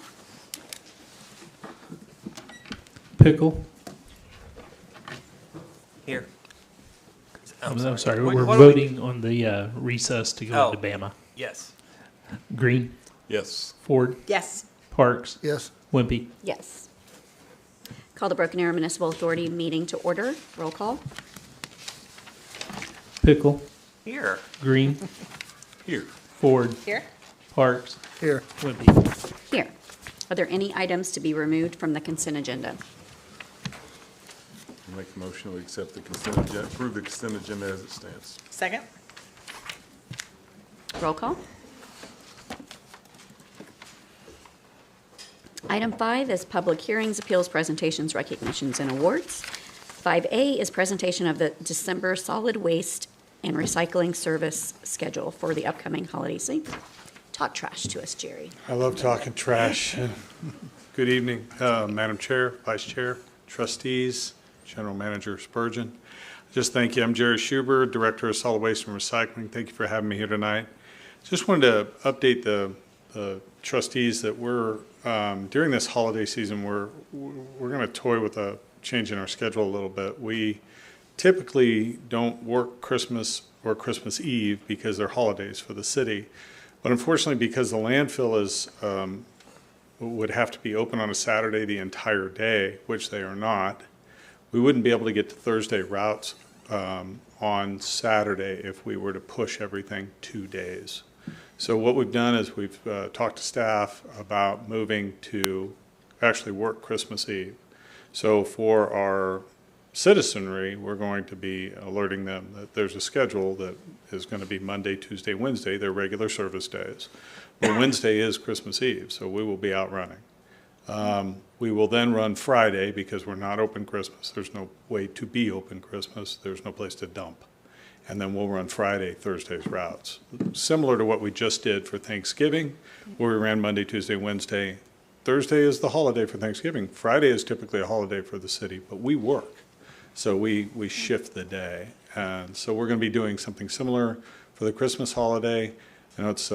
Pickle. Here. I'm sorry. What- We're what do we- voting on the recess to go into Bama. Yes. Green, Yes. Ford, Yes. Parks, Yes. Wimpy. Yes. Call the Broken Arrow Municipal Authority meeting to order. Roll call. Pickle, Here. Green, Here. Ford, Here? Parks, Here. Wimpy. Here. Are there any items to be removed from the consent agenda? Make a motion to accept the consent agenda, approve the consent agenda as it stands. Second? Roll call. Item 5 is public hearings, appeals, presentations, recognitions, and awards. 5A is presentation of the December solid waste and recycling service schedule for the upcoming holiday season. Talk trash to us, Jerry. I love talking trash. Good evening, Madam Chair, Vice Chair, trustees, General Manager Spurgeon. Just thank you. I'm Jerry Schuber, Director of Solid Waste and Recycling. Thank you for having me here tonight. Just wanted to update the trustees that we're, during this holiday season, we're going to toy with a change in our schedule a little bit. We typically don't work Christmas or Christmas Eve because they're holidays for the city. But unfortunately, because the landfill is, would have to be open on a Saturday the entire day, which they are not, we wouldn't be able to get to Thursday routes on Saturday if we were to push everything 2 days. So what we've done is we've talked to staff about moving to actually work Christmas Eve. So for our citizenry, we're going to be alerting them that there's a schedule that is going to be Monday, Tuesday, Wednesday, their regular service days. Well, Wednesday is Christmas Eve, so we will be out running. We will then run Friday because we're not open Christmas. There's no way to be open Christmas. There's no place to dump. And then we'll run Friday, Thursday's routes. Similar to what we just did for Thanksgiving, where we ran Monday, Tuesday, Wednesday. Thursday is the holiday for Thanksgiving. Friday is typically a holiday for the city, but we work. So we shift the day. And so we're going to be doing something similar for the Christmas holiday. I know it's,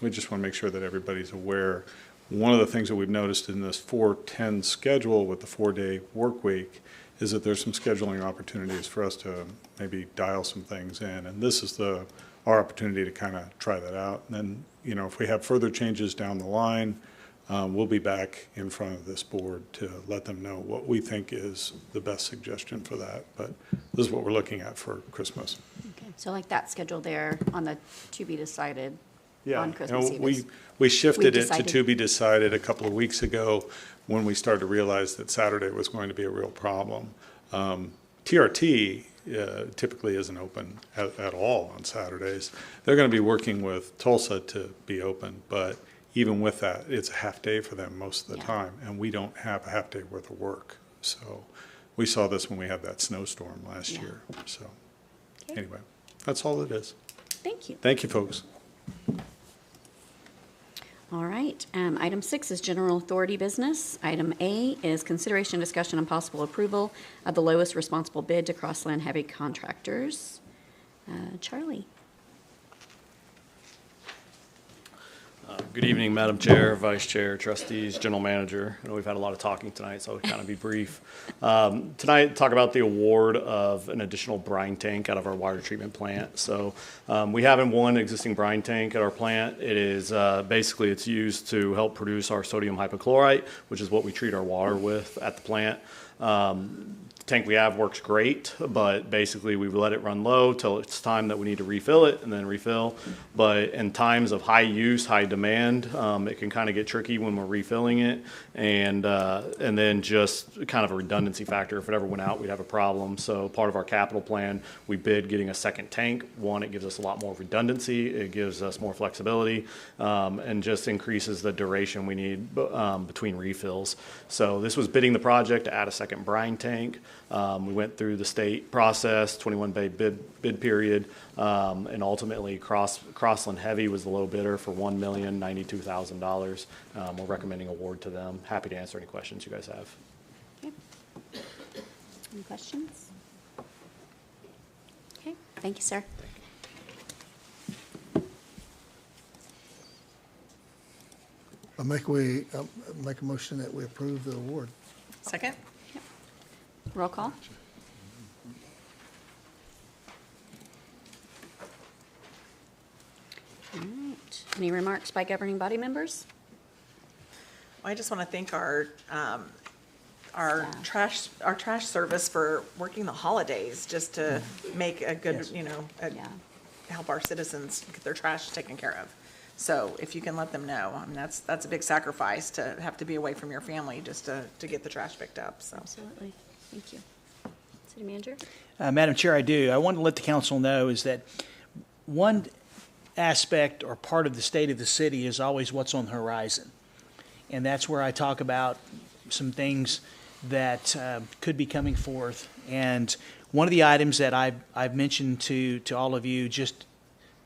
we just want to make sure that everybody's aware. One of the things that we've noticed in this 4-10 schedule with the 4-day work week is that there's some scheduling opportunities for us to maybe dial some things in. And this is our opportunity to kind of try that out. And then, you know, if we have further changes down the line, we'll be back in front of this board to let them know what we think is the best suggestion for that. But this is what we're looking at for Christmas. Okay, so like that schedule there on the to be decided Yeah, on Christmas and Eve. we shifted it decided- to be decided a couple of weeks ago when we started to realize that Saturday was going to be a real problem. TRT typically isn't open at all on Saturdays. They're going to be working with Tulsa to be open, but even with that, it's a half day for them most of the time, and we don't have a half day worth of work. So we saw this when we had that snowstorm last year. So anyway, that's all it is. Thank you. Thank you, folks. All right, item 6 is general authority business. Item A is consideration, discussion, and possible approval of the lowest responsible bid to Crossland Heavy Contractors. Charlie. Good evening, Madam Chair, Vice Chair, Trustees, General Manager. I know we've had a lot of talking tonight, so I'll kind of be brief. Tonight, talk about the award of an additional brine tank out of our water treatment plant. So we have one existing brine tank at our plant. It is basically it's used to help produce our sodium hypochlorite, which is what we treat our water with at the plant. The tank we have works great, but basically we let it run low till it's time that we need to refill it and then refill. But in times of high use, high demand, it can kind of get tricky when we're refilling it, and then just kind of a redundancy factor. If it ever went out, we'd have a problem. So part of our capital plan, we bid getting a second tank. One, it gives us a lot more redundancy. It gives us more flexibility, and just increases the duration we need between refills. So this was bidding the project to add a second brine tank. We went through the state process, 21-day bid period, and ultimately Crossland Heavy was the low bidder for $1,092,000. We're recommending award to them. Happy to answer any questions you guys have. Okay. Any questions? Okay, thank you, sir. I make a motion that we approve the award. Second? Roll call. All right. Any remarks by governing body members? I just want to thank our trash service for working the holidays just to make a good, help our citizens get their trash taken care of. So if you can let them know, I mean, that's a big sacrifice to have to be away from your family just to get the trash picked up, so. Absolutely. Thank you. City Manager? Madam Chair, I do. I want to let the council know is that one aspect or part of the state of the city is always what's on the horizon. And that's where I talk about some things that could be coming forth. And one of the items that I've mentioned to all of you just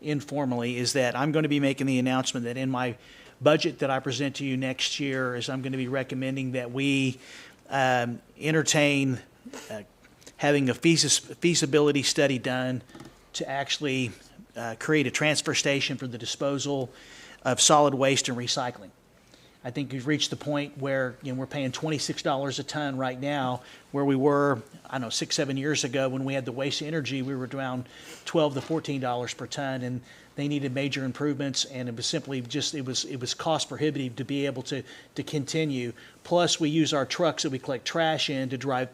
informally is that I'm going to be making the announcement that in my budget that I present to you next year is I'm going to be recommending that we entertain having a feasibility study done to actually create a transfer station for the disposal of solid waste and recycling. I think we've reached the point where we're paying $26 a ton right now, where we were, 6-7 years ago when we had the waste energy, we were around $12 to $14 per ton, and they needed major improvements, and it was simply just it was cost prohibitive to be able to continue. Plus, we use our trucks that we collect trash in to drive.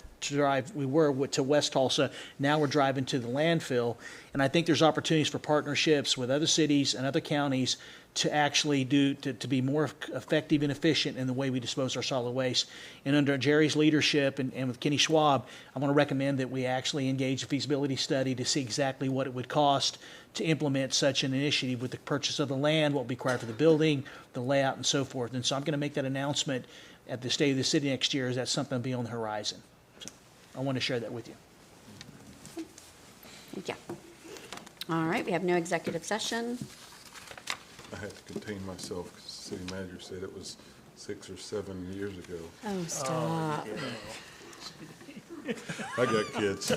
We were to West Tulsa. Now we're driving to the landfill, and I think there's opportunities for partnerships with other cities and other counties to actually to be more effective and efficient in the way we dispose our solid waste. And under Jerry's leadership and with Kenny Schwab, I want to recommend that we actually engage a feasibility study to see exactly what it would cost to implement such an initiative with the purchase of the land, what would be required for the building, the layout, and so forth. And so I'm going to make that announcement at the State of the City next year. Is that something to be on the horizon? So I want to share that with you. Thank you. All right, we have no executive session. I had to contain myself because the city manager said it was 6 or 7 years ago. Oh, stop. I got kids.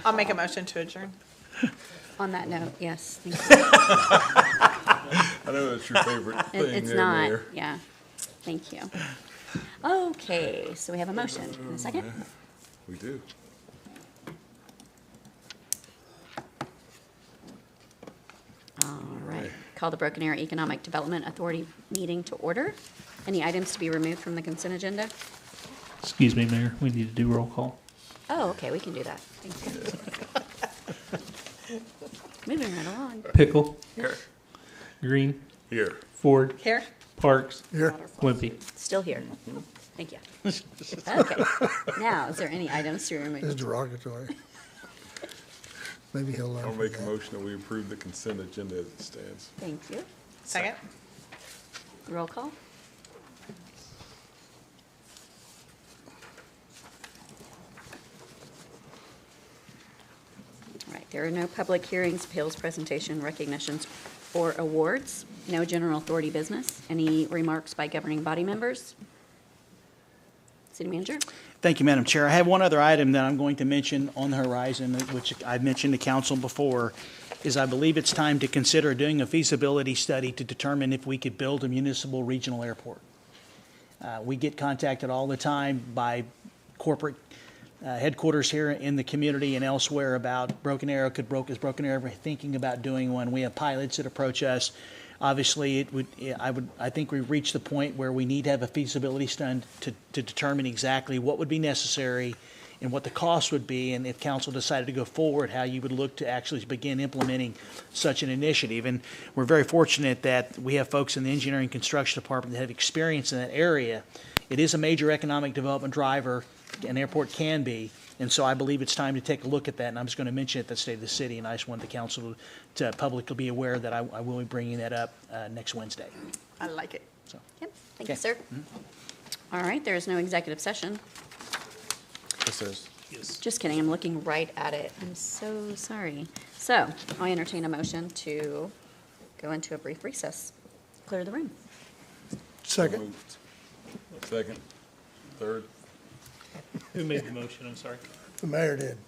I'll make a motion to adjourn. On that note, yes, thank you. I know that's your favorite thing It's there, not, Mayor. yeah, thank you. Okay, so we have a motion in a second. We do. All right, call the Broken Arrow Economic Development Authority meeting to order. Any items to be removed from the consent agenda? Excuse me, Mayor, we need to do roll call. Oh, okay, we can do that, thank you. Moving right along. Pickle. Here. Green. Here. Ford. Here? Parks. Here. Wimpy. Still here. Thank you. Okay, now, is there any items to be It's removed? derogatory. Maybe he'll learn I'll from make a that. motion that we approve the consent agenda as it stands. Thank you. Second? Roll call? All right, there are no public hearings, appeals, presentation, recognitions, or awards. No general authority business. Any remarks by governing body members? City Manager? Thank you, Madam Chair. I have one other item that I'm going to mention on the horizon, which I've mentioned to council before, is I believe it's time to consider doing a feasibility study to determine if we could build a municipal regional airport. We get contacted all the time by corporate headquarters here in the community and elsewhere about Broken Arrow. Is Broken Arrow ever thinking about doing one? We have pilots that approach us. Obviously, I think we've reached the point where we need to have a feasibility study to determine exactly what would be necessary and what the cost would be, and if council decided to go forward, how you would look to actually begin implementing such an initiative. And we're very fortunate that we have folks in the engineering and construction department that have experience in that area. It is a major economic development driver, an airport can be, and so I believe it's time to take a look at that, and I'm just going to mention it at the State of the City, and I just want the council to publicly be aware that I will be bringing that up next Wednesday. I like it. Yep, thank you, Okay. sir. All right, there is no executive session. Yes. Just kidding, I'm looking right at it. I'm so sorry. So, I'll entertain a motion to go into a brief recess. Clear the room. Second. Moved. Second. Third. Who made the motion? I'm sorry. The mayor did.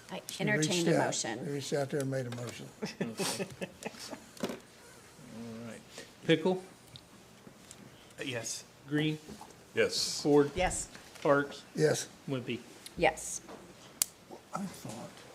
I She entertained reached a out. motion. He reached out there and made a motion. All right. Pickle. Yes. Green. Yes. Ford. Yes. Parks. Yes. Wimpy. Yes. I thought